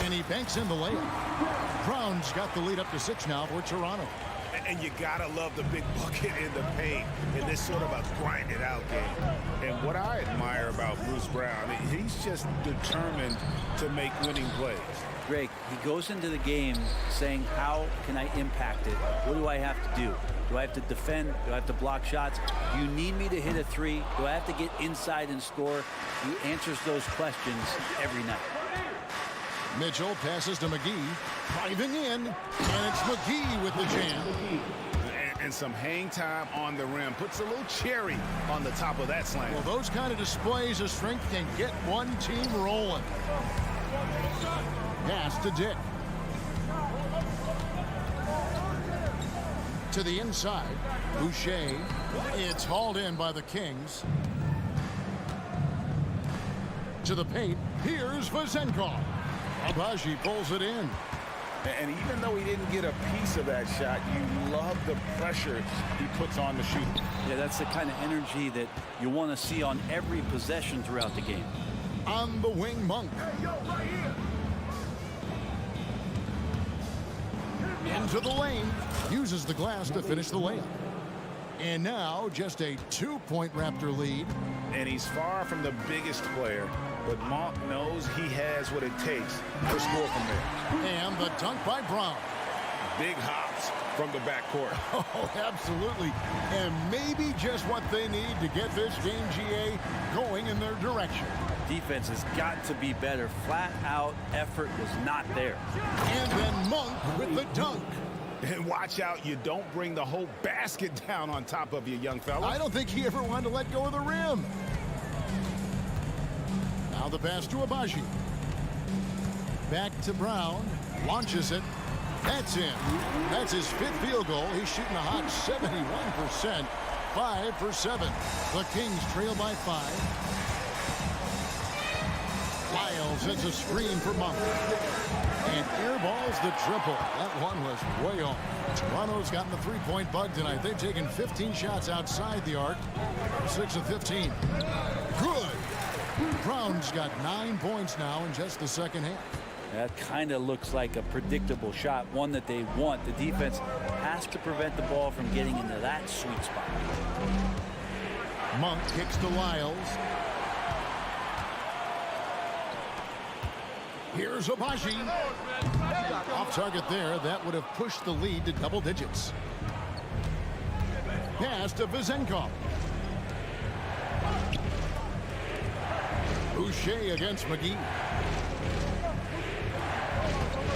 And he banks in the layup. Brown's got the lead up to 6 now for Toronto. And you gotta love the big bucket in the paint in this sort of a grinded out game. And what I admire about Bruce Brown, he's just determined to make winning plays. Greg, he goes into the game saying, how can I impact it? What do I have to do? Do I have to defend? Do I have to block shots? Do you need me to hit a 3? Do I have to get inside and score? He answers those questions every night. Mitchell passes to McGee, driving in, and it's McGee with the jam. And some hang time on the rim. Puts a little cherry on the top of that slam. Well, those kind of displays of strength can get one team rolling. Pass to Dick. To the inside. Boucher. It's hauled in by the Kings. To the paint. Here's Vezenkov. Abaji pulls it in. And even though he didn't get a piece of that shot, you love the pressure he puts on the shooter. Yeah, that's the kind of energy that you want to see on every possession throughout the game. On the wing, Monk. Into the lane. Uses the glass to finish the layup. And now just a 2-point Raptor lead. And he's far from the biggest player, but Monk knows he has what it takes to score from there. And the dunk by Brown. Big hops from the backcourt. Oh, absolutely. And maybe just what they need to get this game, GA, going in their direction. Defense has got to be better. Flat out effort was not there. And then Monk with the dunk. And watch out, you don't bring the whole basket down on top of you, young fella. I don't think he ever wanted to let go of the rim. Now the pass to Abaji. Back to Brown. Launches it. That's in. That's his 5th field goal. He's shooting a hot 71%. 5 for 7. The Kings trail by 5. Lyles hits a screen for Monk. And airballs the triple. That one was way off. Toronto's gotten the 3-point bug tonight. They've taken 15 shots outside the arc. 6 of 15. Good. Brown's got 9 points now in just the second half. That kind of looks like a predictable shot, one that they want. The defense has to prevent the ball from getting into that sweet spot. Monk kicks to Lyles. Here's Abaji. Off target there. That would have pushed the lead to double digits. Pass to Vezenkov. Boucher against McGee.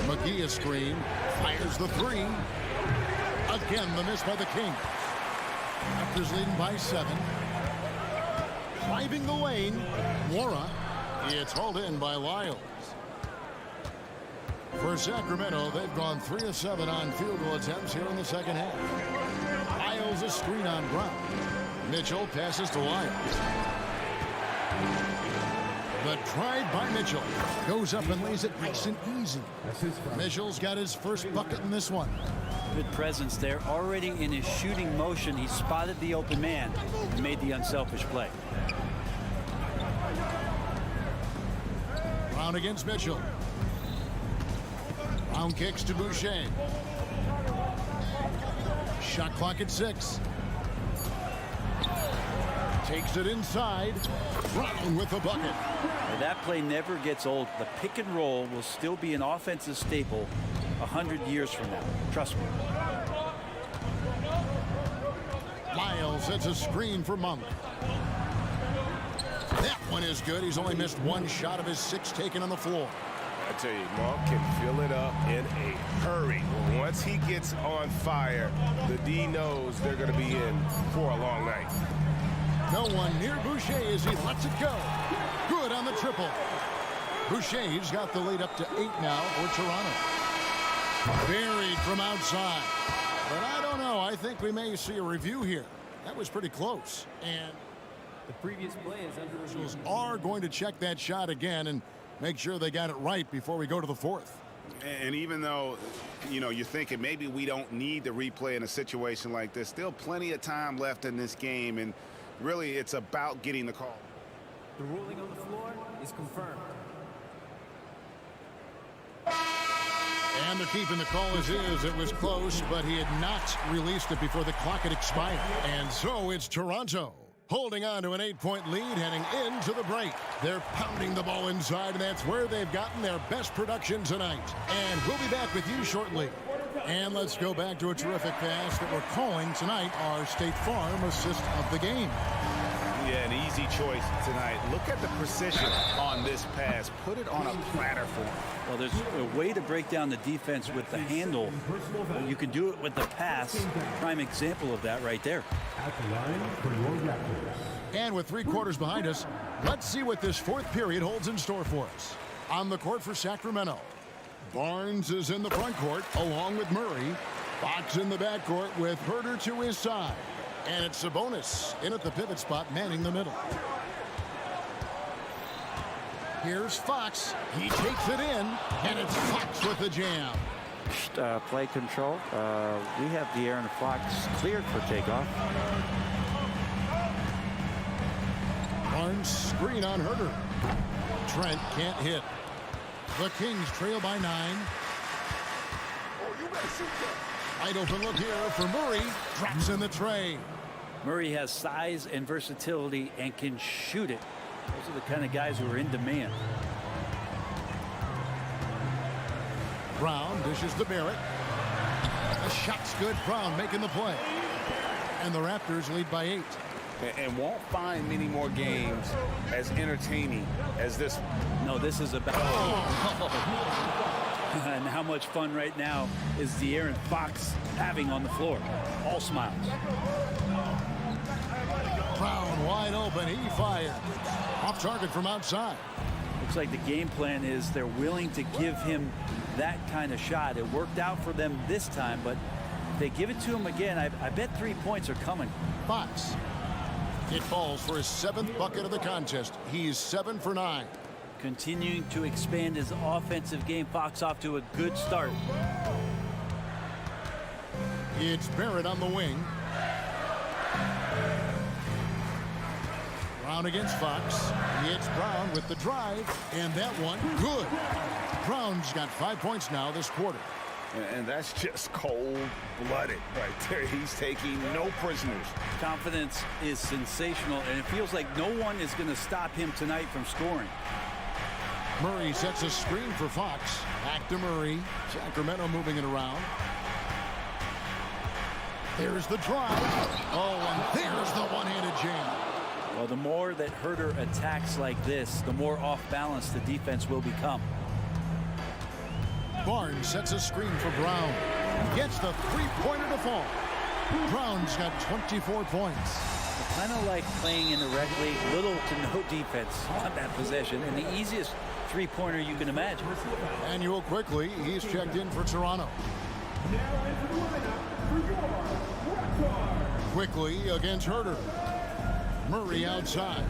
McGee a screen. Fires the 3. Again, the miss by the Kings. Raptors leading by 7. Driving the lane. Wara. It's hauled in by Lyles. For Sacramento, they've gone 3 of 7 on field goal attempts here in the second half. Lyles a screen on Brown. Mitchell passes to Lyles. The drive by Mitchell goes up and lays it nice and easy. Mitchell's got his first bucket in this one. Good presence there. Already in his shooting motion, he spotted the open man and made the unselfish play. Brown against Mitchell. Brown kicks to Boucher. Shot clock at 6. Takes it inside. Brown with the bucket. Now that play never gets old. The pick and roll will still be an offensive staple 100 years from now. Trust me. Lyles sets a screen for Monk. That one is good. He's only missed 1 shot of his 6 taken on the floor. I tell you, Monk can fill it up in a hurry. Once he gets on fire, the D knows they're going to be in for a long night. No one near Boucher as he lets it go. Good on the triple. Boucher's got the lead up to 8 now for Toronto. Buried from outside. But I don't know. I think we may see a review here. That was pretty close. And the previous play is under review. Are going to check that shot again and make sure they got it right before we go to the 4th. And even though, you're thinking maybe we don't need the replay in a situation like this, still plenty of time left in this game, and really it's about getting the call. The ruling on the floor is confirmed. And they're keeping the call as is. It was close, but he had not released it before the clock had expired. And so it's Toronto holding on to an 8-point lead heading into the break. They're pounding the ball inside, and that's where they've gotten their best production tonight. And we'll be back with you shortly. And let's go back to a terrific pass that we're calling tonight our State Farm assist of the game. Yeah, an easy choice tonight. Look at the precision on this pass. Put it on a platter for him. Well, there's a way to break down the defense with the handle. You can do it with the pass. Prime example of that right there. At the line for your Raptors. And with 3 quarters behind us, let's see what this 4th period holds in store for us. On the court for Sacramento, Barnes is in the front court along with Murray. Fox in the backcourt with Herter to his side. And it's Sabonis in at the pivot spot, manning the middle. Here's Fox. He takes it in, and it's Fox with the jam. Play control. We have De'Aaron Fox cleared for takeoff. Barnes screen on Herter. Trent can't hit. The Kings trail by 9. Wide open look here for Murray. Drops in the tray. Murray has size and versatility and can shoot it. Those are the kind of guys who are in demand. Brown dishes to Barrett. The shot's good. Brown making the play. And the Raptors lead by 8. And won't find many more games as entertaining as this one. No, this is about... And how much fun right now is De'Aaron Fox having on the floor? All smiles. Brown wide open. He fired. Off target from outside. Looks like the game plan is they're willing to give him that kind of shot. It worked out for them this time, but if they give it to him again, I bet 3 points are coming. Fox. It falls for his 7th bucket of the contest. He's 7 for 9. Continuing to expand his offensive game. Fox off to a good start. It's Barrett on the wing. Brown against Fox. It's Brown with the drive, and that one good. Brown's got 5 points now this quarter. And that's just cold-blooded right there. He's taking no prisoners. Confidence is sensational, and it feels like no one is going to stop him tonight from scoring. Murray sets a screen for Fox. Back to Murray. Sacramento moving it around. There's the drive. Oh, and there's the one-handed jam. Well, the more that Herter attacks like this, the more off-balance the defense will become. Barnes sets a screen for Brown. Gets the three-pointer to fall. Brown's got 24 points. Kind of like playing in the rec league, little to no defense on that possession, and the easiest three-pointer you can imagine. Manuel quickly, he's checked in for Toronto. Quickly against Herter. Murray outside.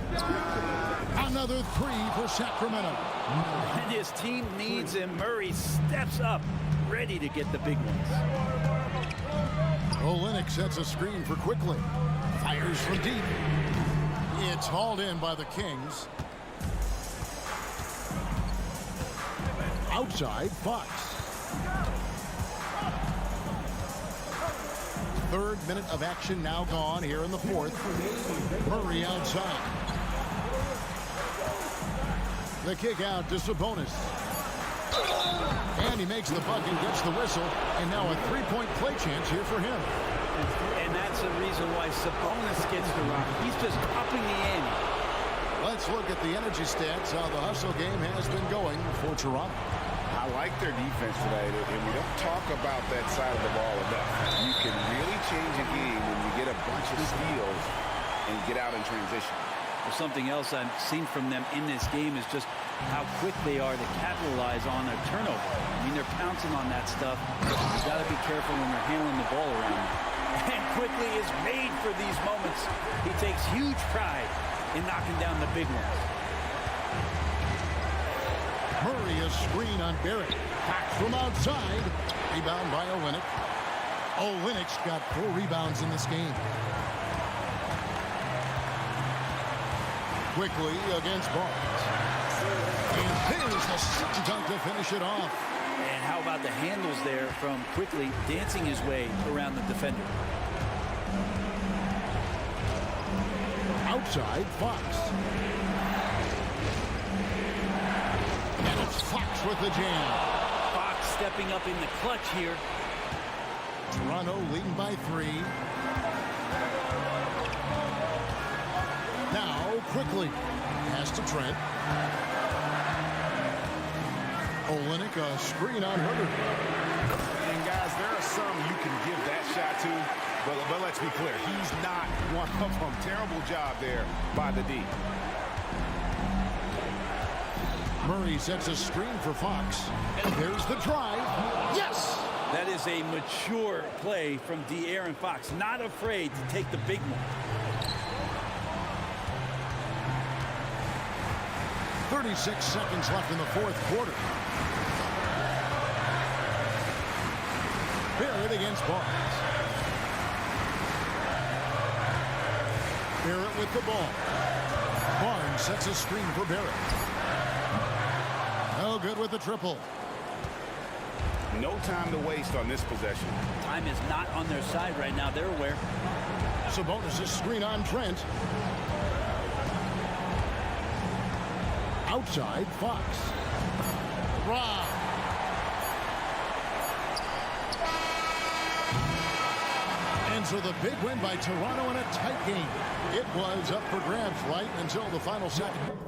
Another three for Sacramento. And his team needs him. Murray steps up, ready to get the big ones. Olynyk sets a screen for Quickly. Fires from deep. It's hauled in by the Kings. Outside, Fox. Third minute of action now gone here in the fourth. Murray outside. The kick out to Sabonis. And he makes the bucket, gets the whistle, and now a three-point play chance here for him. And that's the reason why Sabonis gets the rock. He's just upping the ante. Let's look at the energy stats, how the hustle game has been going for Toronto. I like their defense today, and we don't talk about that side of the ball enough. You can really change a game when you get a bunch of steals and get out in transition. Well, something else I've seen from them in this game is just how quick they are to capitalize on a turnover. I mean, they're pouncing on that stuff. You've got to be careful when they're handling the ball around. And Quickly is made for these moments. He takes huge pride in knocking down the big ones. Murray a screen on Barrett. Back from outside. Rebound by Olynyk. Olynyk's got 4 rebounds in this game. Quickly against Barnes. And there's the dunk to finish it off. And how about the handles there from quickly dancing his way around the defender. Outside, Fox. And it's Fox with the jam. Fox stepping up in the clutch here. Toronto leading by 3. Now, quickly. Pass to Trent. Olenek, a screen on Herter. And guys, there are some you can give that shot to, but let's be clear, he's not one of them. Terrible job there by the D. Murray sets a screen for Fox. And there's the drive. Yes! That is a mature play from De'Aaron Fox. Not afraid to take the big one. 36 seconds left in the fourth quarter. Barrett against Barnes. Barrett with the ball. Barnes sets a screen for Barrett. No good with the triple. No time to waste on this possession. Time is not on their side right now. They're aware. Sabonis' screen on Trent. Outside, Fox. Rob. And so the big win by Toronto in a tight game. It was up for grabs right until the final second.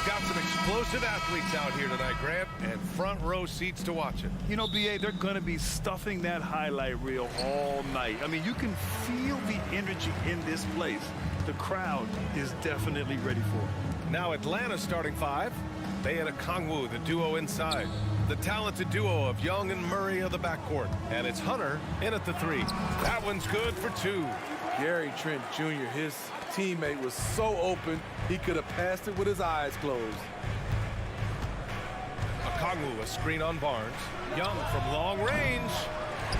Got some explosive athletes out here tonight, Grant, and front row seats to watch it. You know, BA, they're going to be stuffing that highlight reel all night. I mean, you can feel the energy in this place. The crowd is definitely ready for it. Now Atlanta starting 5. Bay and Okongwu, the duo inside. The talented duo of Young and Murray of the backcourt. And it's Hunter in at the 3. That one's good for 2. Gary Trent Jr., his teammate was so open, he could have passed it with his eyes closed. Okongwu, a screen on Barnes. Young from long range.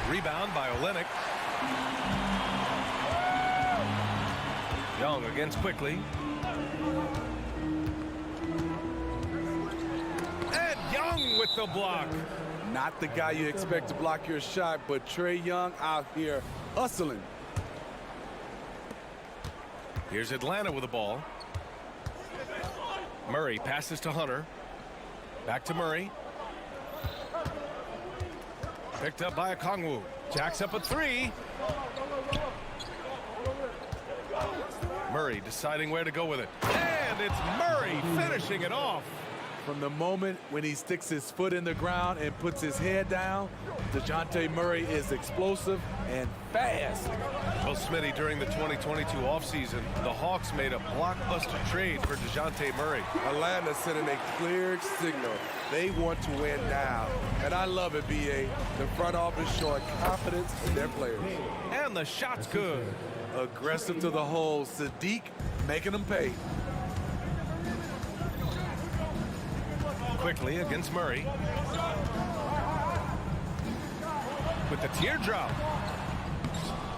Rebound by Olynyk. Young against quickly. And Young with the block. Not the guy you expect to block your shot, but Trae Young out here hustling. Here's Atlanta with the ball. Murray passes to Hunter. Back to Murray. Picked up by Okongwu. Jacks up a 3. Murray deciding where to go with it. And it's Murray finishing it off. From the moment when he sticks his foot in the ground and puts his head down, DeJounte Murray is explosive and fast. Well, Smitty, during the 2022 offseason, the Hawks made a blockbuster trade for DeJounte Murray. Atlanta sending a clear signal. They want to win now. And I love it, B.A. The front office showing confidence in their players. And the shot's good. Aggressive to the hole. Sadiq making them pay. Quickly against Murray. With the teardrop.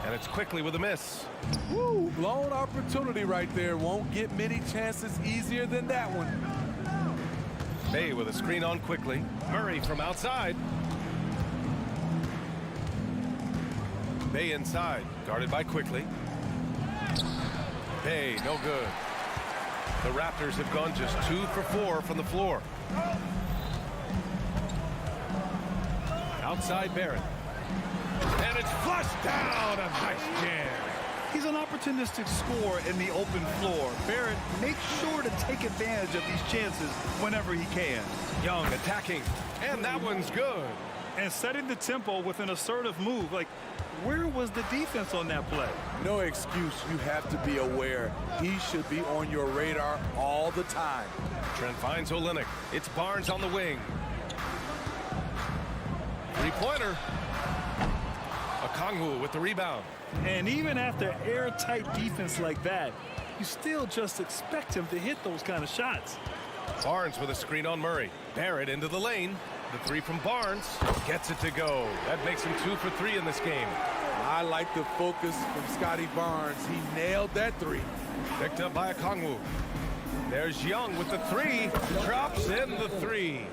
And it's quickly with a miss. Woo, blown opportunity right there. Won't get many chances easier than that one. Bay with a screen on quickly. Murray from outside. Bay inside, guarded by quickly. Bay, no good. The Raptors have gone just 2 for 4 from the floor. Outside Barrett. And it's flushed down. A nice jam. He's an opportunistic scorer in the open floor. Barrett makes sure to take advantage of these chances whenever he can. Young attacking. And that one's good. And setting the tempo with an assertive move. Like, where was the defense on that play? No excuse. You have to be aware. He should be on your radar all the time. Trent finds Olynyk. It's Barnes on the wing. Three-pointer. Okongwu with the rebound. And even after airtight defense like that, you still just expect him to hit those kind of shots. Barnes with a screen on Murray. Barrett into the lane. The 3 from Barnes gets it to go. That makes him 2 for 3 in this game. I like the focus from Scotty Barnes. He nailed that 3. Picked up by Okongwu. There's Young with the 3. Drops in the 3.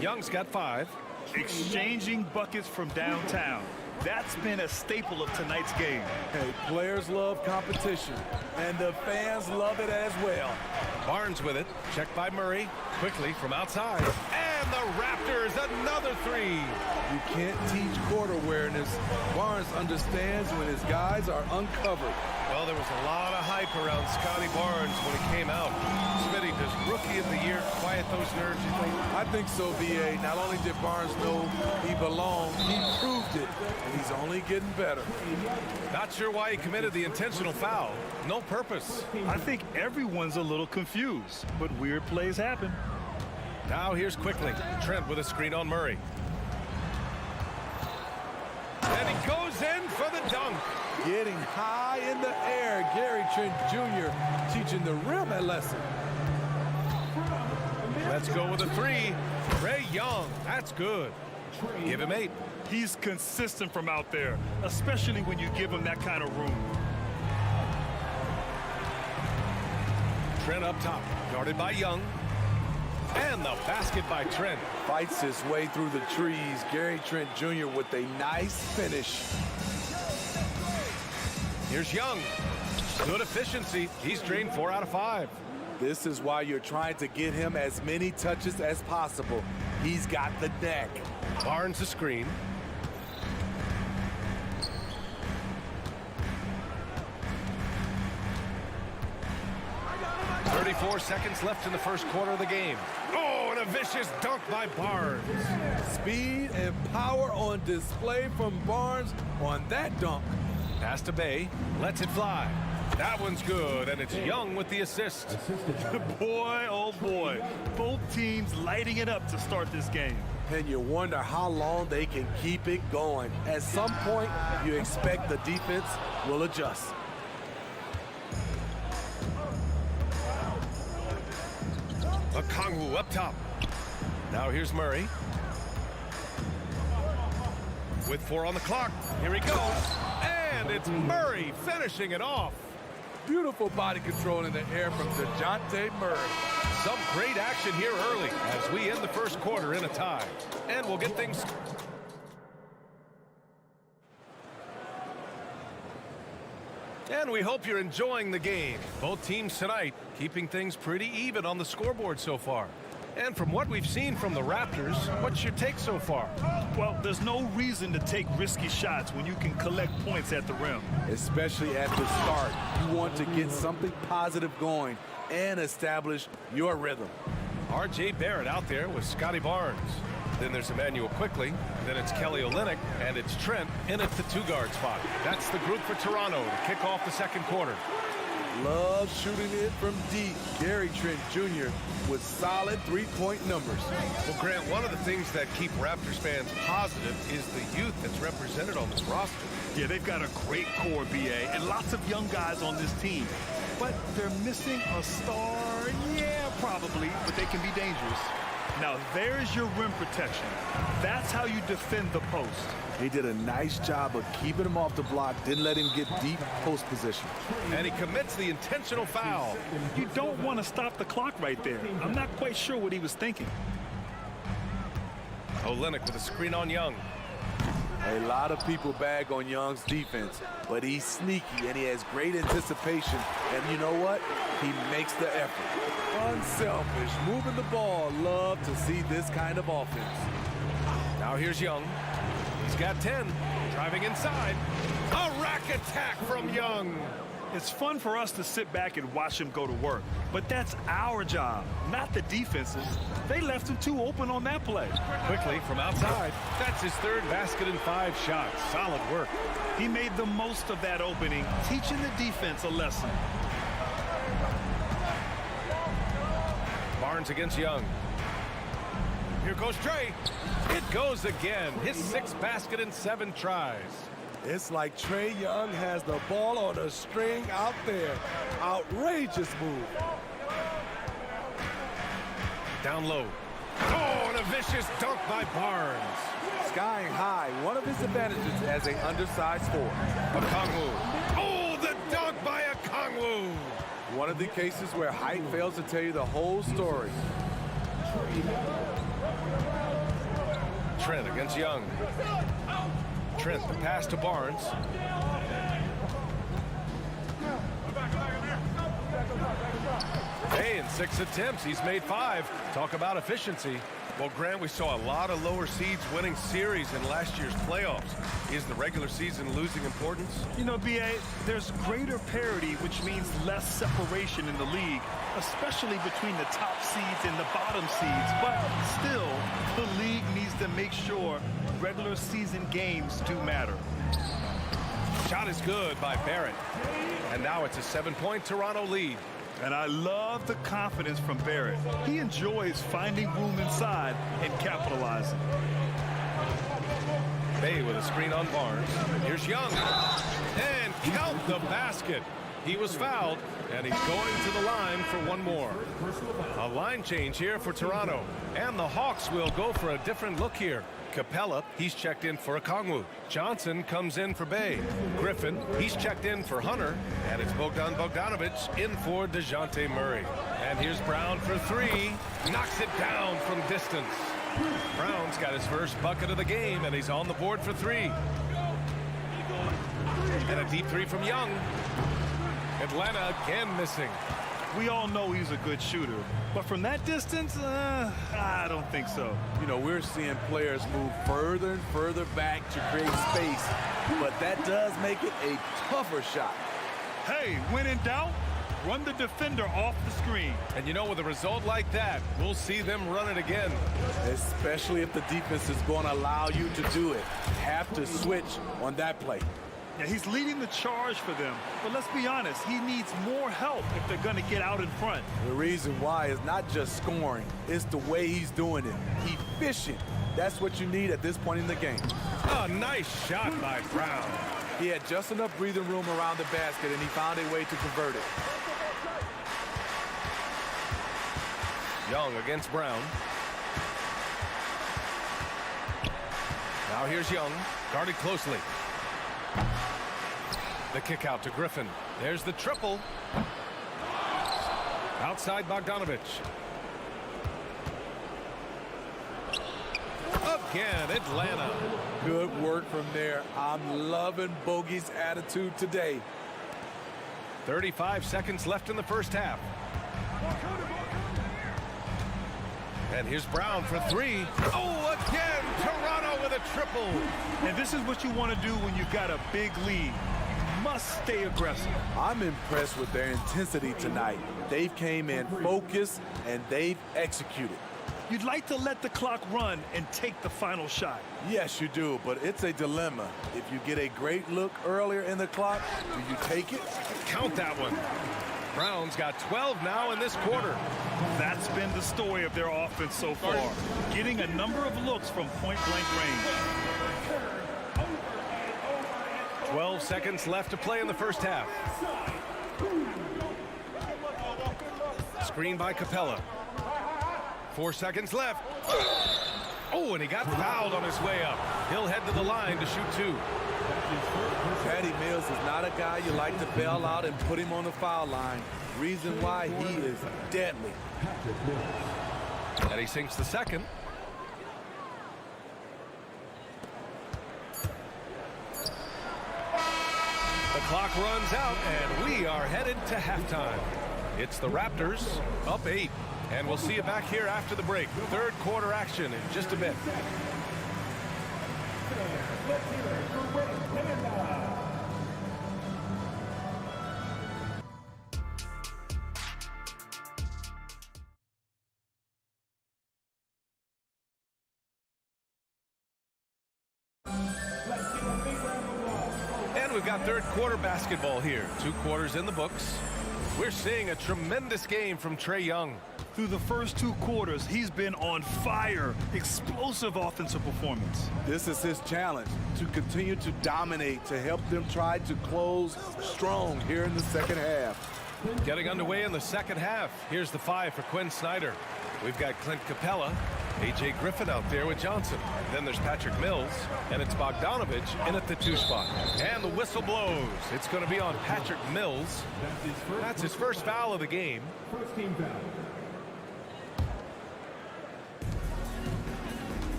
Young's got 5. Exchanging buckets from downtown. That's been a staple of tonight's game. Hey, players love competition, and the fans love it as well. Barnes with it. Checked by Murray. Quickly from outside. And the Raptors, another 3. You can't teach court awareness. Barnes understands when his guys are uncovered. Well, there was a lot of hype around Scotty Barnes when he came out. Smitty, does Rookie of the Year quiet those nerves, you think? I think so, B.A. Not only did Barnes know he belonged, he proved it, and he's only getting better. Not sure why he committed the intentional foul. No purpose. I think everyone's a little confused, but weird plays happen. Now here's quickly. Trent with a screen on Murray. And he goes in for the dunk. Getting high in the air. Gary Trent Jr. teaching the rim a lesson. Let's go with a 3. Trae Young. That's good. Give him 8. He's consistent from out there, especially when you give him that kind of room. Trent up top, guarded by Young. And the basket by Trent. Fights his way through the trees. Gary Trent Jr. with a nice finish. Here's Young. Good efficiency. He's drained 4 out of 5. This is why you're trying to get him as many touches as possible. He's got the neck. Barnes the screen. .34 seconds left in the first quarter of the game. Oh, and a vicious dunk by Barnes. Speed and power on display from Barnes on that dunk. Pass to Bay. Lets it fly. That one's good, and it's Young with the assist. Boy, oh boy. Both teams lighting it up to start this game. And you wonder how long they can keep it going. At some point, you expect the defense will adjust. Okongwu up top. Now here's Murray. With 4 on the clock. Here he goes. And it's Murray finishing it off. Beautiful body control in the air from DeJounte Murray. Some great action here early as we end the first quarter in a tie. And we'll get things... And we hope you're enjoying the game. Both teams tonight keeping things pretty even on the scoreboard so far. And from what we've seen from the Raptors, what's your take so far? Well, there's no reason to take risky shots when you can collect points at the rim. Especially at the start. You want to get something positive going and establish your rhythm. R.J. Barrett out there with Scotty Barnes. Then there's Emmanuel quickly. Then it's Kelly Olynyk, and it's Trent in at the 2-guard spot. That's the group for Toronto to kick off the second quarter. Love shooting it from deep. Gary Trent Jr. with solid three-point numbers. Well, Grant, one of the things that keep Raptors fans positive is the youth that's represented on this roster. Yeah, they've got a great core, BA, and lots of young guys on this team. But they're missing a star, yeah, probably, but they can be dangerous. Now, there's your rim protection. That's how you defend the post. He did a nice job of keeping him off the block, didn't let him get deep post position. And he commits the intentional foul. You don't want to stop the clock right there. I'm not quite sure what he was thinking. Olynyk with a screen on Young. A lot of people bag on Young's defense, but he's sneaky and he has great anticipation. And you know what? He makes the effort. Unselfish, moving the ball. Love to see this kind of offense. Now here's Young. He's got 10. Driving inside. A rack attack from Young. It's fun for us to sit back and watch him go to work, but that's our job, not the defense's. They left him too open on that play. Quickly from outside. That's his third basket in 5 shots. Solid work. He made the most of that opening, teaching the defense a lesson. Barnes against Young. Here goes Trey. It goes again. His 6th basket in 7 tries. It's like Trey Young has the ball on a string out there. Outrageous move. Down low. Oh, and a vicious dunk by Barnes. Skying high, one of his advantages as an undersized forward. Okongwu. Oh, the dunk by Okongwu. One of the cases where height fails to tell you the whole story. Trent against Young. Trent, the pass to Barnes. Hey, in 6 attempts, he's made 5. Talk about efficiency. Well, Grant, we saw a lot of lower seeds winning series in last year's playoffs. Is the regular season losing importance? You know, BA, there's greater parity, which means less separation in the league, especially between the top seeds and the bottom seeds. But still, the league needs to make sure regular season games do matter. Shot is good by Barrett. And now it's a 7-point Toronto lead. And I love the confidence from Barrett. He enjoys finding room inside and capitalizing. Bay with a screen on Barnes. Here's Young. And count the basket. He was fouled, and he's going to the line for one more. A line change here for Toronto. And the Hawks will go for a different look here. Capella, he's checked in for Okongwu. Johnson comes in for Bay. Griffin, he's checked in for Hunter. And it's Bogdan Bogdanovic in for DeJounte Murray. And here's Brown for three. Knocks it down from distance. Brown's got his first bucket of the game, and he's on the board for three. And a deep three from Young. Atlanta again missing. We all know he's a good shooter, but from that distance, I don't think so. You know, we're seeing players move further and further back to create space, but that does make it a tougher shot. Hey, when in doubt, run the defender off the screen. And you know, with a result like that, we'll see them run it again. Especially if the defense is going to allow you to do it. Have to switch on that play. Yeah, he's leading the charge for them, but let's be honest, he needs more help if they're going to get out in front. The reason why is not just scoring, it's the way he's doing it. Efficient. That's what you need at this point in the game. A nice shot by Brown. He had just enough breathing room around the basket, and he found a way to convert it. Young against Brown. Now here's Young, guarded closely. The kick out to Griffin. There's the triple. Outside Bogdanovic. Again, Atlanta. Good work from there. I'm loving Bogey's attitude today. 35 seconds left in the first half. And here's Brown for three. Oh, again, Toronto with a triple. And this is what you want to do when you've got a big lead. You must stay aggressive. I'm impressed with their intensity tonight. They've came in focused, and they've executed. You'd like to let the clock run and take the final shot. Yes, you do, but it's a dilemma. If you get a great look earlier in the clock, do you take it? Count that one. Brown's got 12 now in this quarter. That's been the story of their offense so far, getting a number of looks from point-blank range. 12 seconds left to play in the first half. Screen by Capella. 4 seconds left. Oh, and he got fouled on his way up. He'll head to the line to shoot two. Patty Mills is not a guy you like to bail out and put him on the foul line. Reason why, he is deadly. And he sinks the second. The clock runs out, and we are headed to halftime. It's the Raptors up 8. And we'll see you back here after the break. Third quarter action in just a bit. And we've got third quarter basketball here. 2 quarters in the books. We're seeing a tremendous game from Trae Young. Through the first 2 quarters, he's been on fire. Explosive offensive performance. This is his challenge, to continue to dominate, to help them try to close strong here in the second half. Getting underway in the second half. Here's the 5 for Quinn Snyder. We've got Clint Capella, A.J. Griffin out there with Johnson. Then there's Patrick Mills, and it's Bogdanovic in at the 2 spot. And the whistle blows. It's going to be on Patrick Mills. That's his first foul of the game. First team foul.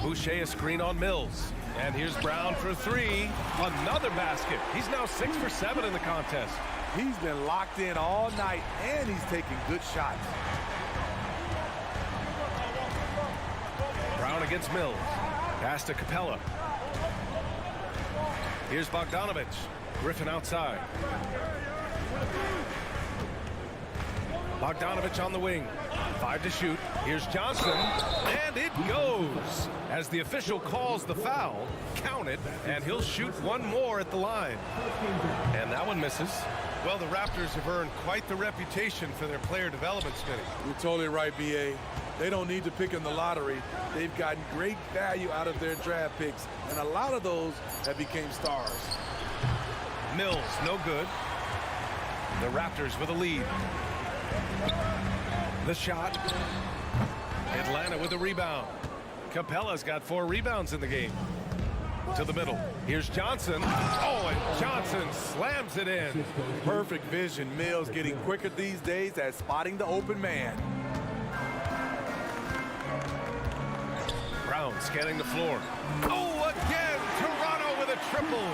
Boucher a screen on Mills. And here's Brown for 3. Another basket. He's now 6 for 7 in the contest. He's been locked in all night, and he's taking good shots. Brown against Mills. Pass to Capella. Here's Bogdanovic. Griffin outside. Bogdanovic on the wing. 5 to shoot. Here's Johnson. And it goes. As the official calls the foul, count it, and he'll shoot one more at the line. And that one misses. Well, the Raptors have earned quite the reputation for their player development, Smitty. You're totally right, B.A. They don't need to pick in the lottery. They've gotten great value out of their draft picks, and a lot of those have become stars. Mills, no good. The Raptors with a lead. The shot. Atlanta with a rebound. Capella's got 4 rebounds in the game. To the middle. Here's Johnson. Oh, and Johnson slams it in. Perfect vision. Mills getting quicker these days at spotting the open man. Brown scanning the floor. Oh, again, Toronto with a triple.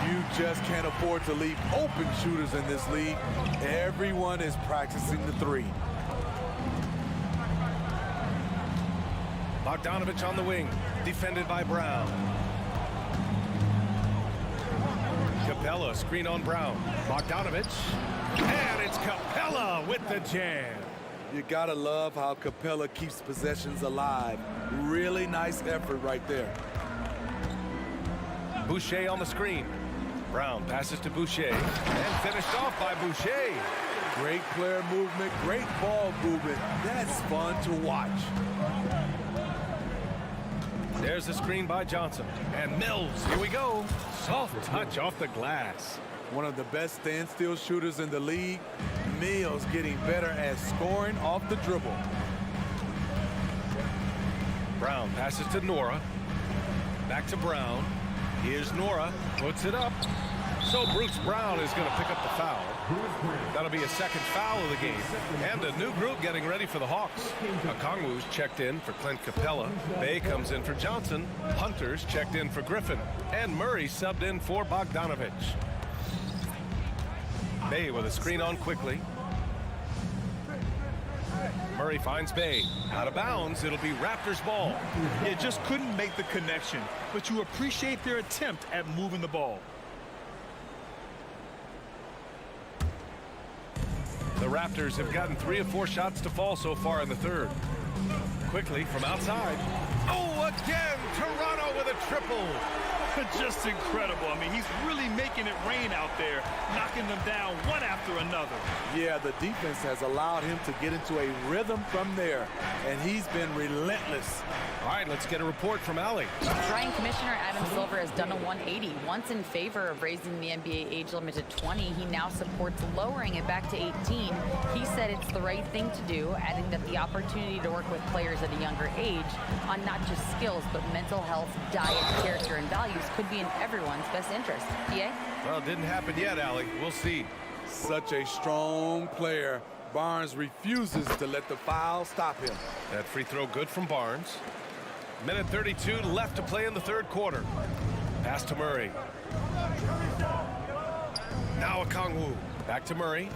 You just can't afford to leave open shooters in this league. Everyone is practicing the 3. Bogdanovich on the wing, defended by Brown. Capella, screen on Brown. Bogdanovich, and it's Capella with the jam. You gotta love how Capella keeps possessions alive. Really nice effort right there. Boucher on the screen. Brown passes to Boucher, and finished off by Boucher. Great player movement, great ball movement. That's fun to watch. There's a screen by Johnson. And Mills, here we go. Soft touch off the glass. One of the best standstill shooters in the league. Mills getting better at scoring off the dribble. Brown passes to Nora. Back to Brown. Here's Nora. Puts it up. So Bruce Brown is going to pick up the foul. That'll be a second foul of the game. And a new group getting ready for the Hawks. Okongwu's checked in for Clint Capella. Bay comes in for Johnson. Hunter's checked in for Griffin. And Murray subbed in for Bogdanovich. Bay with a screen on quickly. Murray finds Bay. Out of bounds, it'll be Raptors ball. You just couldn't make the connection, but you appreciate their attempt at moving the ball. The Raptors have gotten 3 of 4 shots to fall so far in the third. Quickly from outside. Oh, again, Toronto with a triple. Just incredible. I mean, he's really making it rain out there, knocking them down one after another. Yeah, the defense has allowed him to get into a rhythm from there, and he's been relentless. All right, let's get a report from Allie. Ryan Commissioner Adam Silver has done a 180. Once in favor of raising the NBA age limit to 20, he now supports lowering it back to 18. He said it's the right thing to do, adding that the opportunity to work with players at a younger age on not just skills, but mental health, diet, character, and values could be in everyone's best interest. PA? Well, it didn't happen yet, Allie. We'll see. Such a strong player. Barnes refuses to let the foul stop him. That free throw good from Barnes. Minute 32 left to play in the third quarter. Pass to Murray. Now Okongwu. Back to Murray.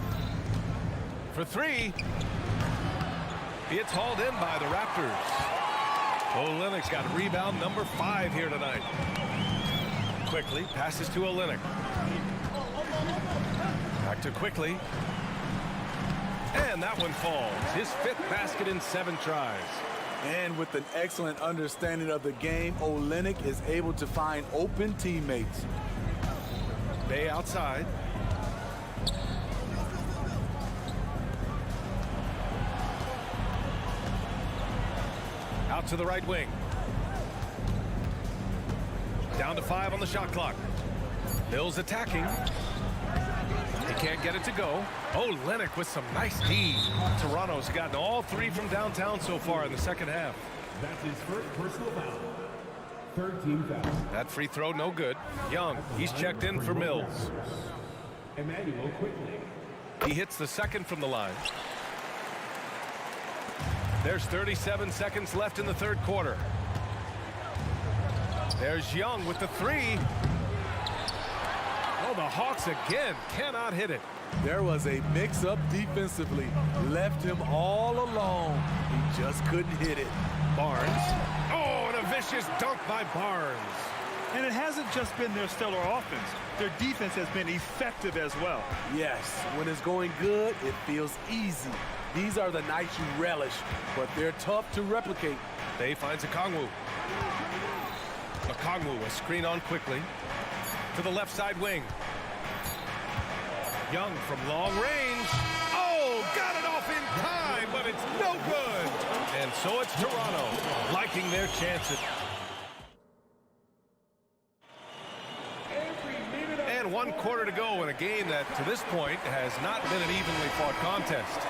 For 3. It's hauled in by the Raptors. Olynyk's got rebound number 5 here tonight. Quickly passes to Olynyk. Back to Quickly. And that one falls. His 5th basket in 7 tries. And with an excellent understanding of the game, Olynyk is able to find open teammates. Bay outside. Out to the right wing. Down to 5 on the shot clock. Mills attacking. He can't get it to go. Olynyk with some nice D. Toronto's gotten all 3 from downtown so far in the second half. That's his first personal foul. Third team foul. That free throw no good. Young, he's checked in for Mills. Emmanuel Quickly. He hits the second from the line. There's 37 seconds left in the third quarter. There's Young with the 3. Oh, the Hawks again cannot hit it. There was a mix-up defensively. Left him all alone. He just couldn't hit it. Barnes. Oh, and a vicious dunk by Barnes. And it hasn't just been their stellar offense. Their defense has been effective as well. Yes, when it's going good, it feels easy. These are the nights you relish, but they're tough to replicate. Bay finds Okongwu. Okongwu, a screen on Quickly. To the left side wing. Young from long range. Oh, got it off in time, but it's no good. And so it's Toronto liking their chances. And 1 quarter to go in a game that, to this point, has not been an evenly fought contest.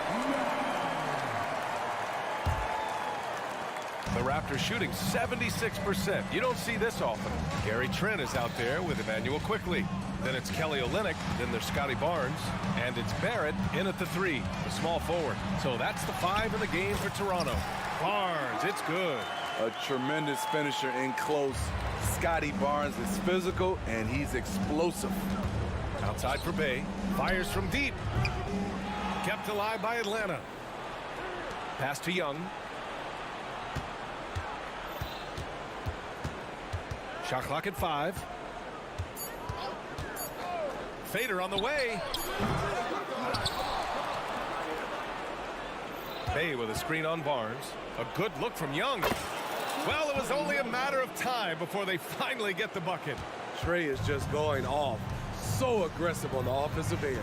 The The Raptors shooting 76%. You don't see this often. Gary Trent is out there with Emmanuel Quickley. Then it's Kelly Olynyk. Then there's Scotty Barnes. And it's Barrett in at the 3, the small forward. So that's the 5 in the game for Toronto. Barnes, it's good. A tremendous finisher in close. Scotty Barnes is physical, and he's explosive. Outside for Bay. Fires from deep. Kept alive by Atlanta. Pass to Young. Shot clock at 5. Fader on the way. Bay with a screen on Barnes. A good look from Young. Well, it was only a matter of time before they finally get the bucket. Trey is just going off. So aggressive on the offensive end.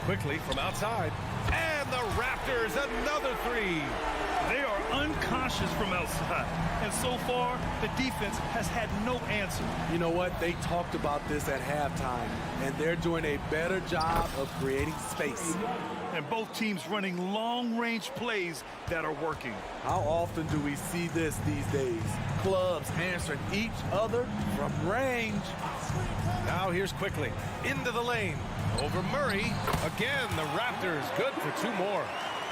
Quickly from outside. And the Raptors, another 3. They are unconscious from outside. And so far, the defense has had no answer. You know what? They talked about this at halftime, and they're doing a better job of creating space. And both teams running long-range plays that are working. How often do we see this these days? Clubs answering each other from range. Now here's Quickly into the lane. Over Murray. Again, the Raptors good for 2 more.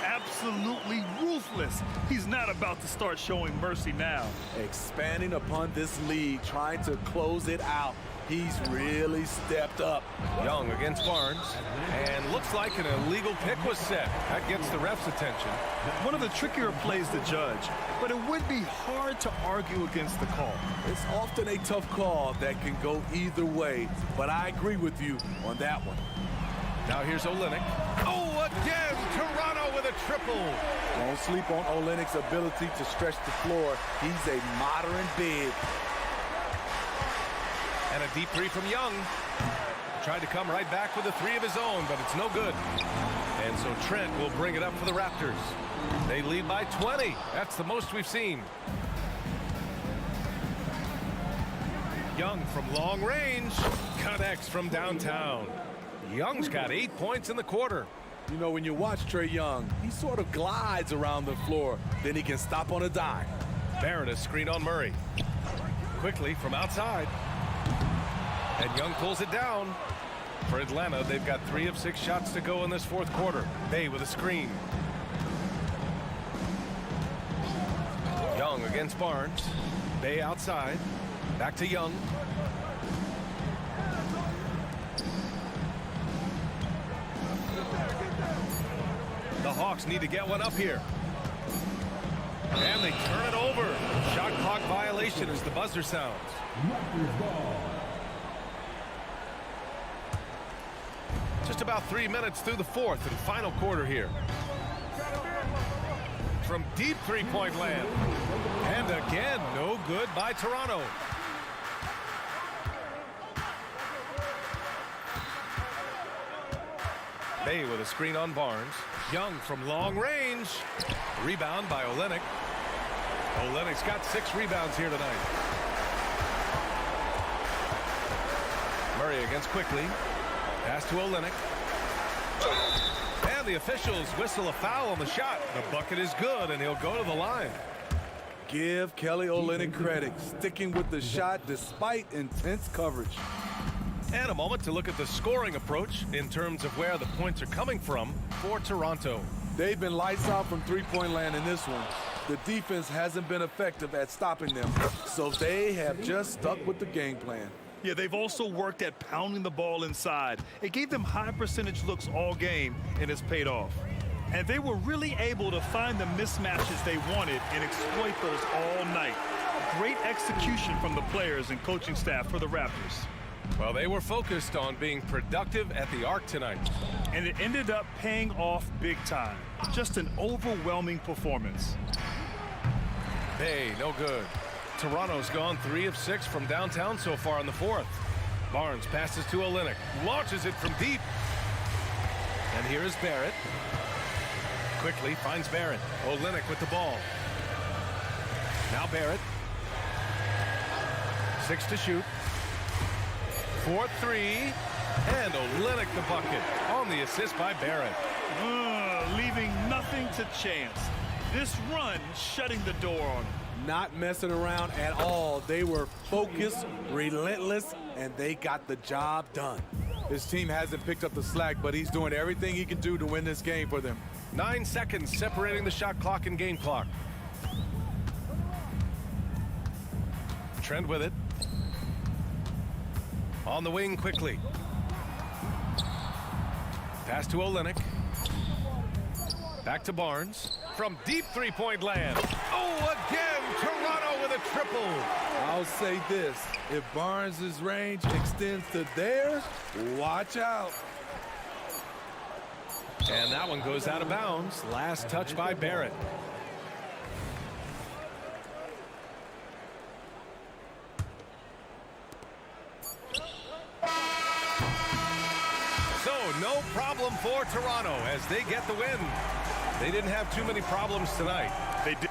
Absolutely ruthless. He's not about to start showing mercy now. Expanding upon this lead, trying to close it out. He's really stepped up. Young against Barnes. And looks like an illegal pick was set. That gets the ref's attention. One of the trickier plays to judge, but it would be hard to argue against the call. It's often a tough call that can go either way, but I agree with you on that one. Now here's Olynyk. Oh, again, Toronto with a triple. Don't sleep on Olynyk's ability to stretch the floor. He's a modern big. And a deep 3 from Young. Tried to come right back with a 3 of his own, but it's no good. And so Trent will bring it up for the Raptors. They lead by 20. That's the most we've seen. Young from long range. Connects from downtown. Young's got 8 points in the quarter. You know, when you watch Trey Young, he sort of glides around the floor. Then he can stop on a dime. Barrett is screened on Murray. Quickly from outside. And Young pulls it down. For Atlanta, they've got 3 of 6 shots to go in this 4th quarter. Bay with a screen. Young against Barnes. Bay outside. Back to Young. The Hawks need to get one up here. And they turn it over. Shot clock violation as the buzzer sounds. Just about 3 minutes through the 4th and final quarter here. From deep 3-point land. And again, no good by Toronto. Bay with a screen on Barnes. Young from long range. Rebound by Olynyk. Olynyk's got 6 rebounds here tonight. Murray against Quickly. Pass to Olynyk. And the officials whistle a foul on the shot. The bucket is good, and he'll go to the line. Give Kelly Olynyk credit, sticking with the shot despite intense coverage. And a moment to look at the scoring approach in terms of where the points are coming from for Toronto. They've been lights out from 3-point land in this one. The defense hasn't been effective at stopping them, so they have just stuck with the game plan. Yeah, they've also worked at pounding the ball inside. It gave them high percentage looks all game, and it's paid off. And they were really able to find the mismatches they wanted and exploit those all night. Great execution from the players and coaching staff for the Raptors. Well, they were focused on being productive at the arc tonight. And it ended up paying off big time. Just an overwhelming performance. Hey, no good. Toronto's gone 3 of 6 from downtown so far in the 4th. Barnes passes to Olynyk. Launches it from deep. And here is Barrett. Quickly finds Barrett. Olynyk with the ball. Now Barrett. 6 to shoot. 4-3. And Olynyk the bucket on the assist by Barrett. Leaving nothing to chance. This run shutting the door on them. Not messing around at all. They were focused, relentless, and they got the job done. His team hasn't picked up the slack, but he's doing everything he can do to win this game for them. 9 seconds separating the shot clock and game clock. Trent with it. On the wing quickly. Pass to Olynyk. Back to Barnes. From deep three-point land. Oh, again, Toronto with a triple. I'll say this. If Barnes' range extends to theirs, watch out. And that one goes out of bounds. Last touch by Barrett. So no problem for Toronto as they get the win. They didn't have too many problems tonight. They did.